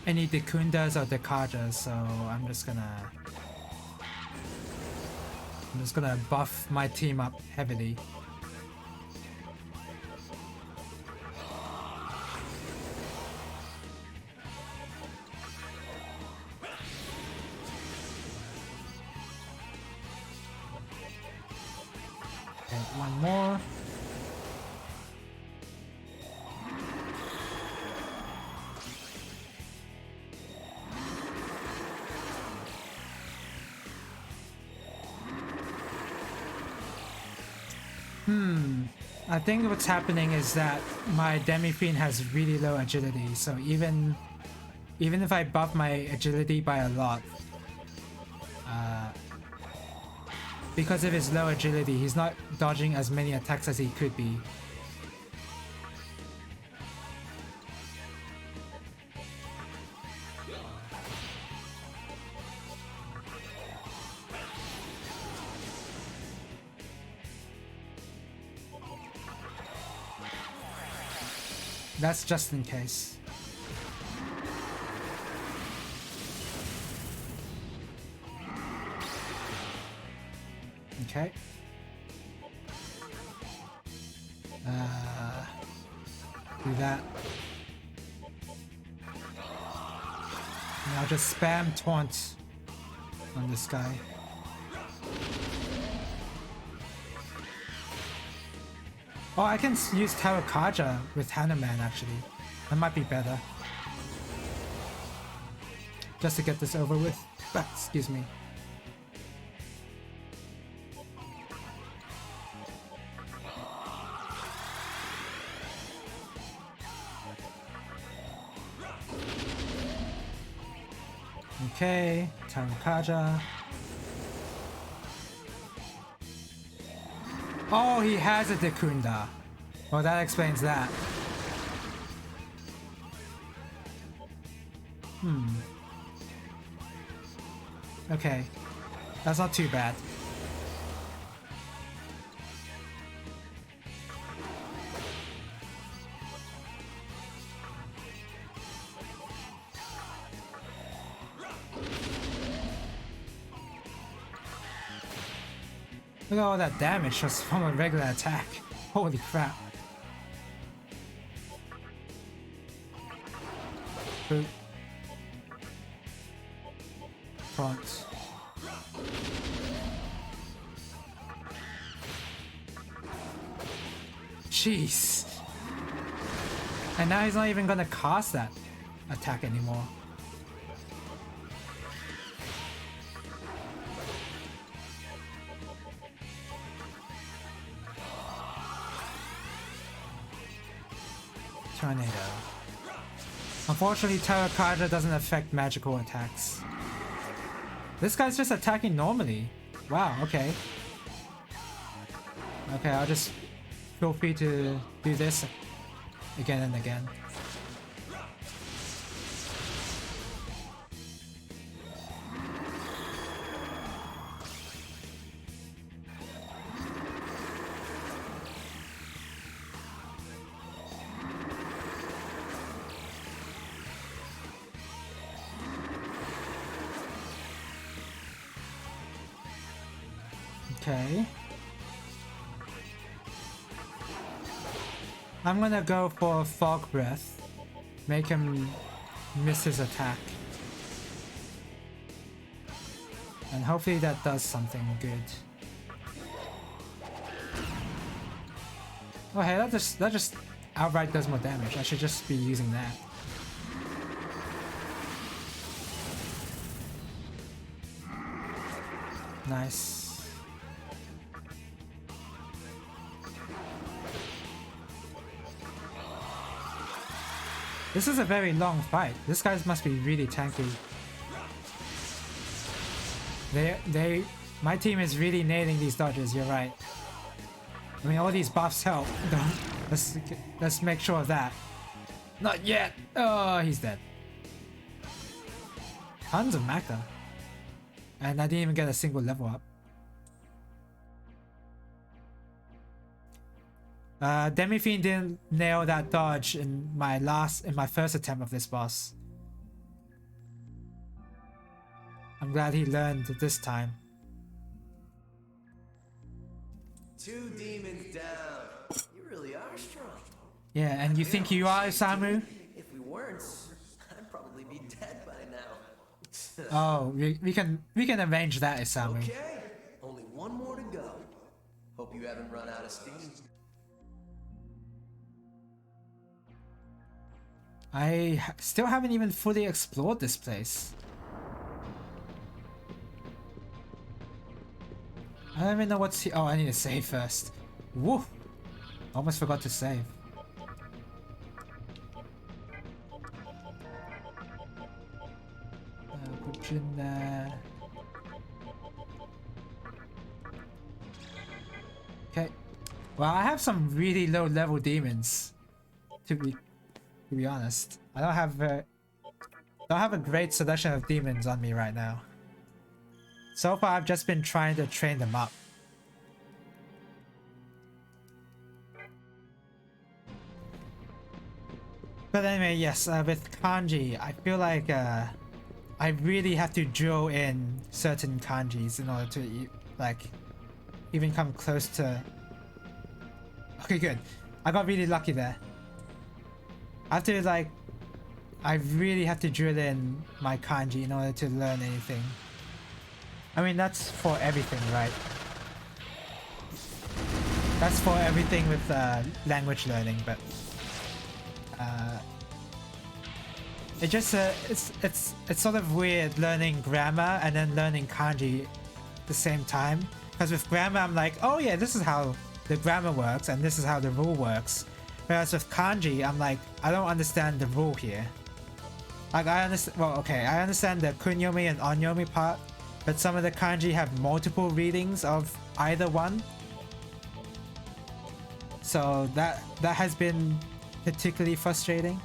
Dekundas or Dekajas, so I'm just gonna buff my team up heavily. Okay, one more. I think what's happening is that my Demi-Fiend has really low agility, so even if I buff my agility by a lot, because of his low agility, he's not dodging as many attacks as he could be. That's just in case. Okay. Do that. Now just spam taunt on this guy. Oh, I can use Tarakaja with Hanuman actually. That might be better. Just to get this over with. Excuse me. Okay, Tarakaja. Oh, he has a Dekunda. Well, that explains that. Okay, that's not too bad. Look at all that damage just from a regular attack. Holy crap. Boop. Front. Jeez. And now he's not even gonna cast that attack anymore. Tornado. Unfortunately, Tarakaja doesn't affect magical attacks. This guy's just attacking normally. Wow, okay. Okay, I'll just feel free to do this again and again. Okay. I'm gonna go for Fog Breath. Make him miss his attack. And hopefully that does something good. Oh hey, that just outright does more damage. I should just be using that. Nice. This is a very long fight. This guy must be really tanky. My team is really nailing these dodges, you're right. I mean, all these buffs help. Let's make sure of that. Not yet! Oh, he's dead. Tons of Maka. And I didn't even get a single level up. Demi-Fiend didn't nail that dodge in my first attempt of this boss. I'm glad he learned this time. 2 demons down. You really are strong. Yeah, and you think you are, Isamu? If we weren't, I'd probably be dead by now. Oh, we can arrange that, Isamu. Okay, only one more to go. Hope you haven't run out of steam. I still haven't even fully explored this place. I don't even know what's here. Oh, I need to save first. Woo! Almost forgot to save. Put you in there. Okay. Well, I have some really low level demons. To be honest, I don't have a great selection of demons on me right now. So far, I've just been trying to train them up. But anyway, yes, with kanji, I feel like I really have to drill in certain kanjis in order to even come close to. Okay, good. I got really lucky there. I really have to drill in my kanji in order to learn anything. I mean, that's for everything, right? That's for everything with language learning, but it just it's sort of weird learning grammar and then learning kanji at the same time. Because with grammar, I'm like, oh yeah, this is how the grammar works and this is how the rule works. Whereas with kanji, I'm like, I don't understand the rule here. Like I understand, well, okay, I understand the kunyomi and onyomi part, but some of the kanji have multiple readings of either one. So that has been particularly frustrating.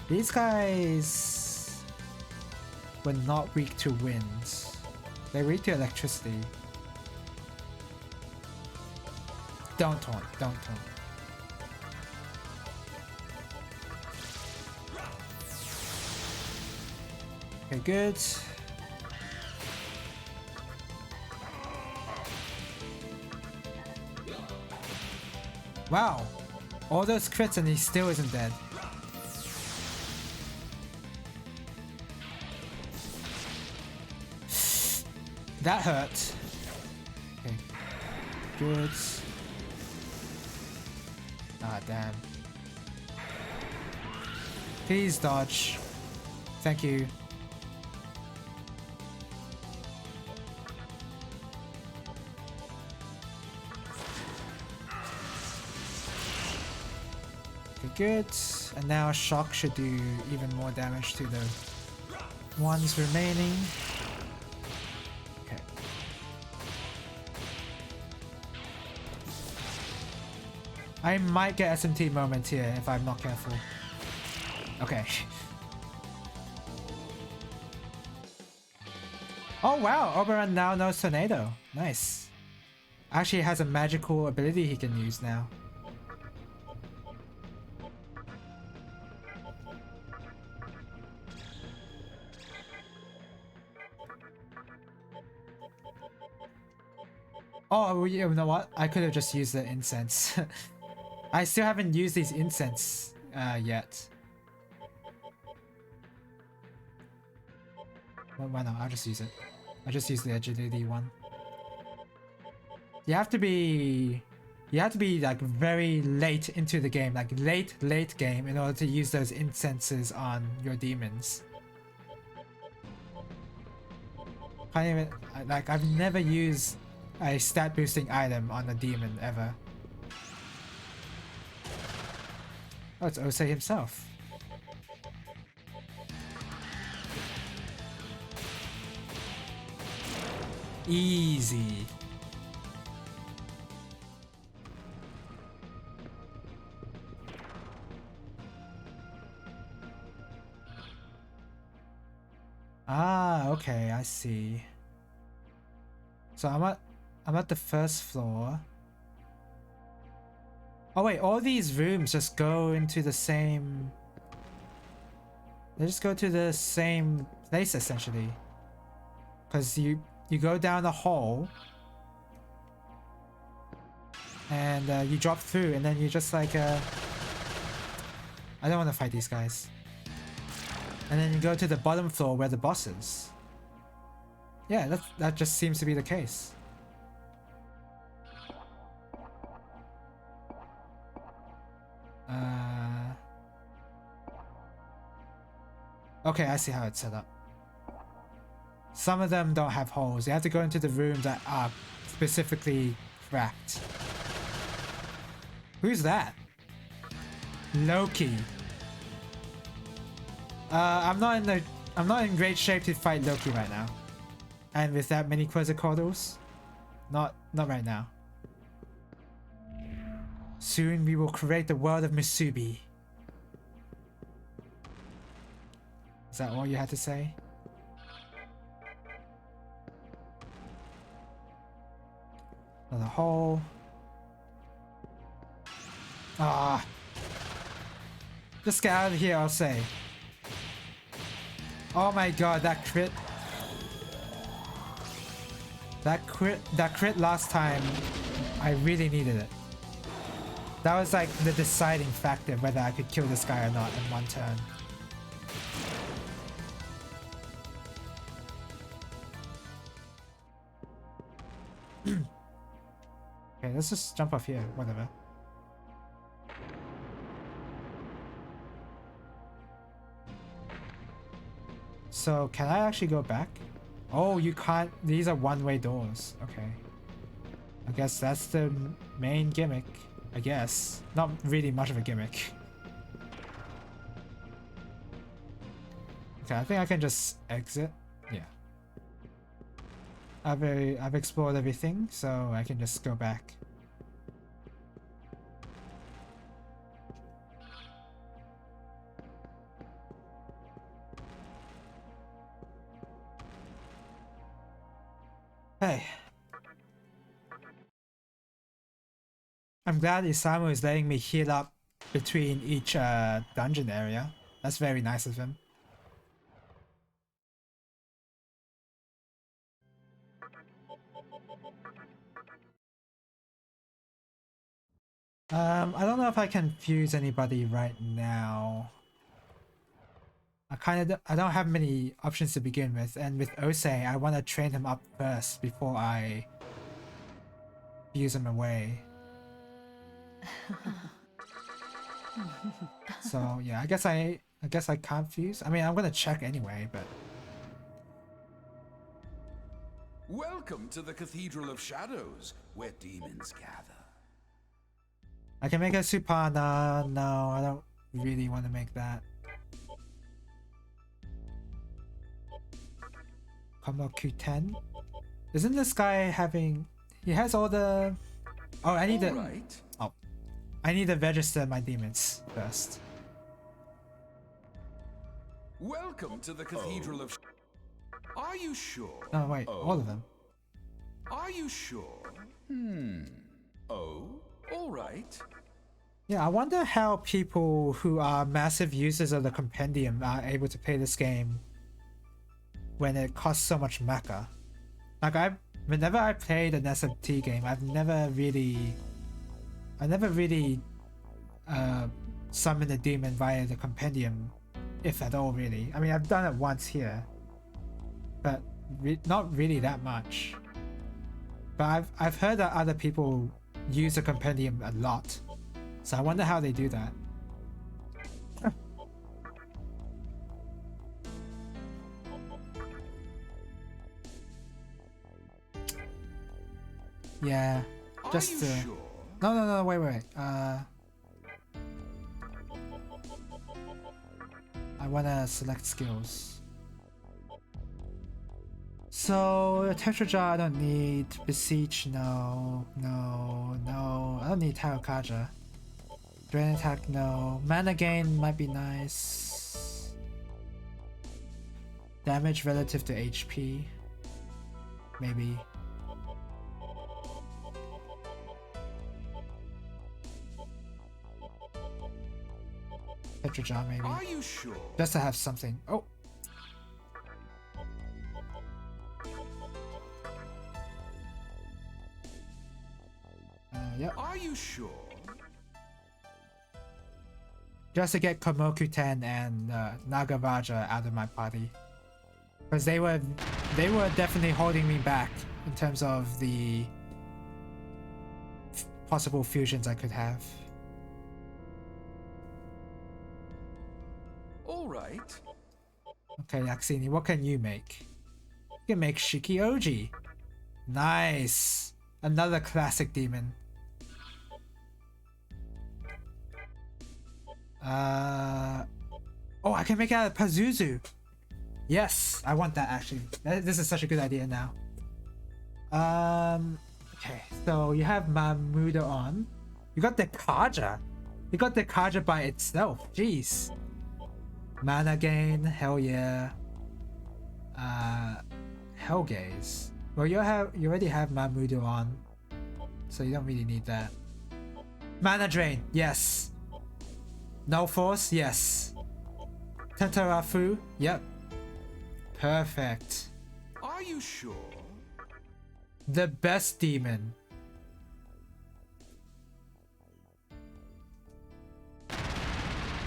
These guys were not weak to wind. They're weak to electricity. Don't taunt, don't taunt. Okay, good. Wow, all those crits and he still isn't dead. That hurt. Okay, good. Ah, damn. Please dodge. Thank you. Good, and now shock should do even more damage to the ones remaining. Okay. I might get SMT moment here if I'm not careful. Okay. Oh wow, Oberon now knows Tornado. Nice. Actually has a magical ability he can use now. Oh, you know what? I could have just used the incense. I still haven't used these incense yet. Well, why not? I'll just use it. I'll just use the agility one. You have to be like very late into the game, like late game, in order to use those incenses on your demons. Can't even, like, I've never used a stat boosting item on a demon ever. Oh, it's Osei himself. Easy. Ah, okay, I see. So I'm at the first floor. Oh wait, all these rooms just go into the same... They just go to the same place essentially. Because you go down a hole and you drop through and then you just like I don't want to fight these guys. And then you go to the bottom floor where the boss is. Yeah, that just seems to be the case. Okay, I see how it's set up. Some of them don't have holes. You have to go into the rooms that are specifically cracked. Who's that? Loki. I'm not in great shape to fight Loki right now. And with that many Quetzalcoatl's, not right now. Soon we will create the world of Misubi. Is that all you had to say? Another hole. Ah. Just get out of here, I'll say. Oh my god, that crit. That crit last time, I really needed it. That was like the deciding factor whether I could kill this guy or not in one turn. Okay, let's just jump off here. Whatever. So, can I actually go back? Oh, you can't. These are one-way doors. Okay. I guess that's the main gimmick. I guess. Not really much of a gimmick. Okay, I think I can just exit. Yeah. I've explored everything, so I can just go back. Hey. I'm glad Isamu is letting me heal up between each dungeon area. That's very nice of him. I don't know if I can fuse anybody right now. I don't have many options to begin with, and with Ose, I want to train him up first before I fuse him away. So yeah, I guess I can't fuse. I mean, I'm gonna check anyway, but Welcome to the Cathedral of Shadows, where demons gather. I can make a Supana. No, I don't really want to make that. Combo Q10. Isn't this guy having? He has all the. Oh, I need to. Right. Oh, I need to register my demons first. Welcome to the Cathedral of. Are you sure? No, wait, all of them. Are you sure? Oh, all right. Yeah, I wonder how people who are massive users of the compendium are able to play this game when it costs so much mecha. Like whenever I played an SMT game, I've never really summoned a demon via the compendium, if at all, really. I mean, I've done it once here, but not really that much. But I've heard that other people use the compendium a lot, so I wonder how they do that. Yeah, just Are you sure? No, wait. I wanna select skills. So Tetra Jar I don't need. Beseech, no. I don't need Tarokaja. Drain attack, no. Mana gain might be nice. Damage relative to HP, maybe. Tetra Jar, maybe. Are you sure? Just to have something. Oh. Yep. Are you sure? Just to get Komoku Ten and Nagaraja out of my party, because they were definitely holding me back in terms of the possible fusions I could have. All right. Okay, Yaxini, what can you make? You can make Shiki-Oji. Nice. Another classic demon. Oh, I can make out a Pazuzu. Yes, I want that actually. This is such a good idea now. Okay, so you have Mamuda on. You got the Kaja. You got the Kaja by itself. Jeez. Mana gain, hell yeah. Hellgaze. Well, you already have Mamuda on, so you don't really need that. Mana drain, yes. No force, yes. Tentarafu, yep. Perfect. Are you sure? The best demon.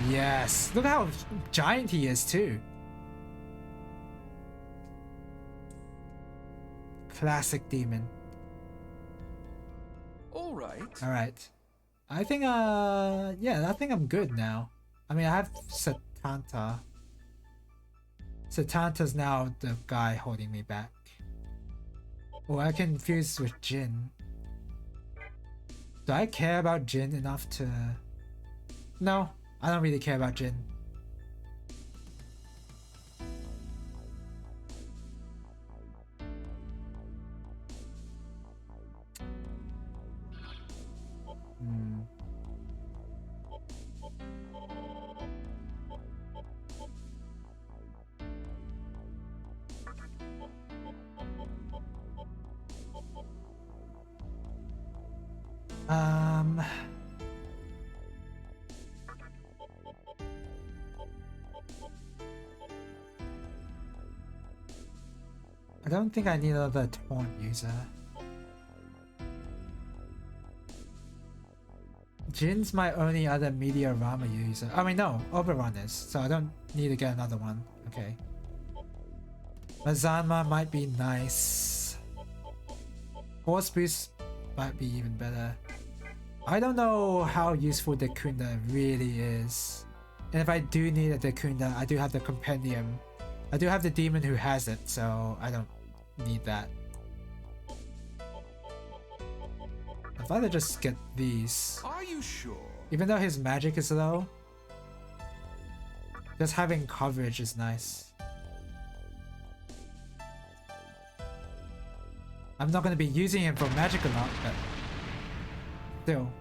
Yes. Look how giant he is too. Classic demon. All right. Alright. I think, yeah, I think I'm good now. I mean, I have Satanta. Satanta's now the guy holding me back. Or I can fuse with Jin. Do I care about Jin enough to... No, I don't really care about Jin. Hmm. I don't think I need another taunt user. Jin's my only other Meteorama user. I mean, no, Oberon is, so I don't need to get another one. Okay. Mazanma might be nice. Force Boost might be even better. I don't know how useful Dekunda really is. And if I do need a Dekunda, I do have the Compendium. I do have the demon who has it, so I don't need that. I'd rather just get these. Are you sure? Even though his magic is low, just having coverage is nice. I'm not going to be using him for magic a lot, but still.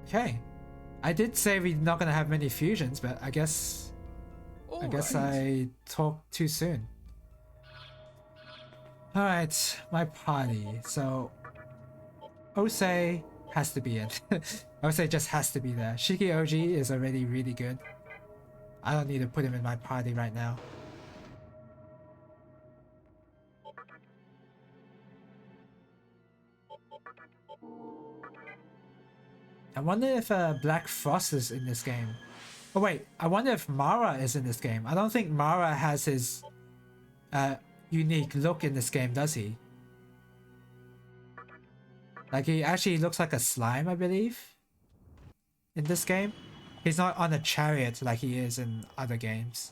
Okay. I did say we're not going to have many fusions, but I guess I talked too soon. Alright, my party. So Osei has to be in. Osei just has to be there. Shiki Oji is already really good. I don't need to put him in my party right now. I wonder if Black Frost is in this game. Oh wait, I wonder if Mara is in this game. I don't think Mara has his unique look in this game, does he? Like, he actually looks like a slime, I believe, in this game. He's not on a chariot like he is in other games.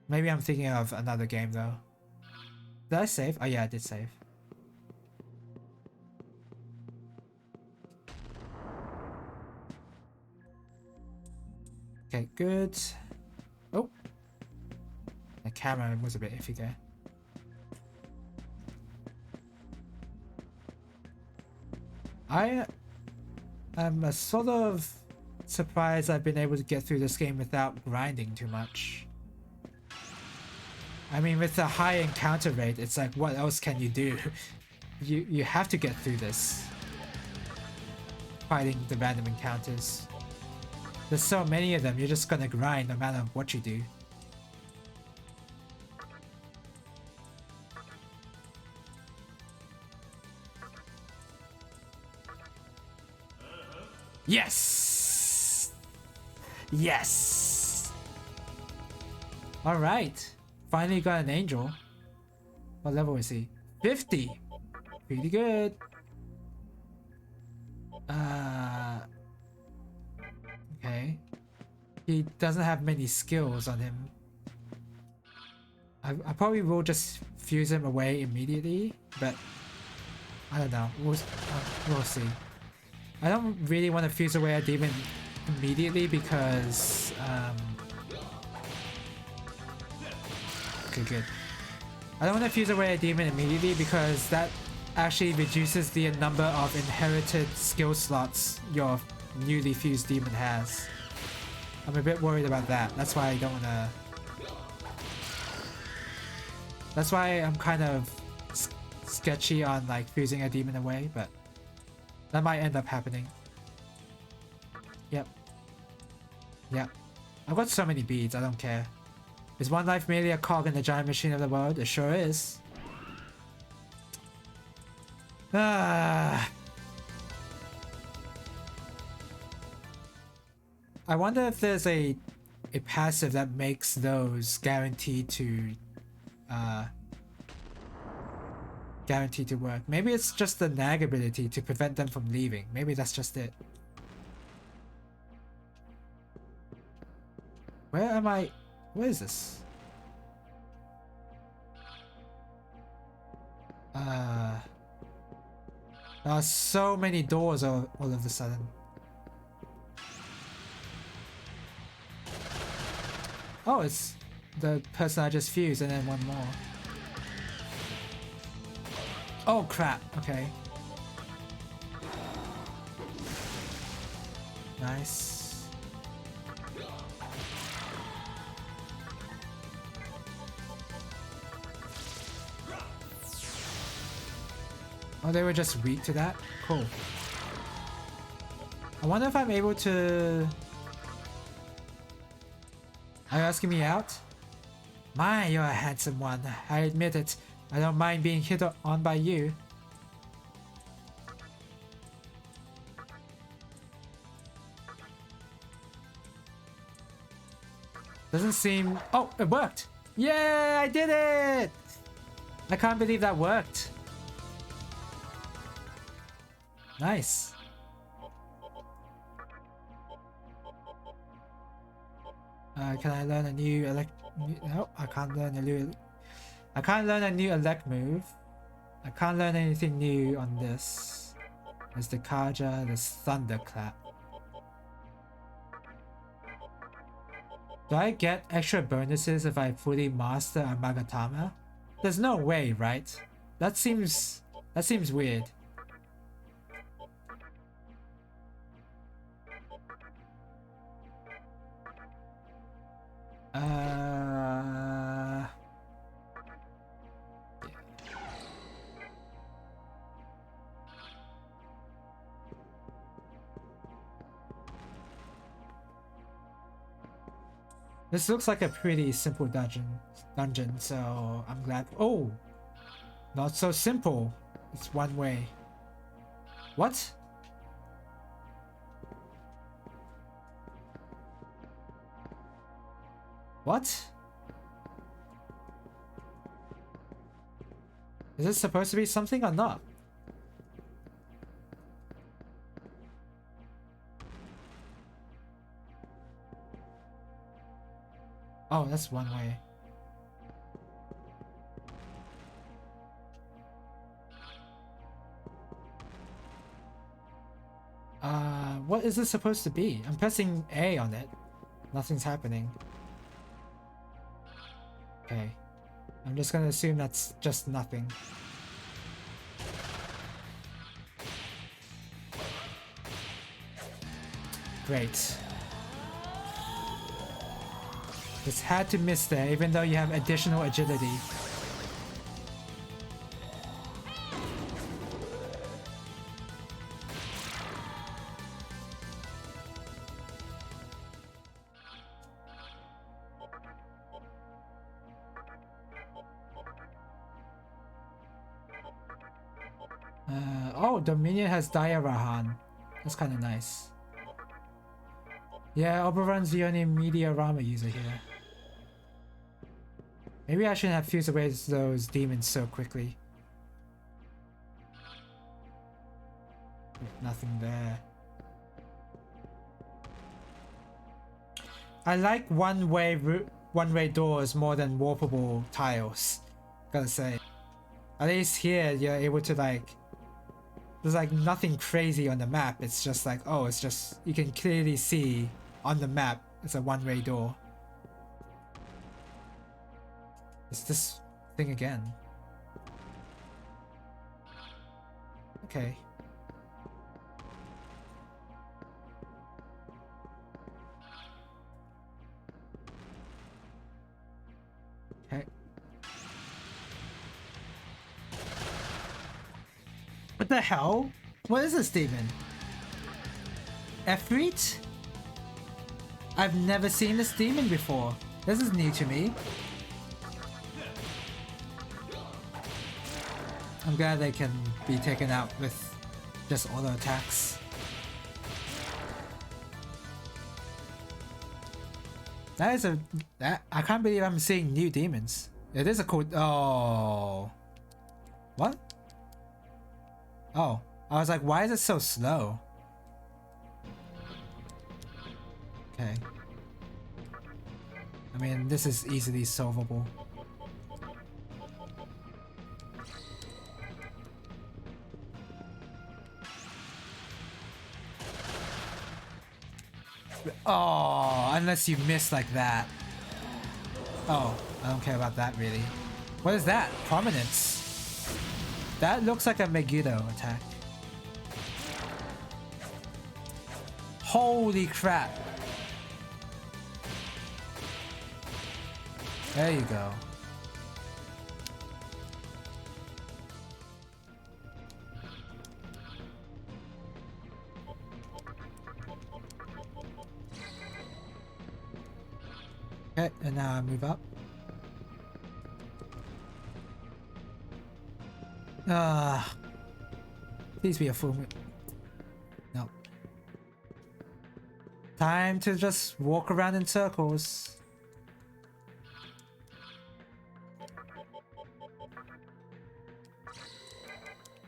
Maybe I'm thinking of another game though. Did I save? Oh yeah, I did save. Okay, good. Oh, the camera was a bit iffy there. I am sort of surprised I've been able to get through this game without grinding too much. I mean, with the high encounter rate, it's like, what else can you do? You have to get through this. Fighting the random encounters. There's so many of them, you're just gonna grind no matter what you do. Yes! Yes! Alright. Finally got an angel. What level is he? 50! Pretty good. Okay. He doesn't have many skills on him. I probably will just fuse him away immediately, but I don't know. We'll see. I don't really want to fuse away a demon immediately because okay, good. I don't want to fuse away a demon immediately because that actually reduces the number of inherited skill slots your newly fused demon has. I'm a bit worried about that. That's why I don't want to... That's why I'm kind of sketchy on like fusing a demon away, but that might end up happening. Yep. Yep. I've got so many beads, I don't care. Is one life merely a cog in the giant machine of the world? It sure is. Ah. I wonder if there's a passive that makes those guaranteed to guaranteed to work. Maybe it's just the nag ability to prevent them from leaving. Maybe that's just it. Where am I? Where is this? There are so many doors all of a sudden. Oh, it's the person I just fused and then one more. Oh crap, okay. Nice. Oh, they were just weak to that? Cool. I wonder if I'm able to... Are you asking me out? My, you're a handsome one. I admit it. I don't mind being hit on by you. Doesn't seem... Oh, it worked! Yeah, I did it! I can't believe that worked. Nice. Can I learn a new no, I can't learn a new... I can't learn a new elect move. I can't learn anything new on this. There's the Kaja, there's Thunderclap. Do I get extra bonuses if I fully master a Magatama? There's no way, right? That seems weird. This looks like a pretty simple dungeon, so I'm glad. Oh, not so simple. It's one way. What? What? Is this supposed to be something or not? Oh, that's one way. What is this supposed to be? I'm pressing A on it. Nothing's happening. Okay. I'm just gonna assume that's just nothing. Great. Just had to miss there, even though you have additional agility. Oh, Dominion has Diarahan. That's kind of nice. Yeah, Oberon's the only Media Rama user here. Maybe I shouldn't have fused away those demons so quickly. Nothing there. I like one-way doors more than warpable tiles. Gotta say. At least here you're able to like... There's like nothing crazy on the map. It's just like, oh, it's just... You can clearly see on the map it's a one-way door. It's this thing again. Okay. Okay. What the hell? What is this demon? Efreet? I've never seen this demon before. This is new to me. I'm glad they can be taken out with just auto attacks. That is I can't believe I'm seeing new demons. It is a cool. Oh. What? Oh. I was like, why is it so slow? Okay. I mean, this is easily solvable. Oh, unless you miss like that. Oh, I don't care about that really. What is that? Prominence. That looks like a Megiddo attack. Holy crap. There you go. Okay, and now I move up. Please be a full move. No. Time to just walk around in circles.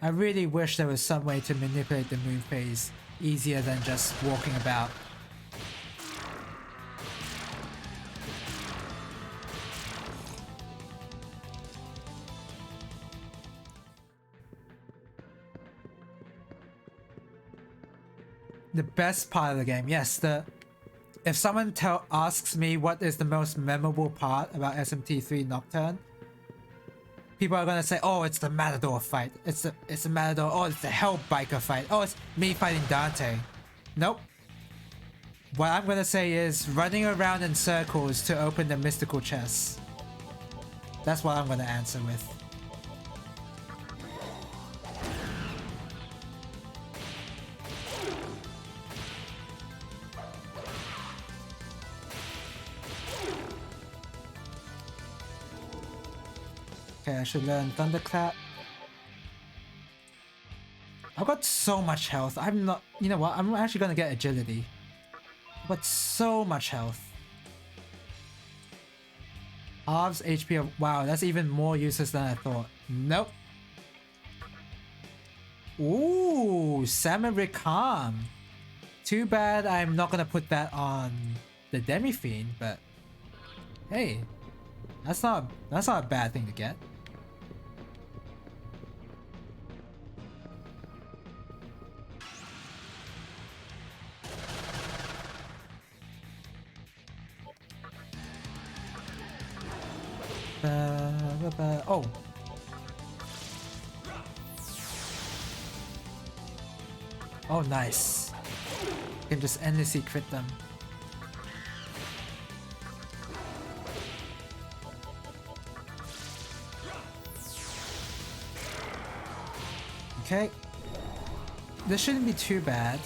I really wish there was some way to manipulate the move phase easier than just walking about. The best part of the game, yes, if someone asks me what is the most memorable part about SMT3 Nocturne, people are gonna say, oh, it's the Matador fight. It's the Matador. Oh, it's the Hell Biker fight. Oh, it's me fighting Dante. Nope. What I'm gonna say is running around in circles to open the mystical chests. That's what I'm gonna answer with. Okay, I should learn Thunderclap. I've got so much health. I'm not... You know what? I'm actually gonna get agility. I've got so much health. Halves HP of... Wow, that's even more useless than I thought. Nope. Ooh, Samurai Calm. Too bad I'm not gonna put that on the Demi-Fiend, but... Hey. That's not a bad thing to get. Oh. Oh, nice. You can just endlessly crit them. Okay. This shouldn't be too bad.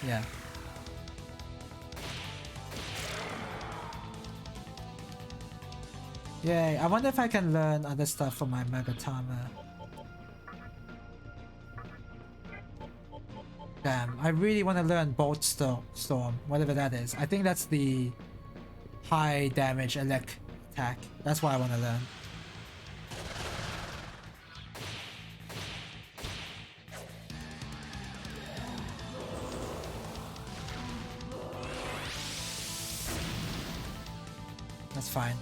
Yeah. Yay, I wonder if I can learn other stuff for my Megatama. Damn, I really want to learn Bolt Storm, whatever that is. I think that's the high damage elect attack. That's what I want to learn. That's fine.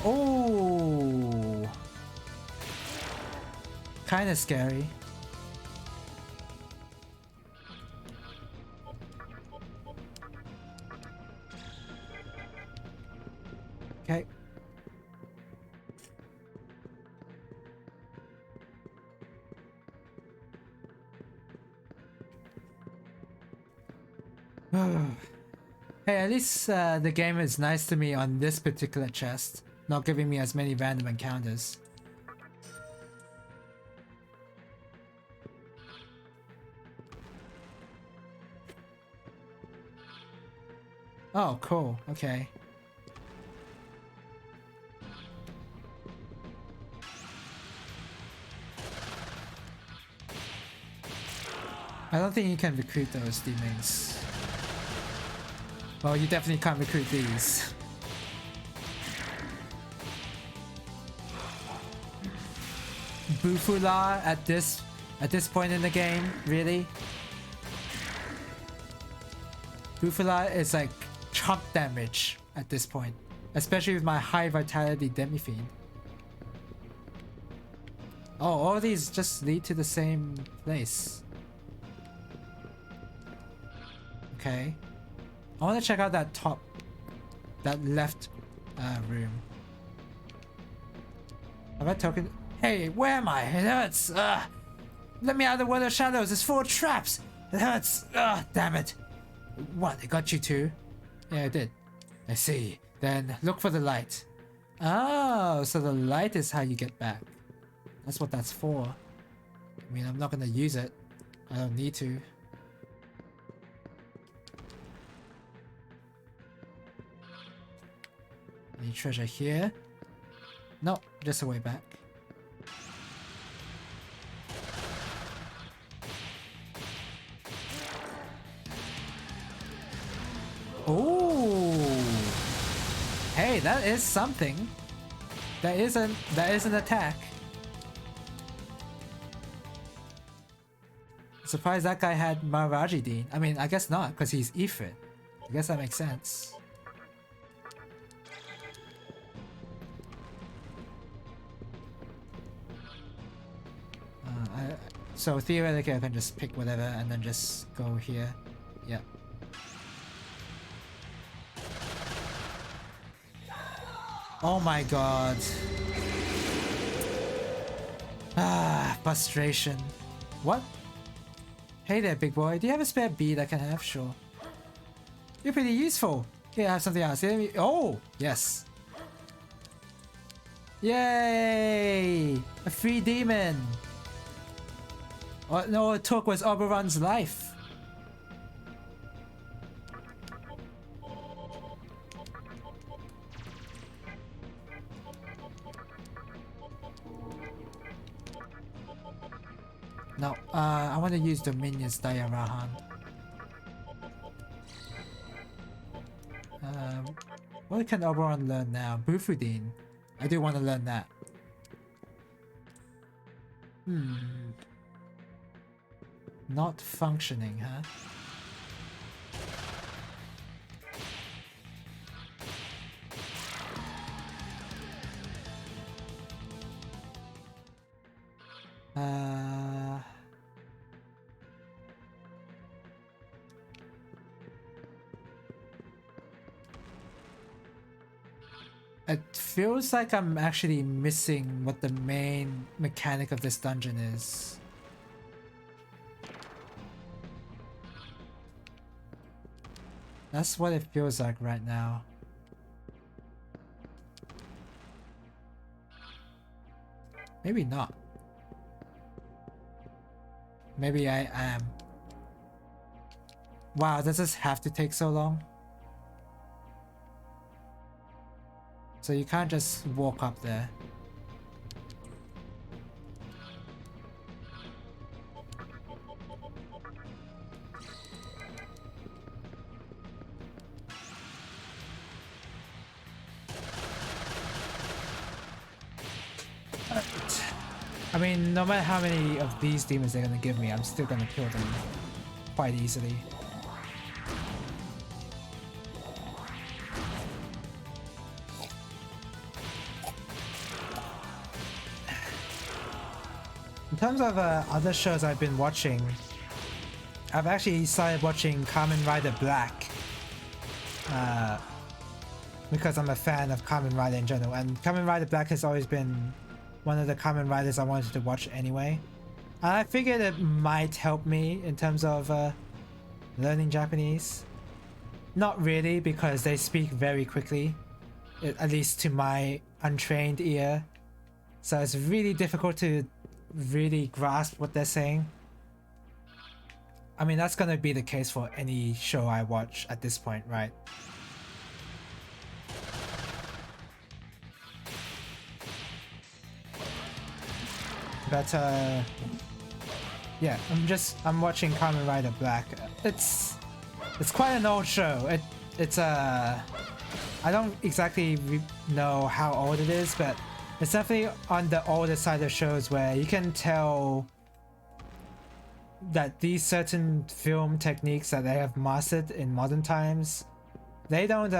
Oh, kind of scary. Okay. Hey, at least the game is nice to me on this particular chest, not giving me as many random encounters. Oh, cool. Okay. I don't think you can recruit those demons. Well, you definitely can't recruit these. Bufula at this point in the game, really? Bufula is like chunk damage at this point, especially with my high vitality Demi-Fiend. Oh, all these just lead to the same place. Okay. I want to check out that left room. Have I token? Hey, where am I? It hurts. Let me out of the world of shadows. It's full of traps. It hurts. Damn it. What? It got you too? Yeah, it did. I see. Then look for the light. Oh, so the light is how you get back. That's what that's for. I mean, I'm not gonna use it. I don't need to. Any treasure here? No, just a way back. Oh, hey, that is something. That is an attack. Surprised that guy had Maharaji Dean. I mean, I guess not, because he's Ifrit. I guess that makes sense. So theoretically I can just pick whatever and then just go here. Yeah. Oh my god. Frustration. What? Hey there, big boy. Do you have a spare bead I can have? Sure. You're pretty useful. Here, I have something else. Oh, yes. Yay! A free demon. What no, it took was Oberon's life. No, I want to use Dominion's Dayarahan. What can Oberon learn now? Bufudin. I do want to learn that. Not functioning, huh? It feels like I'm actually missing what the main mechanic of this dungeon is. That's what it feels like right now. Maybe not. Maybe I am. Wow, does this have to take so long? So you can't just walk up there. I mean, no matter how many of these demons they're gonna give me, I'm still gonna kill them quite easily. In terms of other shows I've been watching, I've actually started watching Kamen Rider Black because I'm a fan of Kamen Rider in general, and Kamen Rider Black has always been one of the Kamen Riders I wanted to watch anyway. And I figured it might help me in terms of learning Japanese. Not really, because they speak very quickly, at least to my untrained ear. So it's really difficult to really grasp what they're saying. I mean, that's gonna be the case for any show I watch at this point, right? But Yeah, I'm watching Kamen Rider Black. It's quite an old show. It's I don't exactly know how old it is, but it's definitely on the older side of shows where you can tell that these certain film techniques that they have mastered in modern times, they don't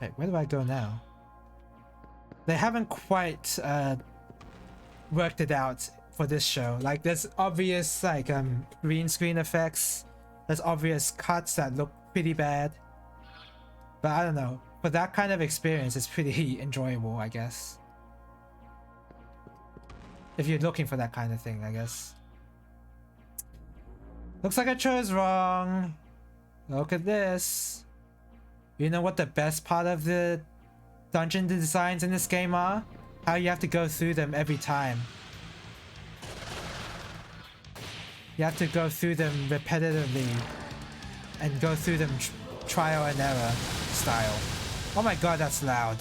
wait, where do I go now? They haven't quite worked it out for this show. Like there's obvious like green screen effects, there's obvious cuts that look pretty bad, but I don't know, for that kind of experience it's pretty enjoyable, I guess, if you're looking for that kind of thing, I guess. Looks like I chose wrong. Look at this. You know what the best part of the dungeon designs in this game are? How you have to go through them every time. You have to go through them repetitively and go through them trial and error style. Oh my god, that's loud.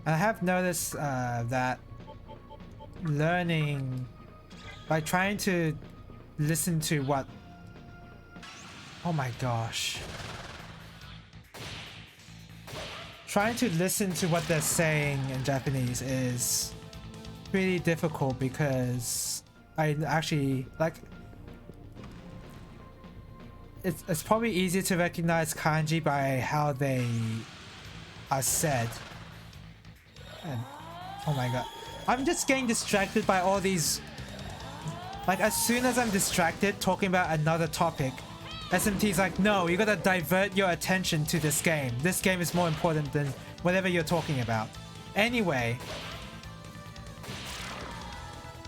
I have noticed that learning by trying to listen to what, oh my gosh, trying to listen to what they're saying in Japanese is pretty difficult, because I actually like it's probably easier to recognize kanji by how they are said. And oh my god, I'm just getting distracted by all these. Like as soon as I'm distracted talking about another topic, SMT's like, no, you gotta divert your attention to this game. This game is more important than whatever you're talking about. Anyway,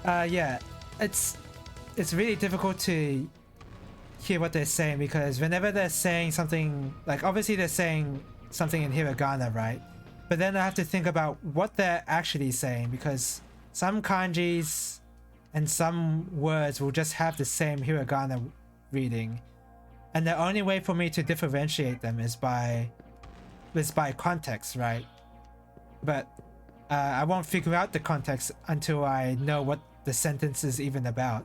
yeah, it's really difficult to hear what they're saying, because whenever they're saying something, like obviously they're saying something in hiragana, right? But then I have to think about what they're actually saying, because some kanjis and some words will just have the same hiragana reading, and the only way for me to differentiate them is by context, right? But I won't figure out the context until I know what the sentence is even about.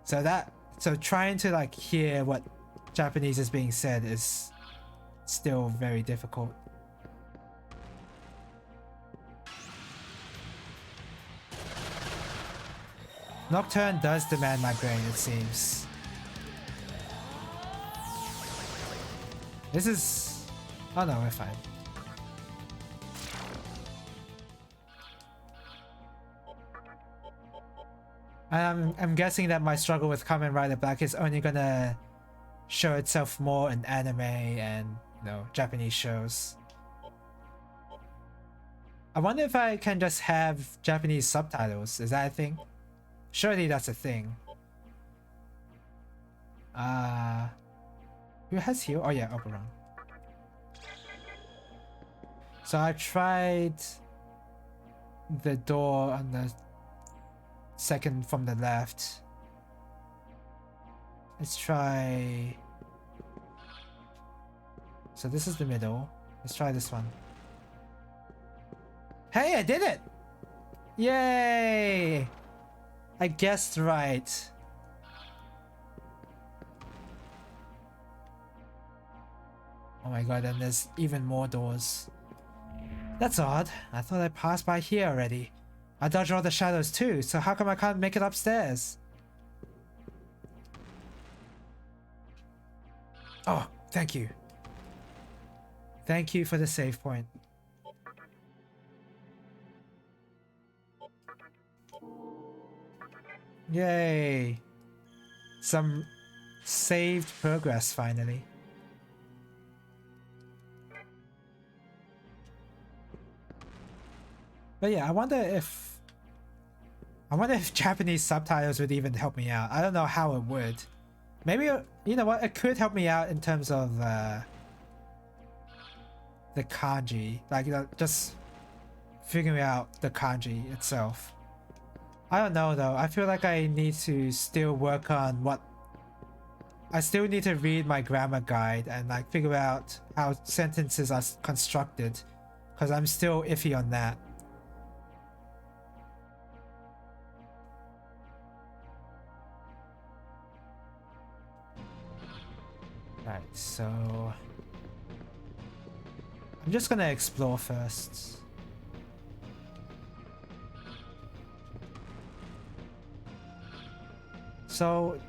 So trying to like hear what Japanese is being said is still very difficult. Nocturne does demand my brain, it seems. This is... oh no, we're fine. I'm guessing that my struggle with Kamen Rider Black is only gonna show itself more in anime and, you know, Japanese shows. I wonder if I can just have Japanese subtitles. Is that a thing? Surely that's a thing. Who has heal? Oh yeah, Oberon. So I tried the door on the second from the left. Let's try... so this is the middle. Let's try this one. Hey, I did it! Yay! I guessed right. Oh my god, and there's even more doors. That's odd. I thought I passed by here already. I dodged all the shadows too, so how come I can't make it upstairs? Oh, thank you. Thank you for the save point. Yay! Some saved progress finally. But yeah, I wonder if Japanese subtitles would even help me out. I don't know how it would. Maybe, you know what, it could help me out in terms of the kanji, like, you know, just figuring out the kanji itself. I don't know though. I feel like I need to still work on what I still need to read my grammar guide and like figure out how sentences are constructed, because I'm still iffy on that. Right, so I'm just gonna explore first. So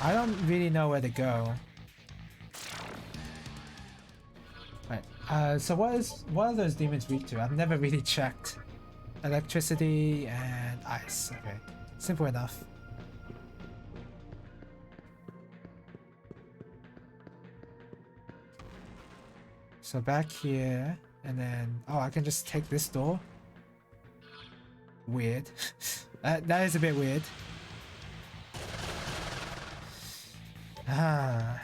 I don't really know where to go. Right. So what are those demons weak to? I've never really checked. Electricity and ice. Okay. Simple enough. So back here, and then I can just take this door. Weird. That is a bit weird. Ah.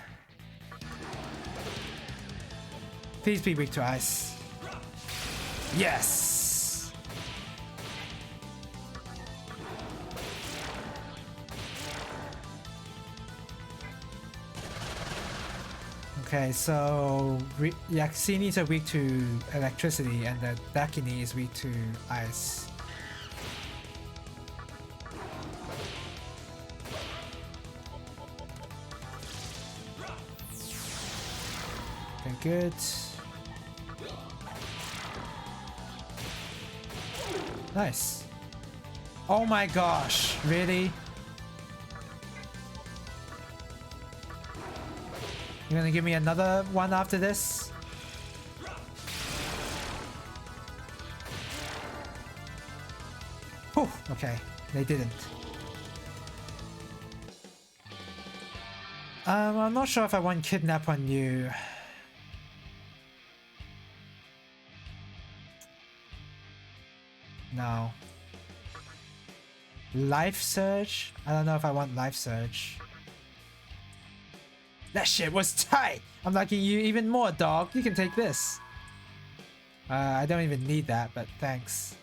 Please be weak to ice. Yes. Okay, so Yaksinis are weak to electricity, and the Dakini is weak to ice. Okay, good. Nice. Oh my gosh, really? You're gonna give me another one after this? Whew, okay, they didn't. I'm not sure if I want kidnap on you. No. Life Surge? I don't know if I want Life Surge. That shit was tight! I'm liking you even more, dog. You can take this. I don't even need that, but thanks.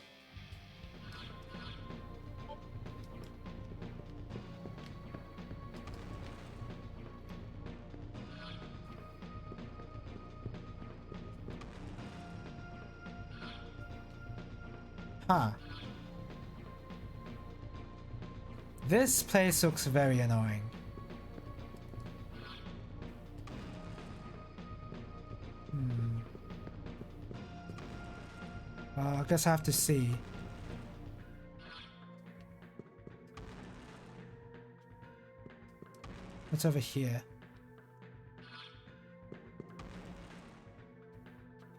Huh. This place looks very annoying. I guess I have to see. What's over here?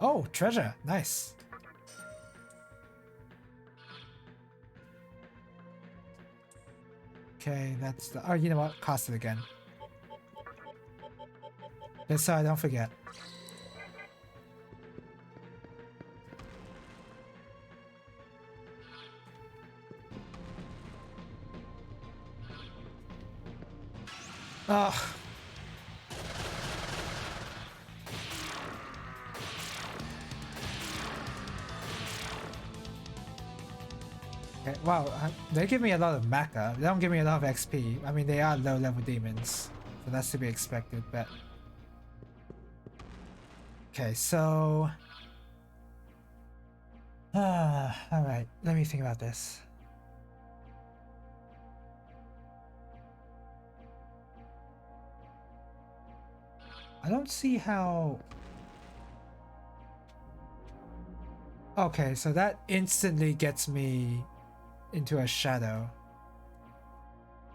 Oh, treasure. Nice. Okay, that's the... Oh, you know what? Cast it again. Just so I don't forget. Ugh. Okay, wow, they give me a lot of mecha. They don't give me a lot of XP. I mean, they are low-level demons, so that's to be expected, but... Okay, so... Alright, let me think about this. I don't see how... Okay, so that instantly gets me into a shadow.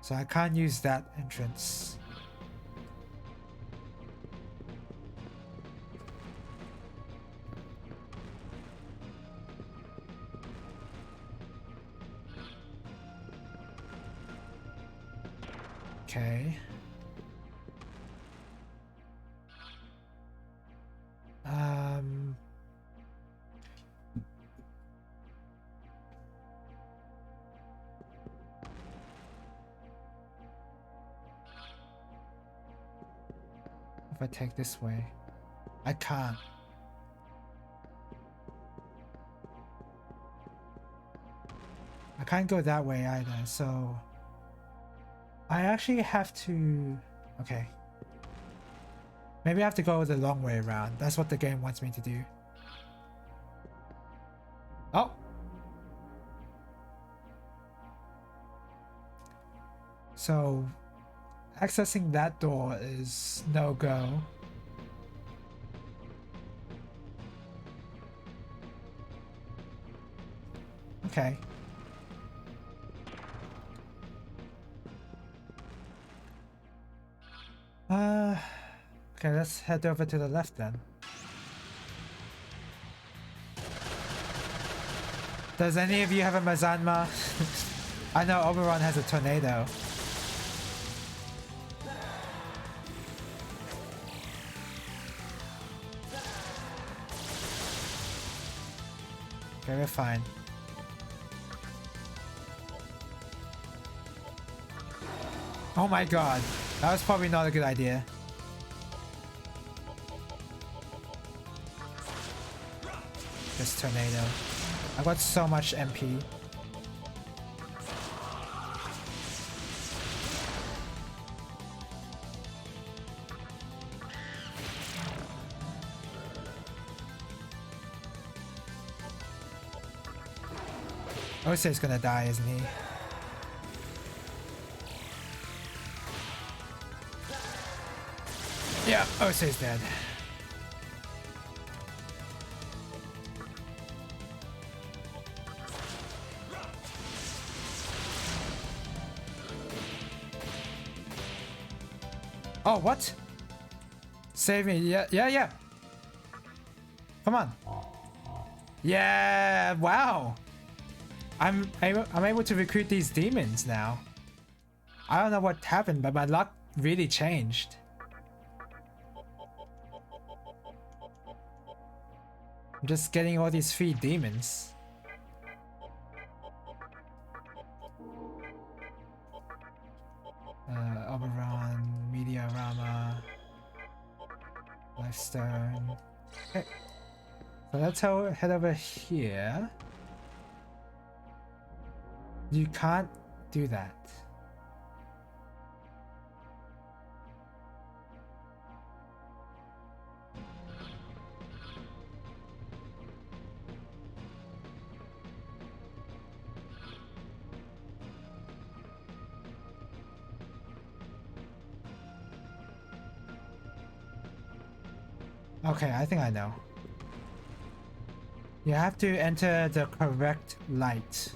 So I can't use that entrance. Okay. If I take this way, I can't. can't go that way either, so I actually have to... Okay. Maybe I have to go the long way around. That's what the game wants me to do. Oh! So, accessing that door is no-go. Okay. Okay, let's head over to the left then. Does any of you have a Mazanma? I know Oberon has a tornado. Okay, we're fine. Oh my god, that was probably not a good idea. This tornado. I got so much MP. Osei's gonna die, isn't he? Yeah, Osei's dead. Oh, what? Save me. Yeah. Come on. Yeah, wow. I'm able to recruit these demons now. I don't know what happened, but my luck really changed. I'm just getting all these free demons. Oberon, Meteorama, Lifestone. Okay. So let's head over here. You can't do that. Okay, I think I know. You have to enter the correct light.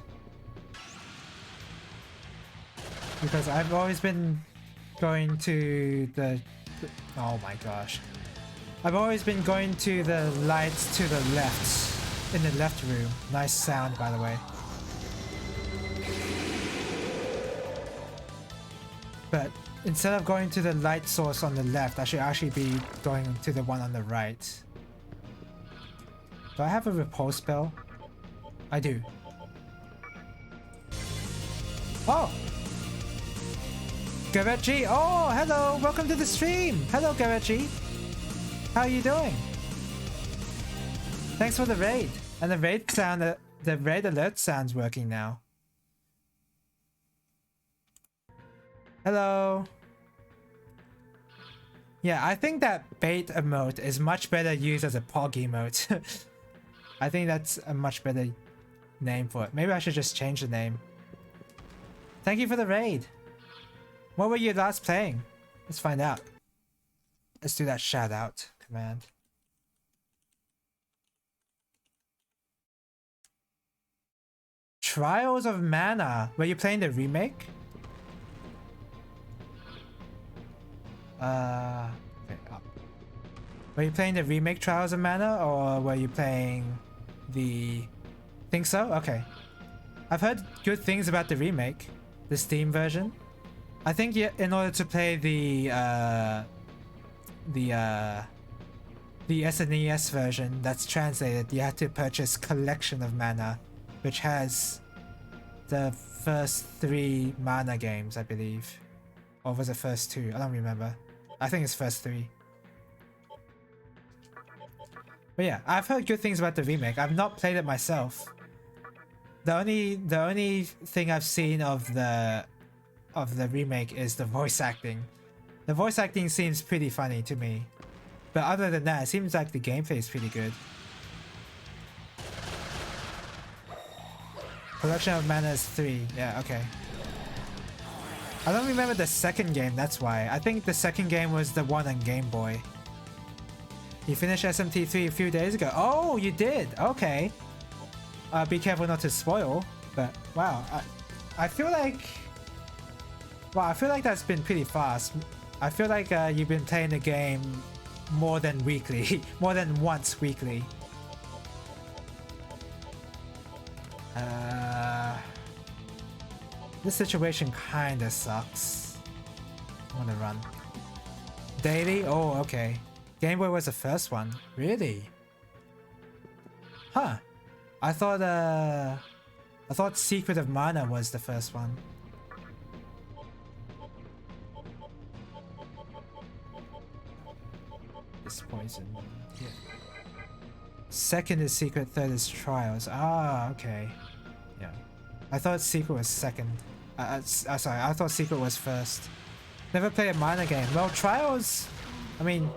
Because I've always been going to the... Oh my gosh. I've always been going to the lights to the left. In the left room. Nice sound, by the way. But instead of going to the light source on the left, I should actually be going to the one on the right. Do I have a repulse spell? I do. Oh! Garechi! Oh, hello! Welcome to the stream! Hello, Garechi! How are you doing? Thanks for the raid. And the raid sound, the raid alert sound's working now. Hello! Yeah, I think that bait emote is much better used as a pog emote. I think that's a much better name for it. Maybe I should just change the name. Thank you for the raid. What were you last playing? Let's find out. Let's do that shout out command. Trials of Mana. Were you playing the remake? Okay, up. Were you playing the remake Trials of Mana, or were you playing the... Think so? Okay. I've heard good things about the remake, the Steam version. I think in order to play the SNES version that's translated, you have to purchase Collection of Mana, which has the first 3 Mana games, I believe. Or was it first 2? I don't remember. I think it's first 3. But yeah, I've heard good things about the remake. I've not played it myself. The only thing I've seen of the remake is the voice acting. The voice acting seems pretty funny to me. But other than that, it seems like the gameplay is pretty good. Collection of Mana is 3. Yeah, okay. I don't remember the second game, that's why. I think the second game was the one on Game Boy. You finished SMT 3 a few days ago. Oh, you did? Okay. Be careful not to spoil. But wow, I feel like... Wow, I feel like that's been pretty fast. I feel like you've been playing the game more than weekly. More than once weekly. This situation kinda sucks. I'm gonna run. Daily? Oh, okay. Game Boy was the first one. Really? Huh. I thought Secret of Mana was the first one. This poison. Yeah. Second is Secret, third is Trials. Ah, okay. Yeah. I thought Secret was second. Sorry, I thought Secret was first. Never played a Mana game. Well, Trials... I mean...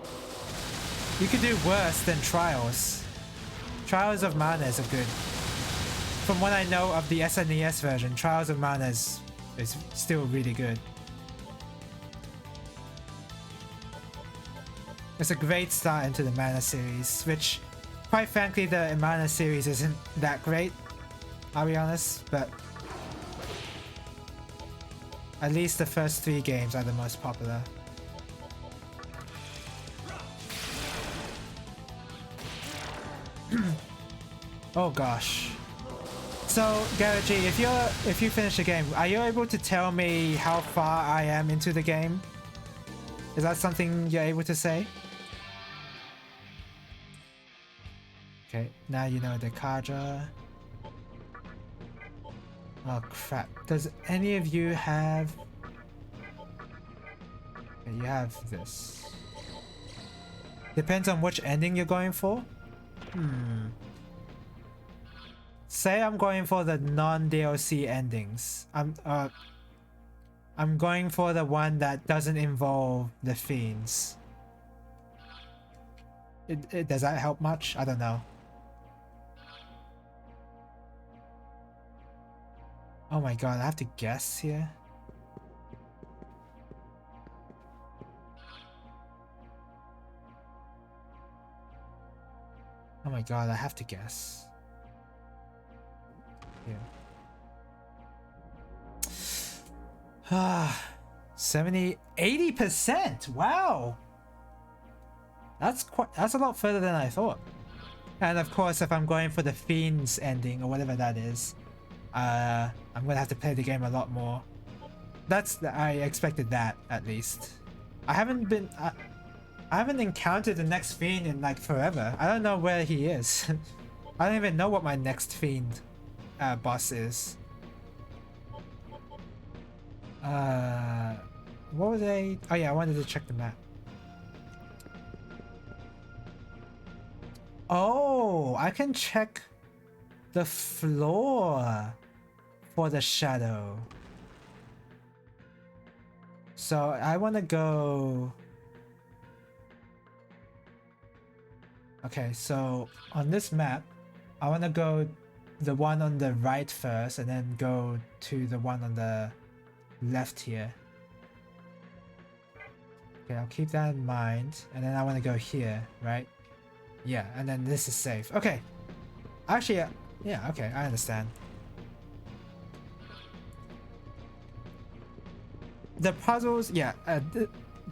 You could do worse than Trials. Trials of Mana is a good... From what I know of the SNES version, Trials of Mana is still really good. It's a great start into the Mana series, which, quite frankly, the Mana series isn't that great, I'll be honest, but at least the first 3 games are the most popular. Oh gosh. So, Garaji, if you finish the game, are you able to tell me how far I am into the game? Is that something you're able to say? Okay, now you know the Kaja. Oh crap. Does any of you have... Okay, you have this. Depends on which ending you're going for? Say I'm going for the non-DLC endings. I'm going for the one that doesn't involve the fiends. Does that help much? I don't know. Oh my god, I have to guess here. Oh my god, I have to guess. Yeah. 80%. Wow. That's a lot further than I thought. And of course, if I'm going for the Fiends ending or whatever that is, I'm gonna have to play the game a lot more. I expected that at least. I haven't encountered the next Fiend in like forever. I don't know where he is. I don't even know what my next Fiend boss is. What was I? Oh yeah, I wanted to check the map. Oh, I can check the floor for the shadow. So I want to go... Okay, so on this map, I want to go the one on the right first and then go to the one on the left here. Okay, I'll keep that in mind. And then I want to go here, right? Yeah, and then this is safe. Okay. Actually, yeah, okay, I understand. The puzzles, yeah,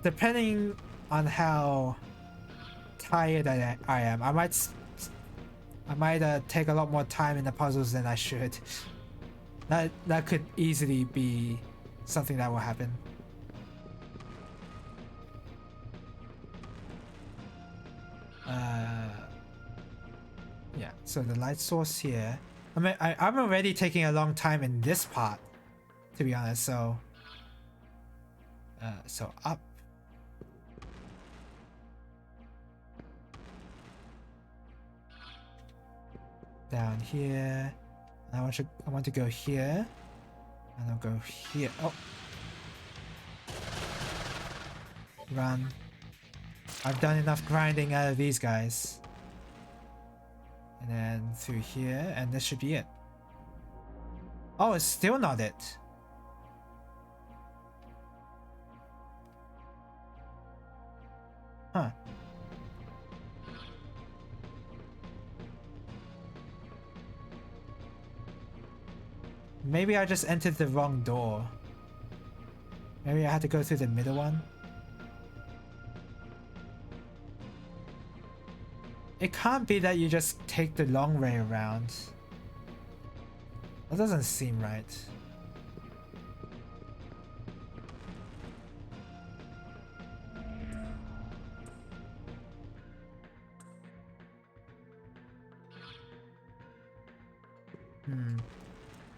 depending on how tired I am, I might take a lot more time in the puzzles than I should. That could easily be something that will happen. Yeah, so the light source here. I mean, I'm already taking a long time in this part, to be honest, so... so up. Down here. I want to go here. And I'll go here. Oh. Run. I've done enough grinding out of these guys. And then through here, and this should be it. Oh, it's still not it. Huh. Maybe I just entered the wrong door. Maybe I had to go through the middle one. It can't be that you just take the long way around. That doesn't seem right.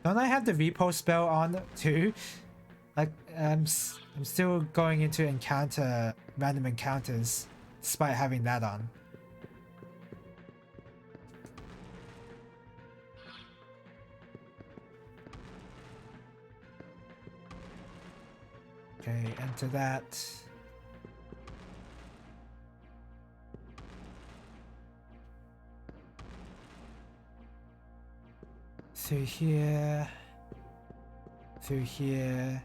Don't I have the repo spell on too? Like, I'm still going into random encounters despite having that on. Okay, enter that. Through here. Through here.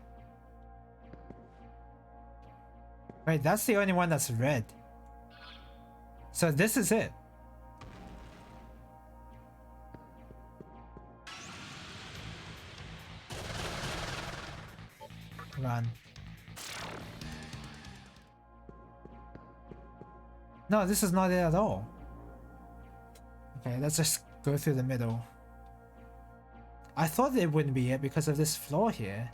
Wait, that's the only one that's red. So this is it. Run. No, this is not it at all. Okay, let's just go through the middle. I thought it wouldn't be it because of this floor here.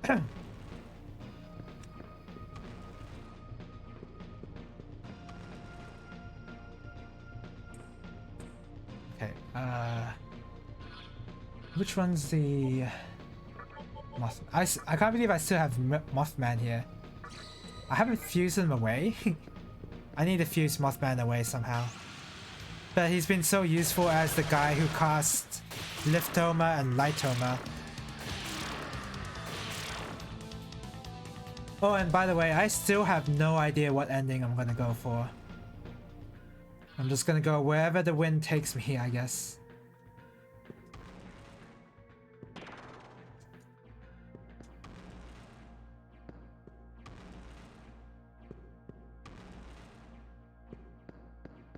Okay, which one's the Moth? I can't believe I still have Mothman here. I haven't fused him away. I need to fuse Mothman away somehow. But he's been so useful as the guy who casts Liftoma and Lightoma. Oh, and by the way, I still have no idea what ending I'm gonna go for. I'm just gonna go wherever the wind takes me, I guess.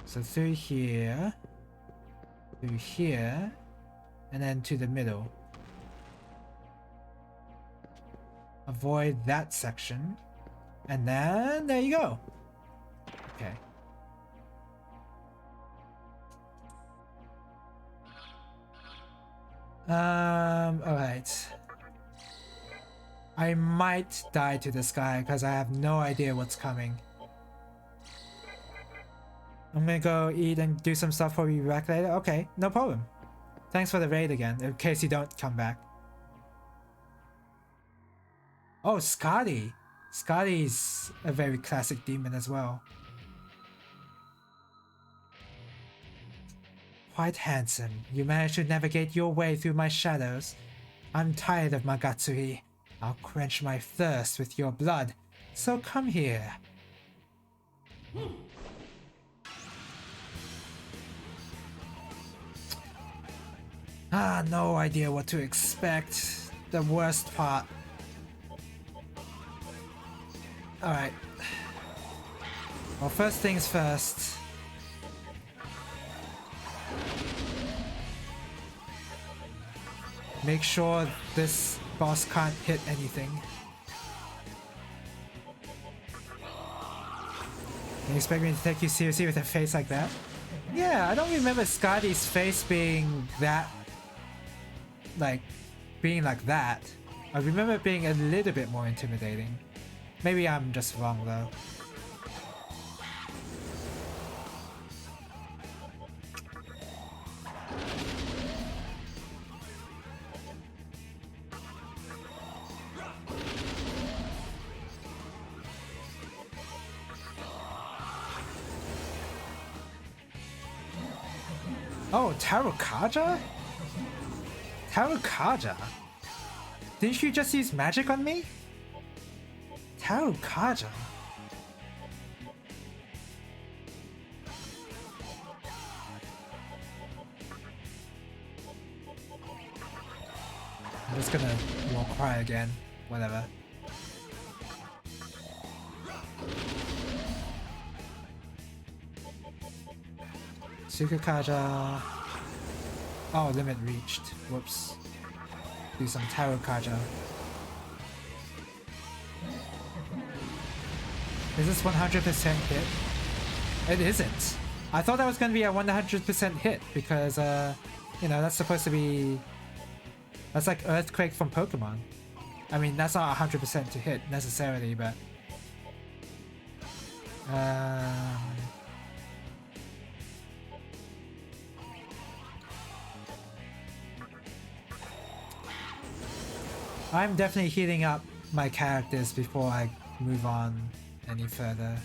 So through here, and then to the middle. Avoid that section, and then there you go. Okay. Alright. I might die to this guy because I have no idea what's coming. I'm gonna go eat and do some stuff before we be back later. Okay, no problem. Thanks for the raid again, in case you don't come back. Oh, Scotty! Scotty's a very classic demon as well. Quite handsome. You managed to navigate your way through my shadows. I'm tired of Magatsui. I'll quench my thirst with your blood. So come here. No idea what to expect. The worst part. Alright. Well, first things first. Make sure this boss can't hit anything. You expect me to take you seriously with a face like that? Yeah, I don't remember Scotty's face being that... being like that. I remember it being a little bit more intimidating. Maybe I'm just wrong though. Oh, Tarukaja? Tarukaja? Didn't you just use magic on me? Tarukaja? I'm just gonna walk cry again. Whatever. Sukukaja. Oh, limit reached. Whoops. Do some Tarukaja. Is this 100% hit? It isn't. I thought that was gonna be a 100% hit because, you know, that's supposed to be... That's like Earthquake from Pokemon. I mean, that's not 100% to hit necessarily, but... I'm definitely heating up my characters before I move on any further.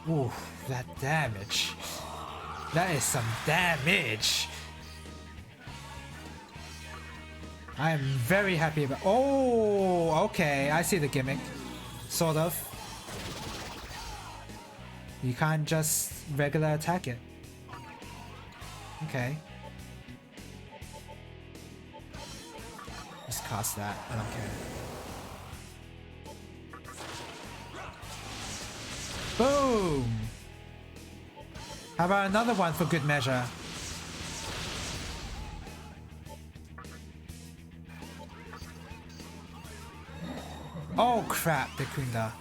Ooh, that damage. That is some damage. I am very happy about... Oh, okay. I see the gimmick. Sort of. You can't just regular attack it. Okay. Just cast that. I don't care. Boom! How about another one for good measure? Oh crap, Dekunda.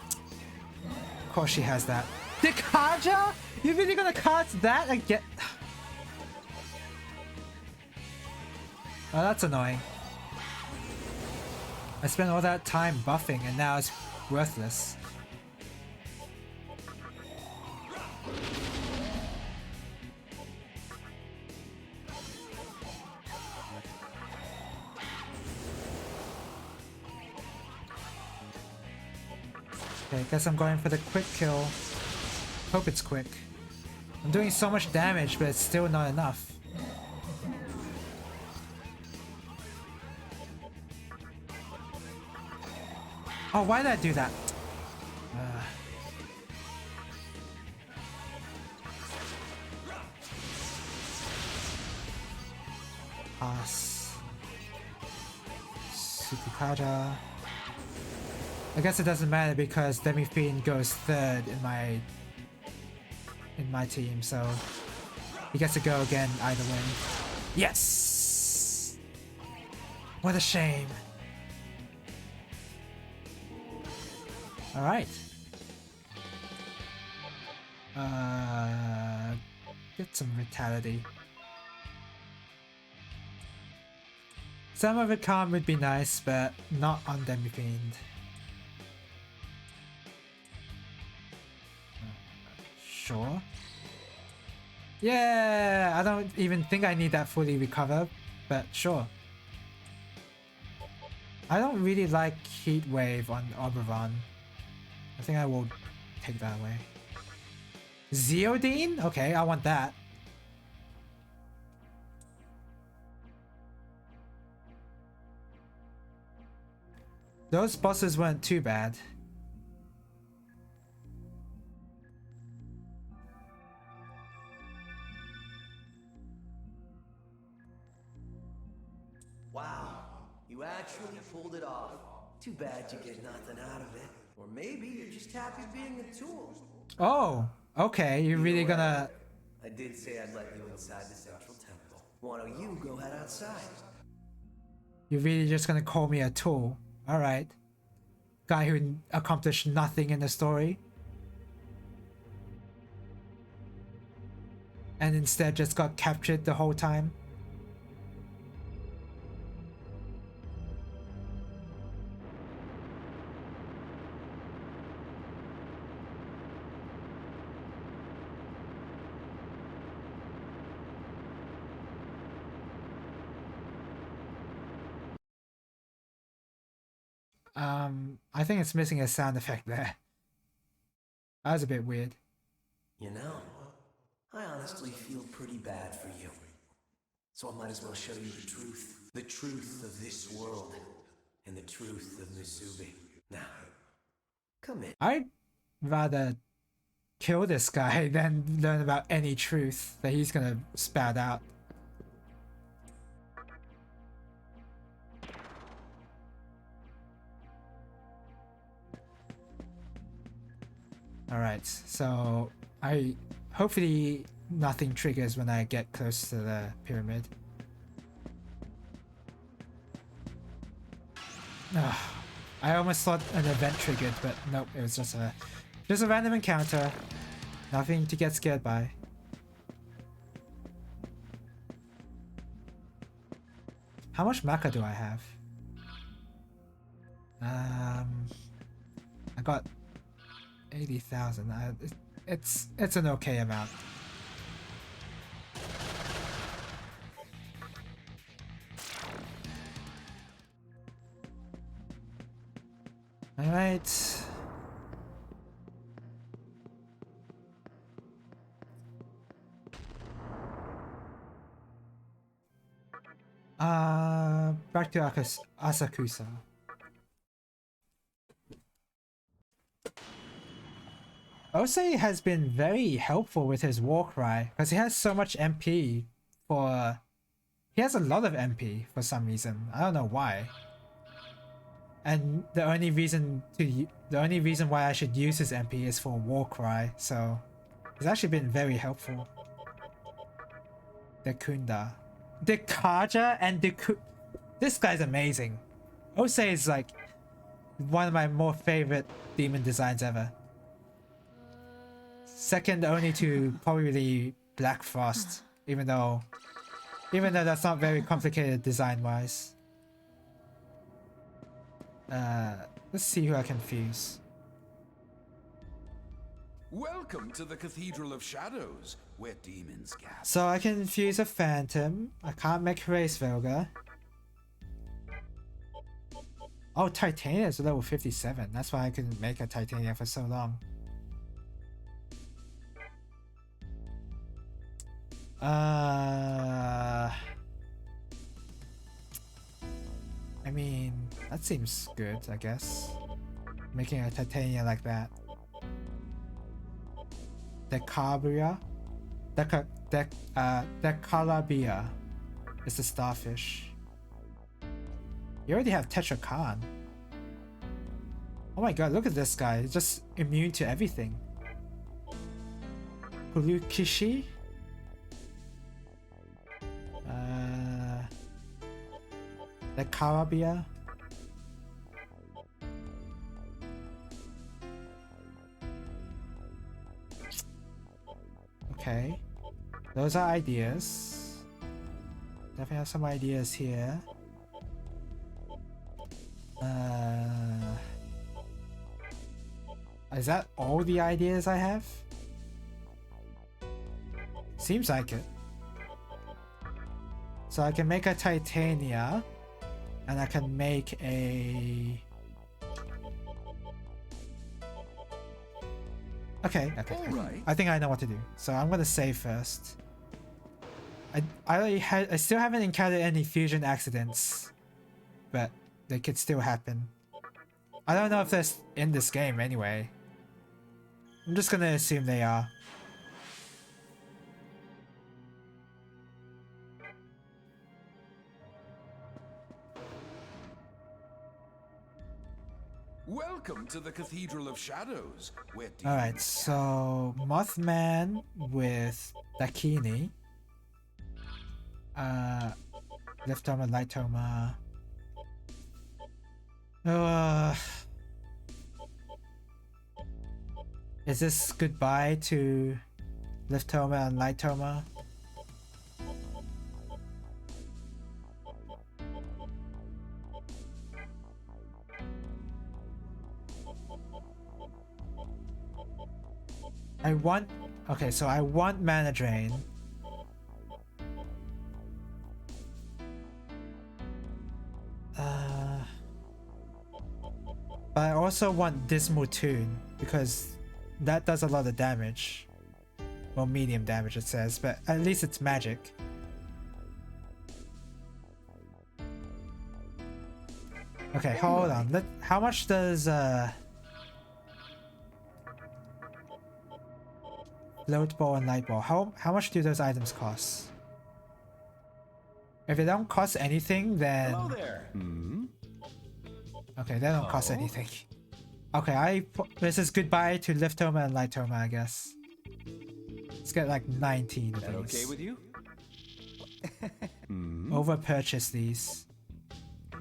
Of course she has that. Dekaja? You really gonna cast that again? Oh, that's annoying. I spent all that time buffing and now it's worthless. Okay, guess I'm going for the quick kill. Hope it's quick. I'm doing so much damage, but it's still not enough. Oh, why did I do that? Pass. Sukukaja. I guess it doesn't matter because Demi-Fiend goes third in my team, so he gets to go again either way. Yes! What a shame. Alright. Get some vitality. Some of it calm would be nice, but not on Demi-Fiend. Sure. Yeah, I don't even think I need that fully recover, but sure. I don't really like Heat Wave on Oberon. I think I will take that away. Zeodine? Okay, I want that. Those bosses weren't too bad. Wow, you actually pulled it off. Too bad you get nothing out of it. Or maybe you're just happy being a tool. Oh, okay, you're really gonna... I did say I'd let you inside the central temple. Why don't you go head outside? You're really just gonna call me a tool. Alright. Guy who accomplished nothing in the story. And instead just got captured the whole time. I think it's missing a sound effect there. That was a bit weird. You know, I honestly feel pretty bad for you. So I might as well show you the truth. The truth of this world. And the truth of Musubi. Now, come in. I'd rather kill this guy than learn about any truth that he's gonna spout out. Alright, so hopefully nothing triggers when I get close to the pyramid. Ugh, I almost thought an event triggered, but nope, it was just a random encounter. Nothing to get scared by. How much maca do I have? I got 80,000. It's an okay amount. All right. Back to Asakusa. Osei has been very helpful with his war cry because he has so much MP for. He has a lot of MP for some reason. I don't know why. And the only reason why I should use his MP is for war cry. So it's actually been very helpful. Dekunda, Dekaja, and this guy's amazing. Osei is like one of my more favorite demon designs ever. Second only to probably Black Frost, even though that's not very complicated design wise. Let's see who I can fuse. Welcome to the Cathedral of Shadows, where demons gather. So I can fuse a Phantom. I can't make Hraesvelga. Oh, Titania is level 57. That's why I couldn't make a Titania for so long. I mean, that seems good, I guess. Making a Titania like that. Decabria? Decalabia is the starfish. You already have Tetrakan. Oh my god, look at this guy. He's just immune to everything. Pulukishi? Decalabia? Okay. Those are ideas. Definitely have some ideas here. Is that all the ideas I have? Seems like it. So I can make a Titania, and I can make a... Okay. Alright. I think I know what to do. So I'm gonna save first. I still haven't encountered any fusion accidents, but they could still happen. I don't know if they're in this game anyway. I'm just gonna assume they are. Welcome to the Cathedral of Shadows, where demons Alright, so Mothman with Dakini. Liftoma, Lightoma. Is this goodbye to Liftoma and Lightoma? Okay, so I want Mana Drain. But I also want Dismal Tune because that does a lot of damage. Well, medium damage it says, but at least it's magic. Okay, hold on. How much does float ball and light ball? How much do those items cost? If they don't cost anything, then Hello there. okay, they don't cost anything. Okay, this is goodbye to Liftoma and Lightoma, I guess. Let's get like 19 of That these. okay with you? Over purchase these.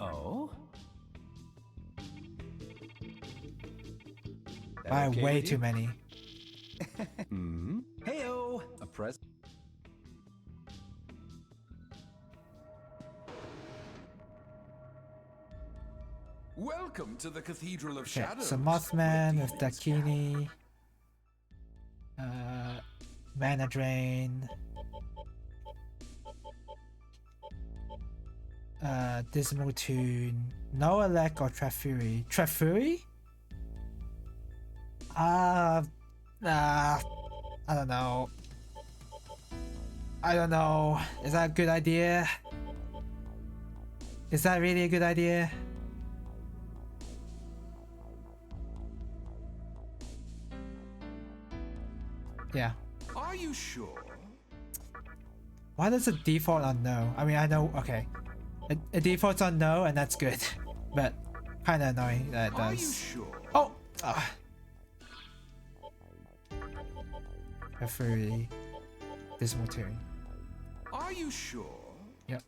Oh. That Buy okay way with too you? many. Heyo. A present. Welcome to the Cathedral of Okay, Shadows. so Mothman with Dakini. Mana Drain. Dismal Tune. No Elec or Trafuri. Trafuri? I don't know. I don't know. Is that a good idea? Is that really a good idea? Yeah. Are you sure? Why does it default on no? I mean, I know, okay. It defaults on no, and that's good. But kind of annoying that it Are you does. sure? Oh! A furry dismal tune. Are you sure? Yep.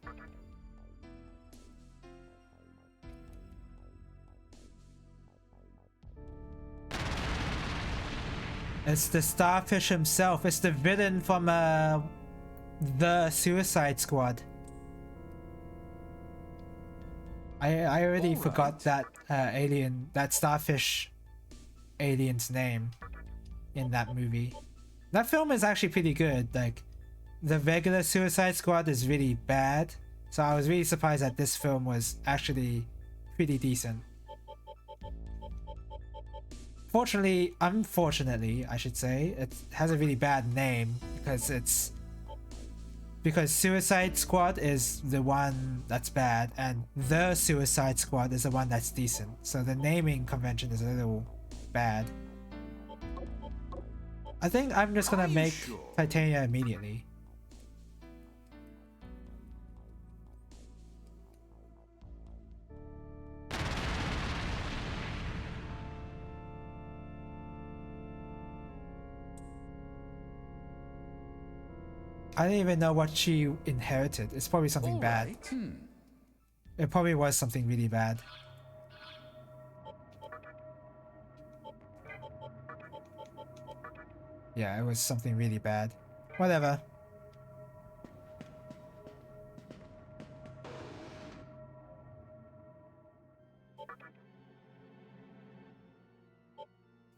It's the Starfish himself. It's the villain from the Suicide Squad. I already Alright. forgot that that Starfish alien's name in that movie. That film is actually pretty good. Like, the regular Suicide Squad is really bad, so I was really surprised that this film was actually pretty decent. Unfortunately, I should say, it has a really bad name because Suicide Squad is the one that's bad and the Suicide Squad is the one that's decent. So the naming convention is a little bad. I think I'm just gonna Are you make sure? Titania immediately. I didn't even know what she inherited. It's probably something bad. Alright. It probably was something really bad. Yeah, it was something really bad. Whatever.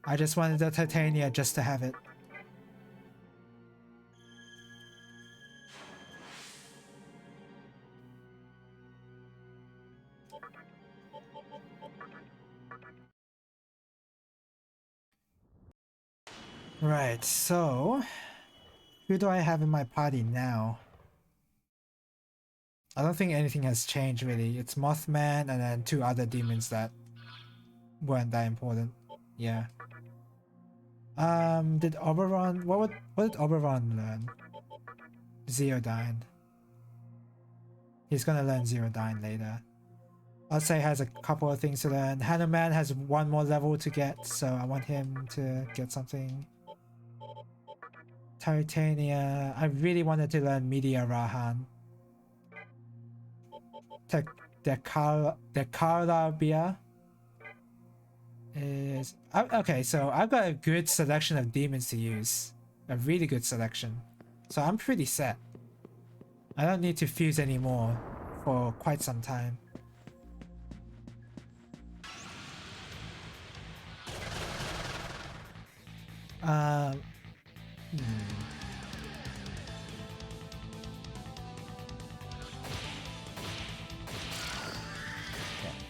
I just wanted the Titania just to have it. Right, so who do I have in my party now? I don't think anything has changed really. It's Mothman and then two other demons that weren't that important. Yeah. Did Oberon what did Oberon learn? Zeodyne. He's gonna learn Zeodyne later. I'll say has a couple of things to learn. Hanuman has one more level to get, so I want him to get something. Titania. I really wanted to learn Media Rahan. Decarabia is okay, so I've got a good selection of demons to use. A really good selection. So I'm pretty set. I don't need to fuse anymore for quite some time.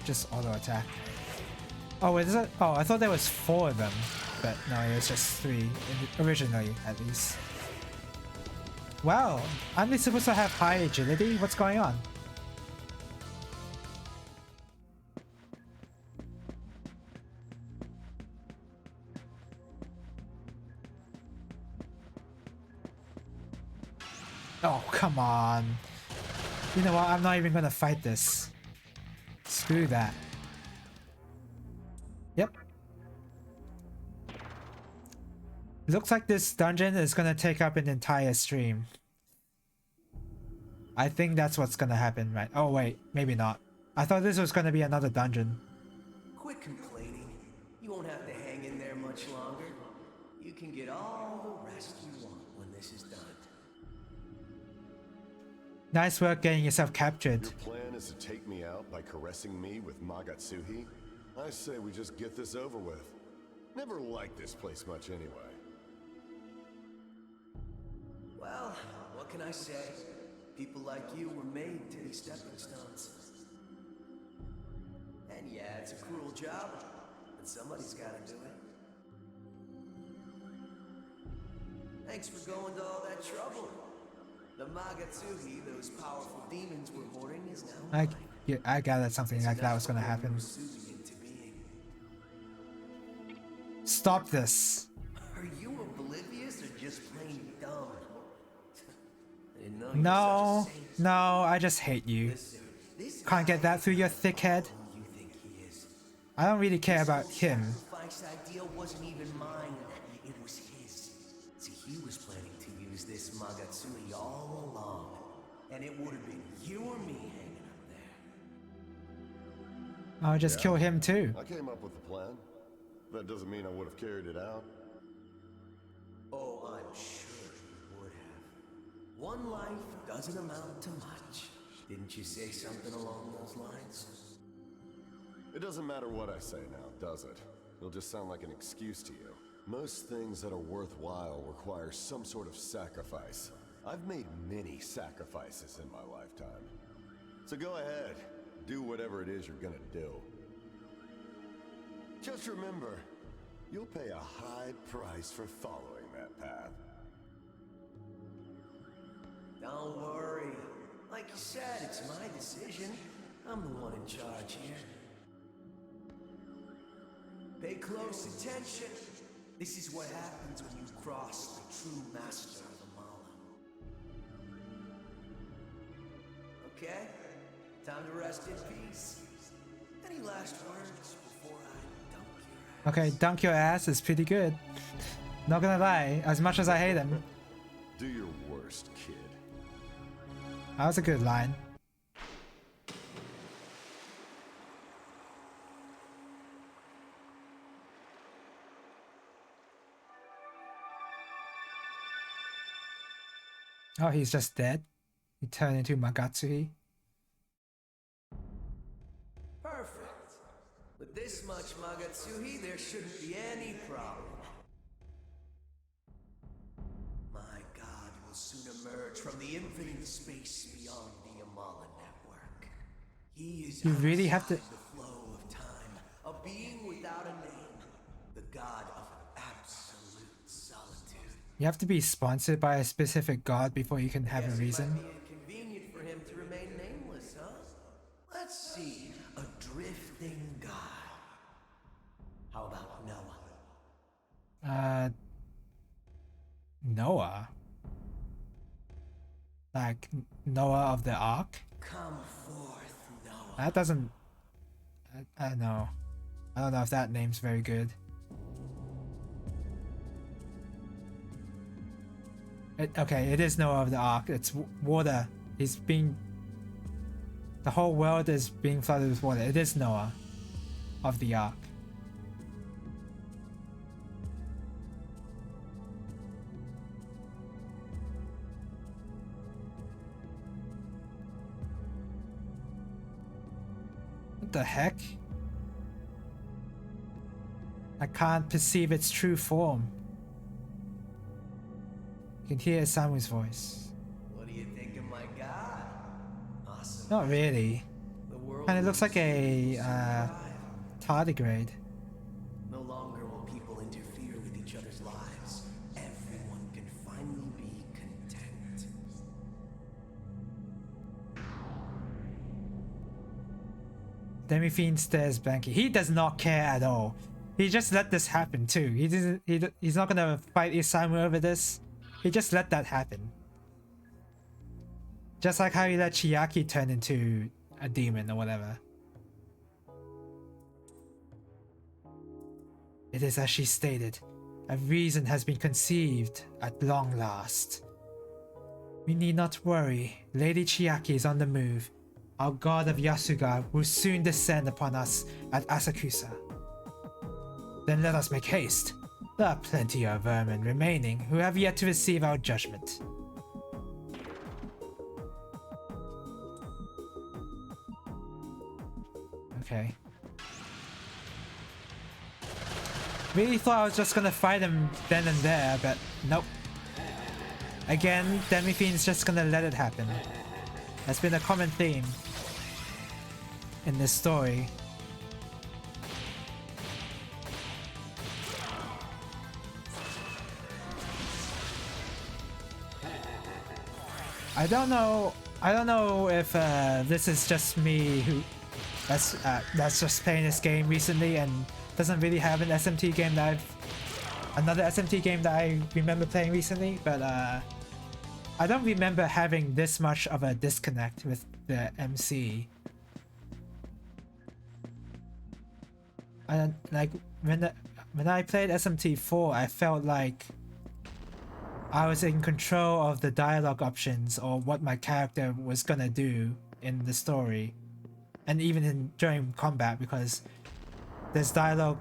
Just auto attack. Oh, is it? Oh, I thought there was 4 of them, but no, it was just 3 originally, at least. Wow, aren't they supposed to have high agility? What's going on? Oh, come on. You know what? I'm not even gonna fight this. Screw that. Yep. Looks like this dungeon is gonna take up an entire stream. I think that's what's gonna happen, right? Oh wait, maybe not. I thought this was gonna be another dungeon. Quit complaining. You won't have to hang in there much longer. You can get all the rest you want when this is done. Nice work getting yourself captured. Your plan is to take me out by caressing me with Magatsuhi? I say we just get this over with. Never liked this place much anyway. Well, what can I say? People like you were made to be stepping stones. And yeah, it's a cruel job, but somebody's gotta do it. Thanks for going to all that trouble. The Magatsuhi, those powerful demons were hoarding, is now mine. I gathered something like that was gonna happen. Stop this. Are you oblivious or just plain dumb? I didn't know you were No, such a saint. no, I just hate you. This Can't get that through your thick head. who you think he is. I don't really care about him. Sacrifice idea wasn't even mine. It was his. See, he was planning to use this Magatsuhi all along. And it would have been you or me hanging up there. I'll just kill him too. I came up with the plan. That doesn't mean I would have carried it out. Oh, I'm sure you would have. One life doesn't amount to much. Didn't you say something along those lines? It doesn't matter what I say now, does it? It'll just sound like an excuse to you. Most things that are worthwhile require some sort of sacrifice. I've made many sacrifices in my lifetime. So go ahead, do whatever it is you're gonna do. Just remember, you'll pay a high price for following that path. Don't worry. Like you said, it's my decision. I'm the one in charge here. Pay close attention. This is what happens when you cross the true master of the Mala. Okay? Time to rest in peace. Any last words before I dunk your ass? Okay, dunk your ass is pretty good. Not gonna lie, as much as I hate him. Do your worst, kid. That was a good line. Oh, he's just dead? He turned into Magatsuhi? Perfect. With this much Magatsuhi, there shouldn't be any problem. My god will soon emerge from the infinite space beyond the Amala network. He is You really have to- outside the flow of time, a being without a name, the god of absolute solitude. You have to be sponsored by a specific god before you can have a Guess it reason. might be inconvenient for him to remain nameless, huh? Let's see, a drifting god. How about Noah? Noah? Like Noah of the Ark? Come forth, Noah. That doesn't... I don't know. I don't know if that name's very good. Okay, it is Noah of the Ark. It's water. He's being... The whole world is being flooded with water. It is Noah of the Ark. What the heck? I can't perceive its true form. You can hear Samu's voice. What do you think of my god? Awesome. Not really. The world Kinda looks like a survive. tardigrade. No longer will people interfere with each other's lives. Everyone can finally be content. Demi-Fiend stares blankly. He does not care at all. He just let this happen too. He's not gonna fight Isamu over this. He just let that happen. Just like how he let Chiaki turn into a demon or whatever. It is as she stated. A reason has been conceived at long last. We need not worry. Lady Chiaki is on the move. Our god of Yasuga will soon descend upon us at Asakusa. Then let us make haste. There are plenty of vermin remaining who have yet to receive our judgment. Okay. Really thought I was just gonna fight him then and there, but nope. Again, Demi-Fiend's just gonna let it happen. That's been a common theme in this story. I don't know if this is just me who that's just playing this game recently and doesn't really have an SMT game that another SMT game that I remember playing recently, but I don't remember having this much of a disconnect with the MC. And like when I played SMT4, I felt like I was in control of the dialogue options or what my character was gonna do in the story, and even during combat, because there's dialogue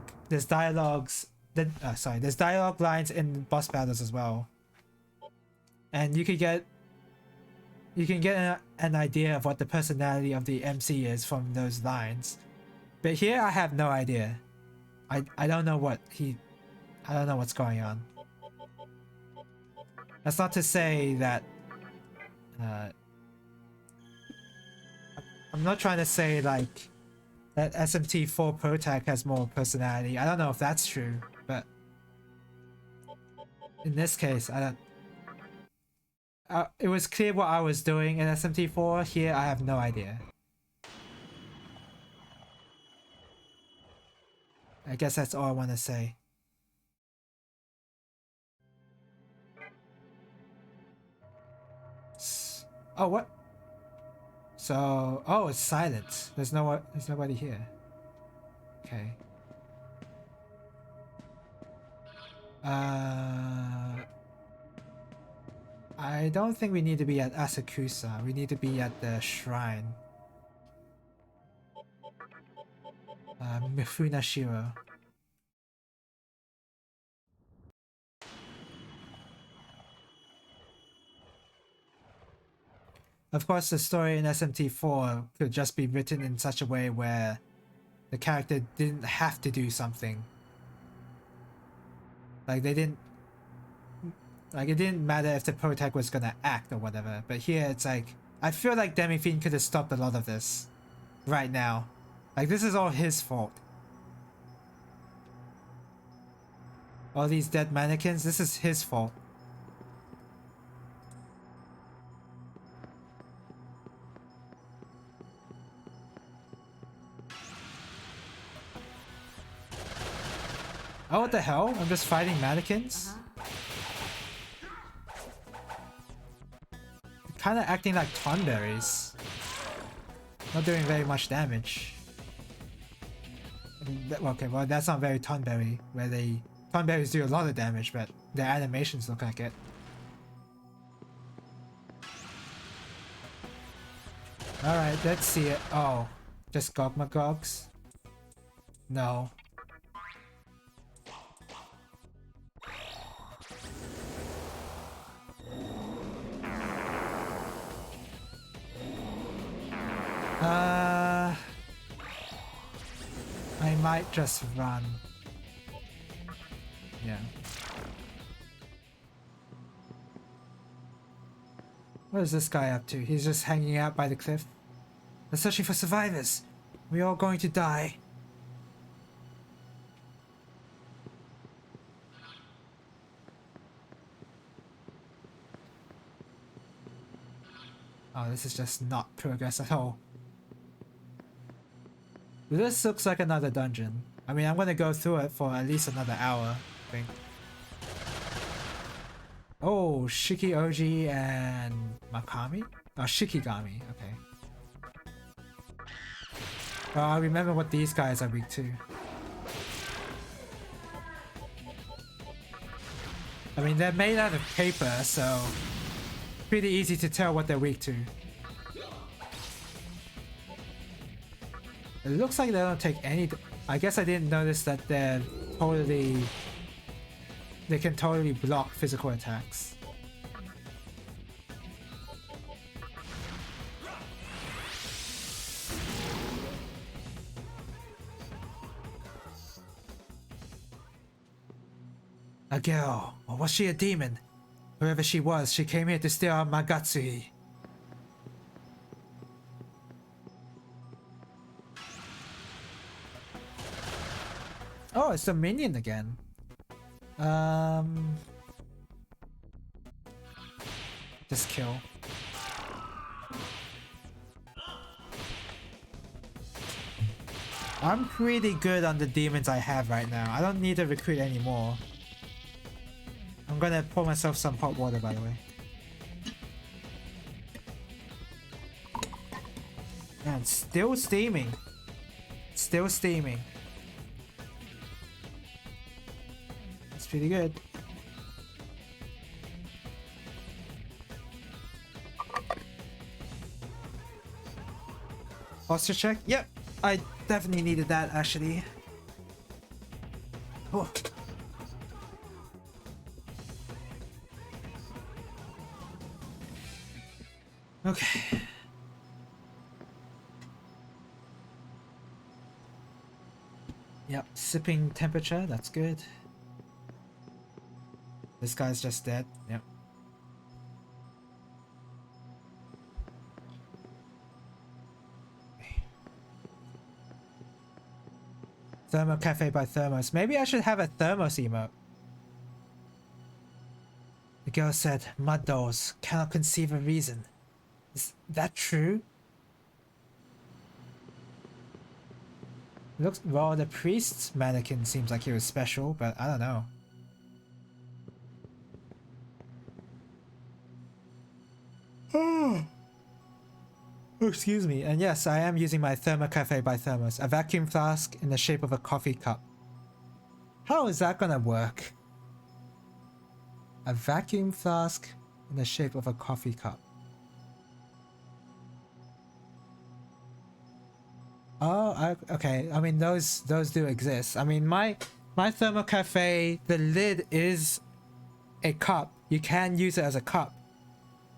lines in boss battles as well, and you can get an idea of what the personality of the MC is from those lines. But here I have no idea. I don't know what's going on. That's not to say that I'm not trying to say like that SMT4 Protag has more personality. I don't know if that's true, but in this case, I don't. It was clear what I was doing in SMT4. Here, I have no idea. I guess that's all I want to say. Oh, what? So, oh, it's silent. There's nobody here. Okay. I don't think we need to be at Asakusa. We need to be at the shrine. Mifunashiro. Of course, the story in SMT4 could just be written in such a way where the character didn't have to do something. Like it didn't matter if the Protag was gonna act or whatever. But here it's like, I feel like Demi-Fiend could have stopped a lot of this right now. Like this is all his fault. All these dead mannequins, this is his fault. Oh, what the hell? I'm just fighting mannequins? Kind of acting like tonberries. Not doing very much damage. Okay, well that's not very tonberry, where tonberries do a lot of damage, but their animations look like it. Alright, let's see it. Oh, just Gogmagogs? No. I might just run. Yeah. What is this guy up to? He's just hanging out by the cliff. They're searching for survivors. We're all going to die. Oh, this is just not progress at all. This looks like another dungeon. I mean, I'm gonna go through it for at least another hour, I think. Oh, Shiki Oji and Makami? Oh, Shikigami, okay. Oh, I remember what these guys are weak to. I mean, they're made out of paper, so pretty easy to tell what they're weak to. It looks like they don't take any... I guess I didn't notice that they're totally... They can totally block physical attacks. A girl, or was she a demon? Whoever she was, she came here to steal our Magatsuhi. Oh, it's the minion again. Just kill. I'm pretty good on the demons I have right now. I don't need to recruit anymore. I'm gonna pour myself some hot water, by the way. Man, still steaming. Still steaming. That's pretty good. Posture check? Yep, I definitely needed that actually. Oh. Okay. Yep, sipping temperature, that's good. This guy's just dead, yep. Thermo Cafe by Thermos. Maybe I should have a Thermos emote. The girl said, mud dolls cannot conceive a reason. Is that true? Looks well, the priest's mannequin seems like he was special, but I don't know. Oh, excuse me. And yes, I am using my Thermocafe by Thermos, a vacuum flask in the shape of a coffee cup. How is that gonna work? A vacuum flask in the shape of a coffee cup. Oh, okay. I mean, those do exist. I mean, my Thermocafe, the lid is a cup. You can use it as a cup.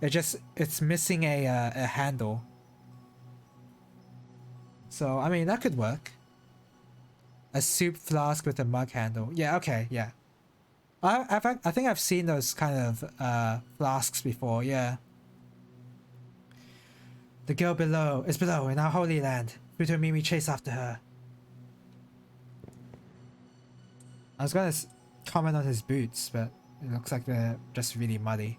It's missing a handle. So I mean, that could work. A soup flask with a mug handle. Yeah. Okay. Yeah. I think I've seen those kind of flasks before. Yeah. The girl below is below in our holy land. Futo Mimi chase after her. I was gonna comment on his boots, but it looks like they're just really muddy.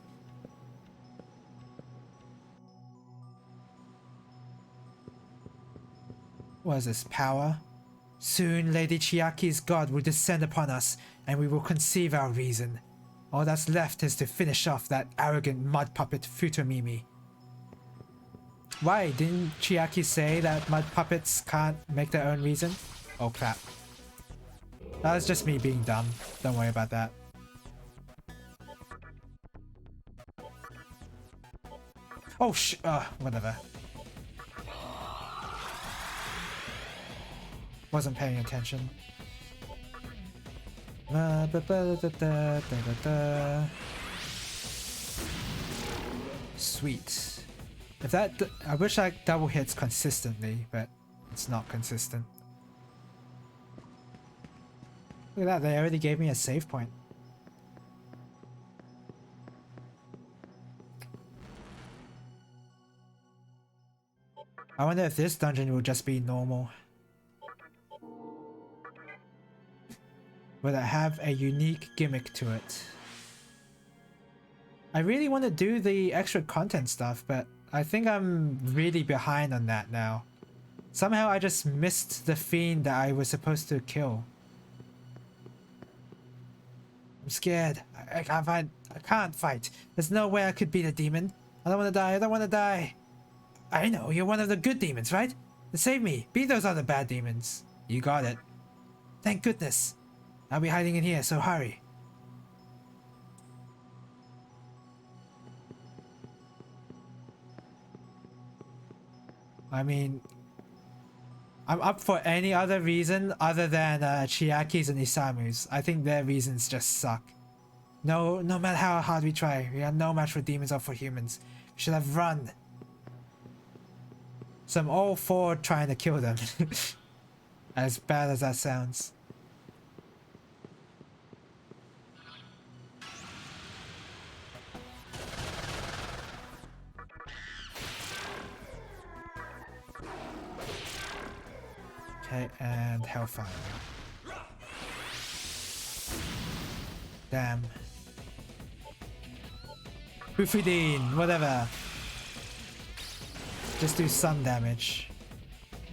What is this? Power? Soon Lady Chiaki's god will descend upon us, and we will conceive our reason. All that's left is to finish off that arrogant mud puppet Futomimi. Why? Didn't Chiaki say that mud puppets can't make their own reason? Oh crap. That was just me being dumb. Don't worry about that. Oh whatever. Wasn't paying attention. Sweet. If that, I wish I double hits consistently, but it's not consistent. Look at that, they already gave me a save point. I wonder if this dungeon will just be normal. Will it have a unique gimmick to it? I really want to do the extra content stuff, but I think I'm really behind on that now. Somehow I just missed the fiend that I was supposed to kill. I'm scared. I can't fight. I can't fight. There's no way I could beat a demon. I don't want to die. I don't want to die. I know, you're one of the good demons, right? Then save me. Beat those other bad demons. You got it. Thank goodness. I'll be hiding in here, so hurry. I mean, I'm up for any other reason other than Chiaki's and Isamu's. I think their reasons just suck. No matter how hard we try, we are no match for demons or for humans. We should have run. So I'm all for trying to kill them. As bad as that sounds. Okay, and Hellfire. Damn. Bufidine, whatever. Just do some damage.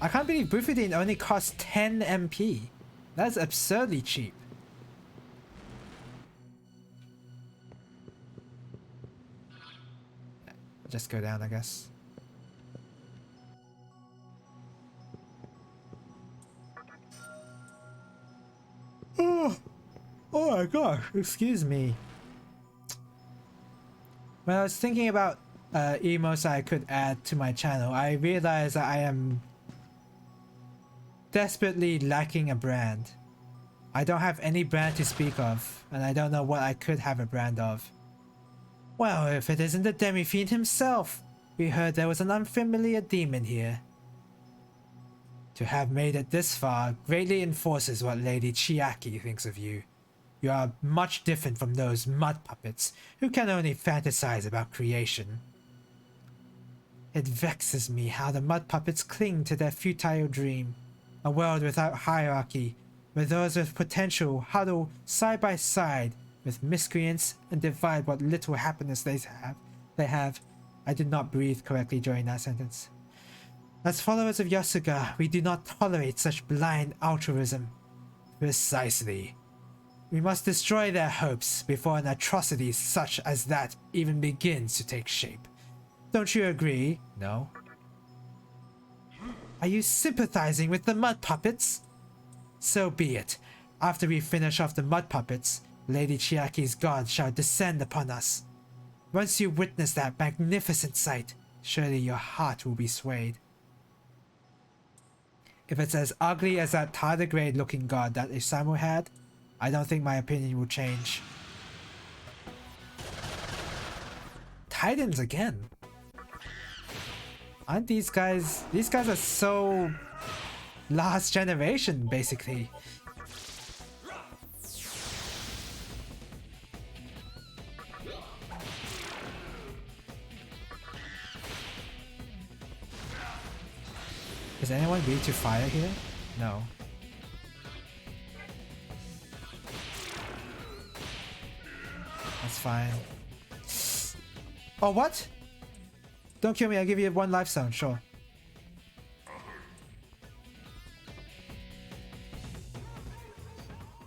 I can't believe Bufidine only costs 10 MP. That's absurdly cheap. Just go down, I guess. Oh my gosh, excuse me. When I was thinking about emotes I could add to my channel, I realized that I am desperately lacking a brand. I don't have any brand to speak of, and I don't know what I could have a brand of. Well, if it isn't the Demi-Fiend himself! We heard there was an unfamiliar demon here. To have made it this far greatly enforces what Lady Chiaki thinks of you. You are much different from those mud puppets who can only fantasize about creation. It vexes me how the mud puppets cling to their futile dream. A world without hierarchy, where those with potential huddle side by side with miscreants and divide what little happiness they have. I did not breathe correctly during that sentence. As followers of Yasuga, we do not tolerate such blind altruism. Precisely. We must destroy their hopes before an atrocity such as that even begins to take shape. Don't you agree? No? Are you sympathizing with the mud puppets? So be it. After we finish off the mud puppets, Lady Chiaki's god shall descend upon us. Once you witness that magnificent sight, surely your heart will be swayed. If it's as ugly as that tardigrade looking god that Isamu had, I don't think my opinion will change. Titans again. Aren't these guys are so last generation basically. Is anyone weak to fire here? No. That's fine. Oh, what? Don't kill me, I'll give you one life zone, sure.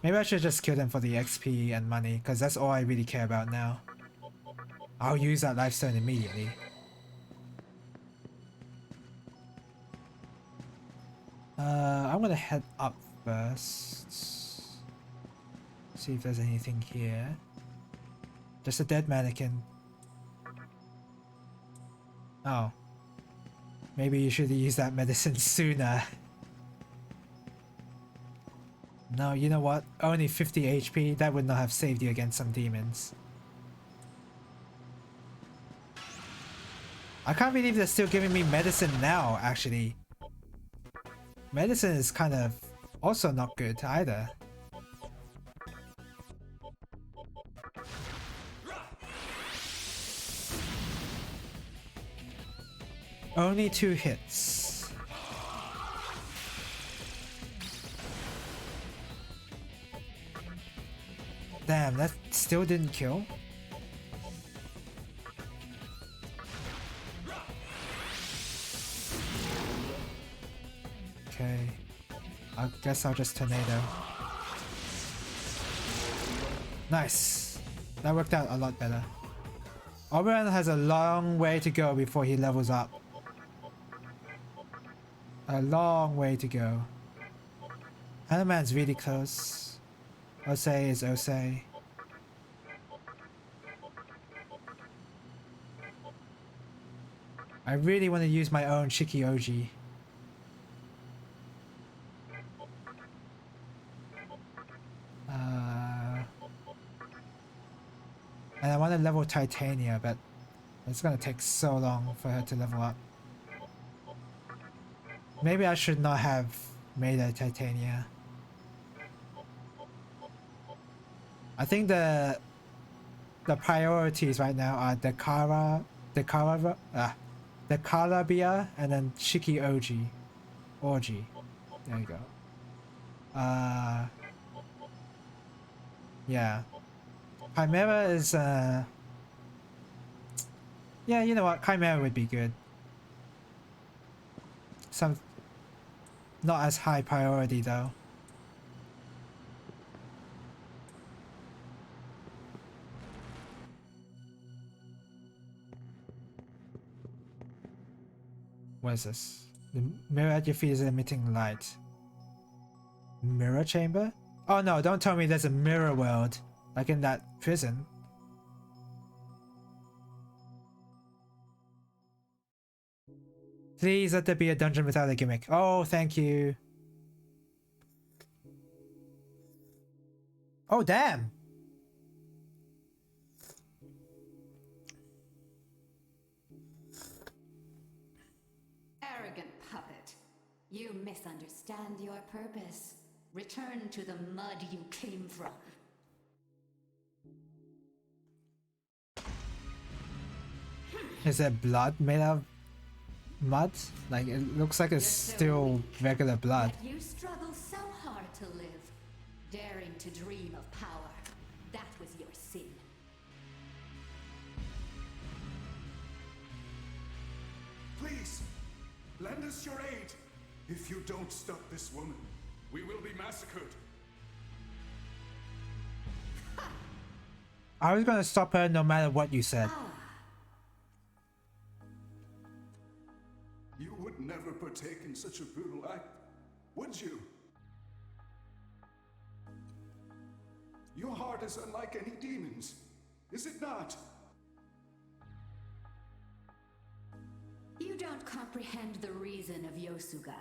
Maybe I should just kill them for the XP and money, because that's all I really care about now. I'll use that life zone immediately. I'm gonna head up first. See if there's anything here. Just a dead mannequin. Oh. Maybe you should use that medicine sooner. No, you know what? Only 50 HP. That would not have saved you against some demons. I can't believe they're still giving me medicine now, actually. Medicine is kind of also not good either. Only 2 hits. Damn, that still didn't kill. Guess I'll just tornado. Nice. That worked out a lot better. Oberon has a long way to go before he levels up. A long way to go. Hanuman's really close. Osei is Osei. I really want to use my own Shiki-Oji. And I want to level Titania, but it's gonna take so long for her to level up. Maybe I should not have made a Titania. I think the priorities right now are the Carabia, and then Shiki-Oji. Orgy. There you go. Yeah. Chimera is yeah, you know what? Chimera would be good. Some not as high priority though. What is this? The mirror at your feet is emitting light. Mirror chamber? Oh no, don't tell me there's a mirror world. Like in that prison. Please let there be a dungeon without a gimmick. Oh, thank you. Oh, damn. Arrogant puppet. You misunderstand your purpose. Return to the mud you came from. Is there blood made out of mud? Like, it looks like it's still regular blood. Yet you struggle so hard to live, daring to dream of power. That was your sin. Please, lend us your aid. If you don't stop this woman, we will be massacred. I was gonna stop her no matter what you said. You would never partake in such a brutal act, would you? Your heart is unlike any demon's, is it not? You don't comprehend the reason of Yosuga.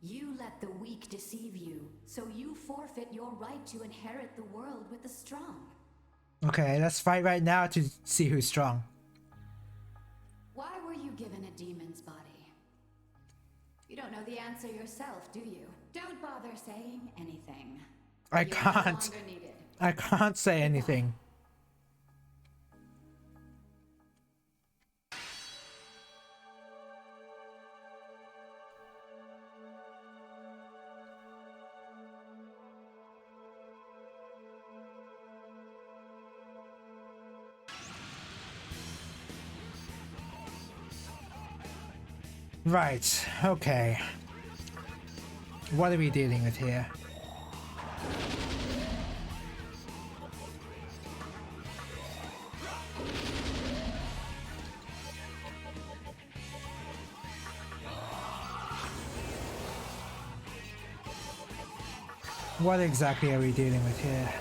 You let the weak deceive you, so you forfeit your right to inherit the world with the strong. Okay, let's fight right now to see who's strong. Why were you given a demon's body? You don't know the answer yourself, do you? Don't bother saying anything. I You're no can't. longer needed. I can't say anything. Right, okay. What are we dealing with here? What exactly are we dealing with here?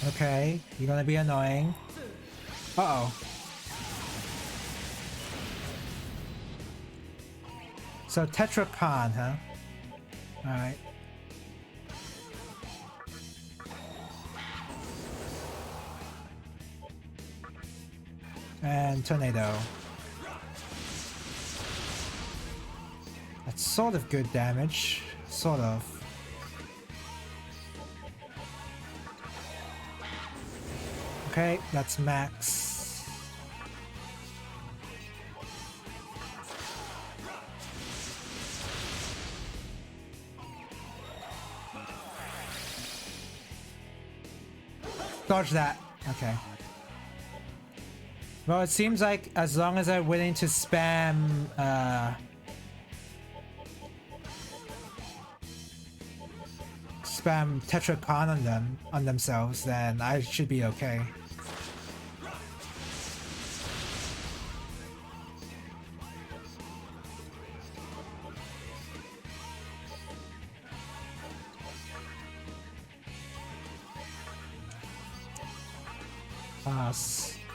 Okay, you're gonna be annoying. Uh-oh. So Tetra Khan, huh? Alright. And Tornado. That's sort of good damage. Sort of. Okay, that's max. Dodge that. Okay. Well, it seems like as long as I'm willing to spam spam Tetrakan on them, on themselves, then I should be okay.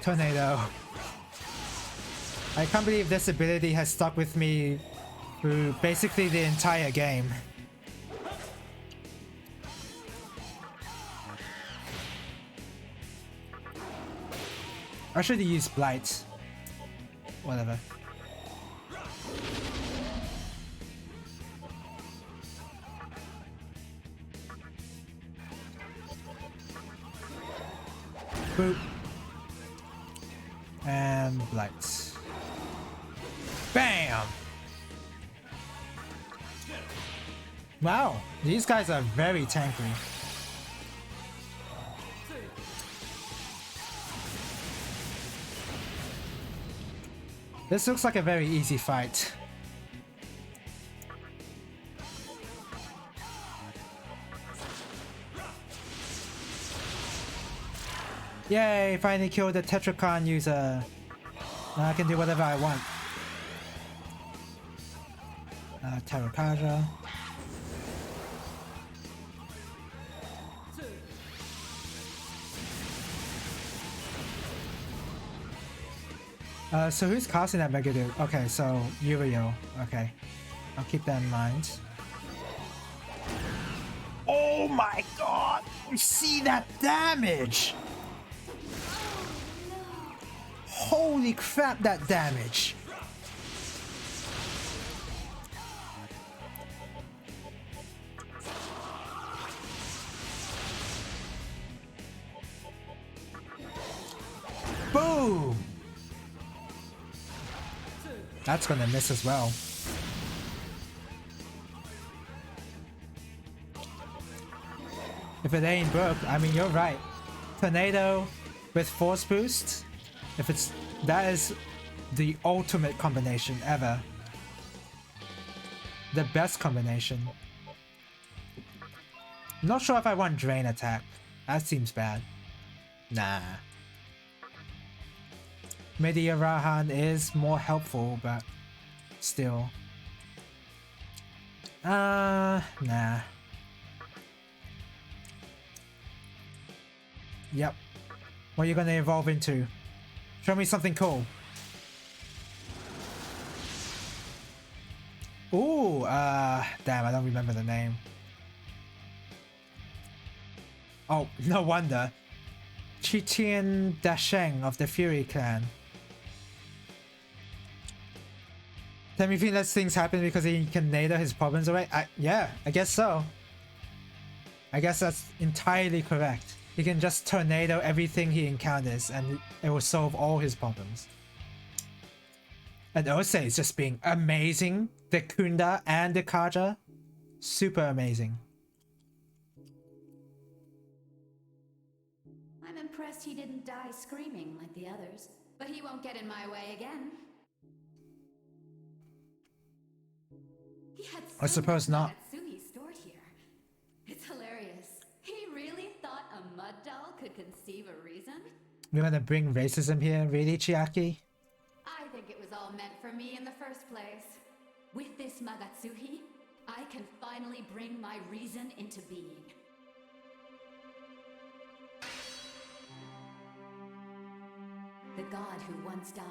Tornado. I can't believe this ability has stuck with me through basically the entire game. I should have used Blight. Whatever. Boop. And Blight. Bam! Wow, these guys are very tanky. This looks like a very easy fight. Yay, finally killed the Tetrakan user. Now I can do whatever I want. Terrakaja. So who's casting that Mega Dude? Okay, so Yurio. Okay. I'll keep that in mind. Oh my god! You see that damage! Holy crap, that damage! Boom! That's gonna miss as well. If it ain't broke, I mean, you're right. Tornado with Force Boost. If it's... that is the ultimate combination ever. The best combination. I'm not sure if I want Drain Attack. That seems bad. Nah. Meteorahan is more helpful, but still. Nah. Yep. What are you gonna evolve into? Show me something cool. Ooh, damn, I don't remember the name. Oh, no wonder. Chitian Dasheng of the Fury Clan. Demi-Fiend lets things happen because he can nader his problems away? Yeah, I guess so. I guess that's entirely correct. He can just tornado everything he encounters and it will solve all his problems. And Ose is just being amazing. The Kunda and the Kaja. Super amazing. I'm impressed he didn't die screaming like the others, but he won't get in my way again. He had I suppose not. Natsuhi stored here. It's hilarious. He really thought a mud doll could conceive a reason? We're gonna bring racism here, really, Chiaki? I think it was all meant for me in the first place. With this Magatsuhi, I can finally bring my reason into being. The god who once died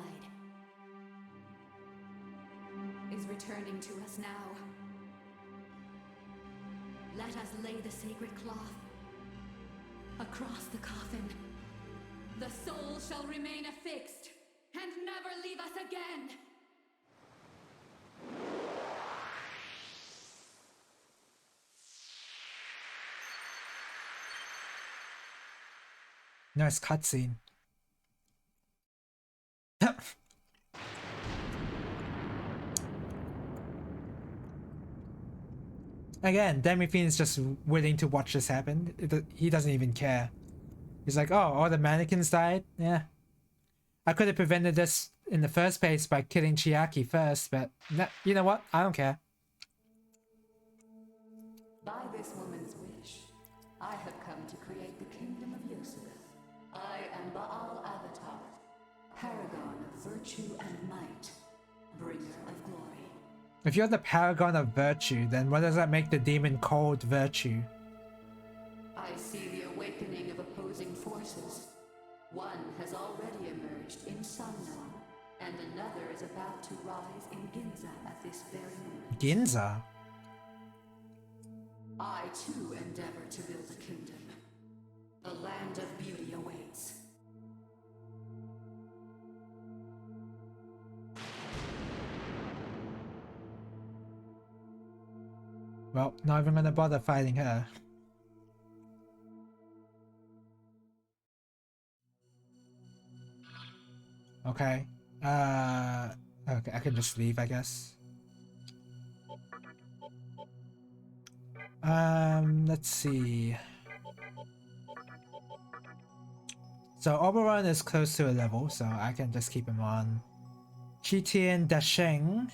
is returning to us now. Let us lay the sacred cloth across the coffin. The soul shall remain affixed and never leave us again. Nice cutscene. Again, Demi-Fiend is just willing to watch this happen. He doesn't even care. He's like, oh, all the mannequins died? Yeah. I could have prevented this in the first place by killing Chiaki first, but you know what? I don't care. By this woman's wish, I have come to create the kingdom of Yosuga. I am Baal Avatar, paragon of virtue and might, bringer of glory. If you're the paragon of virtue, then what does that make the demon called virtue? I see the awakening of opposing forces. One has already emerged in Sundawn, and another is about to rise in Ginza at this very moment. Ginza? I too endeavor to build a kingdom. A land of beauty awaits. Well, not even gonna bother fighting her. Okay. Okay, I can just leave, I guess. Let's see. So Oberon is close to a level, so I can just keep him on. Chitian Dasheng.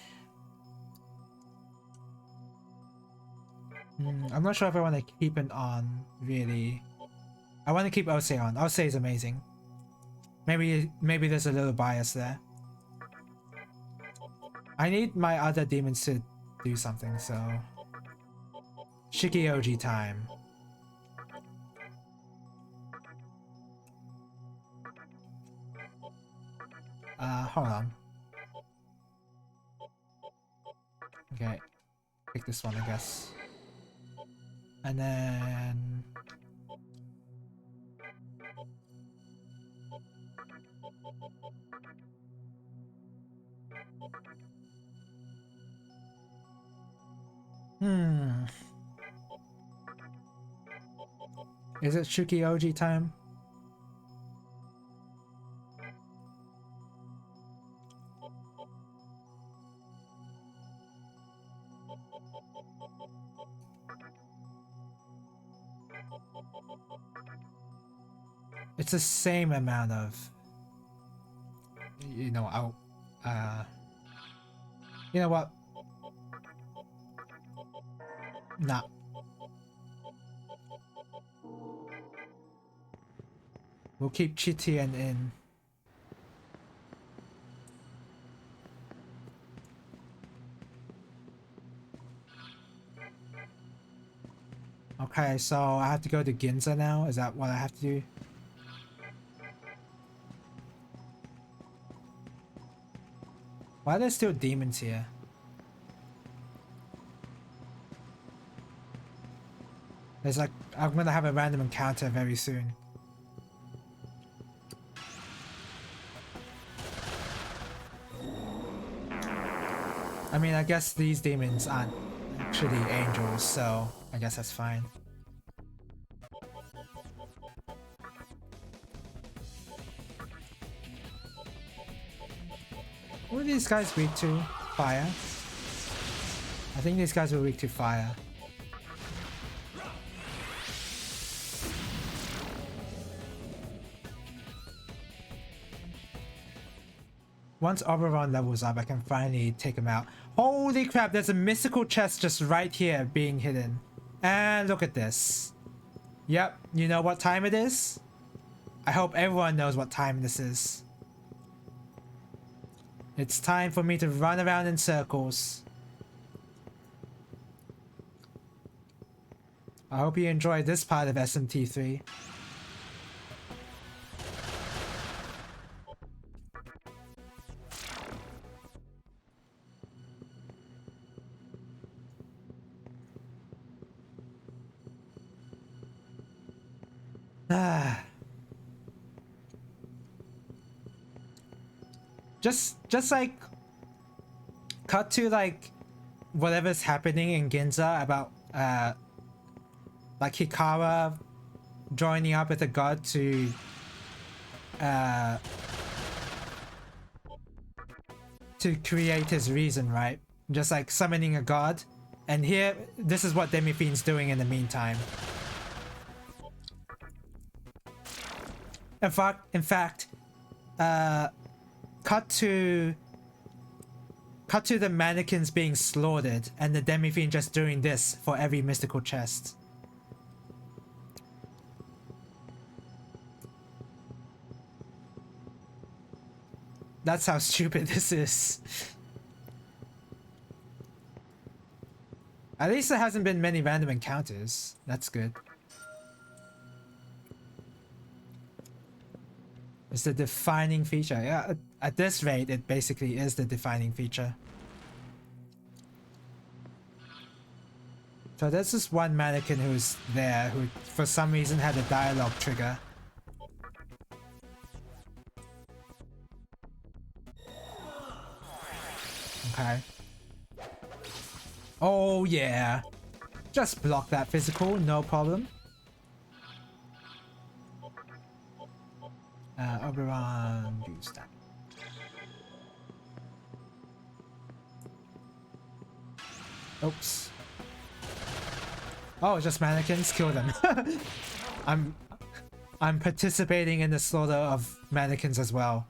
I'm not sure if I want to keep it on, really. I want to keep Ose on. Ose is amazing. Maybe there's a little bias there. I need my other demons to do something, so... Shikioji time. Hold on. Okay. Pick this one, I guess. And then... Is it Shukioji time? It's the same amount of... You know, you know what? Nah. We'll keep Chitian in. Okay, so I have to go to Ginza now? Is that what I have to do? Why are there still demons here? There's like... I'm gonna have a random encounter very soon. I mean, I guess these demons aren't actually angels, so I guess that's fine. What are these guys weak to? Fire? I think these guys were weak to fire. Once Oberon levels up, I can finally take him out. Holy crap, there's a mystical chest just right here being hidden. And look at this. Yep, you know what time it is? I hope everyone knows what time this is. It's time for me to run around in circles. I hope you enjoyed this part of SMT3. Just like cut to like whatever's happening in Ginza about like Hikawa joining up with a god to create his reason, right? Just like summoning a god. And here, this is what Demi-Fiend's doing in the meantime. In fact, cut to cut to the mannequins being slaughtered and the Demi-Fiend just doing this for every mystical chest. That's how stupid this is. At least there hasn't been many random encounters. That's good. It's the defining feature. Yeah, at this rate, it basically is the defining feature. So there's this one mannequin who's there who for some reason had a dialogue trigger. Okay. Oh yeah. Just block that physical, no problem. Oberon, use that. Oops. Oh, just mannequins, kill them. I'm participating in the slaughter of mannequins as well.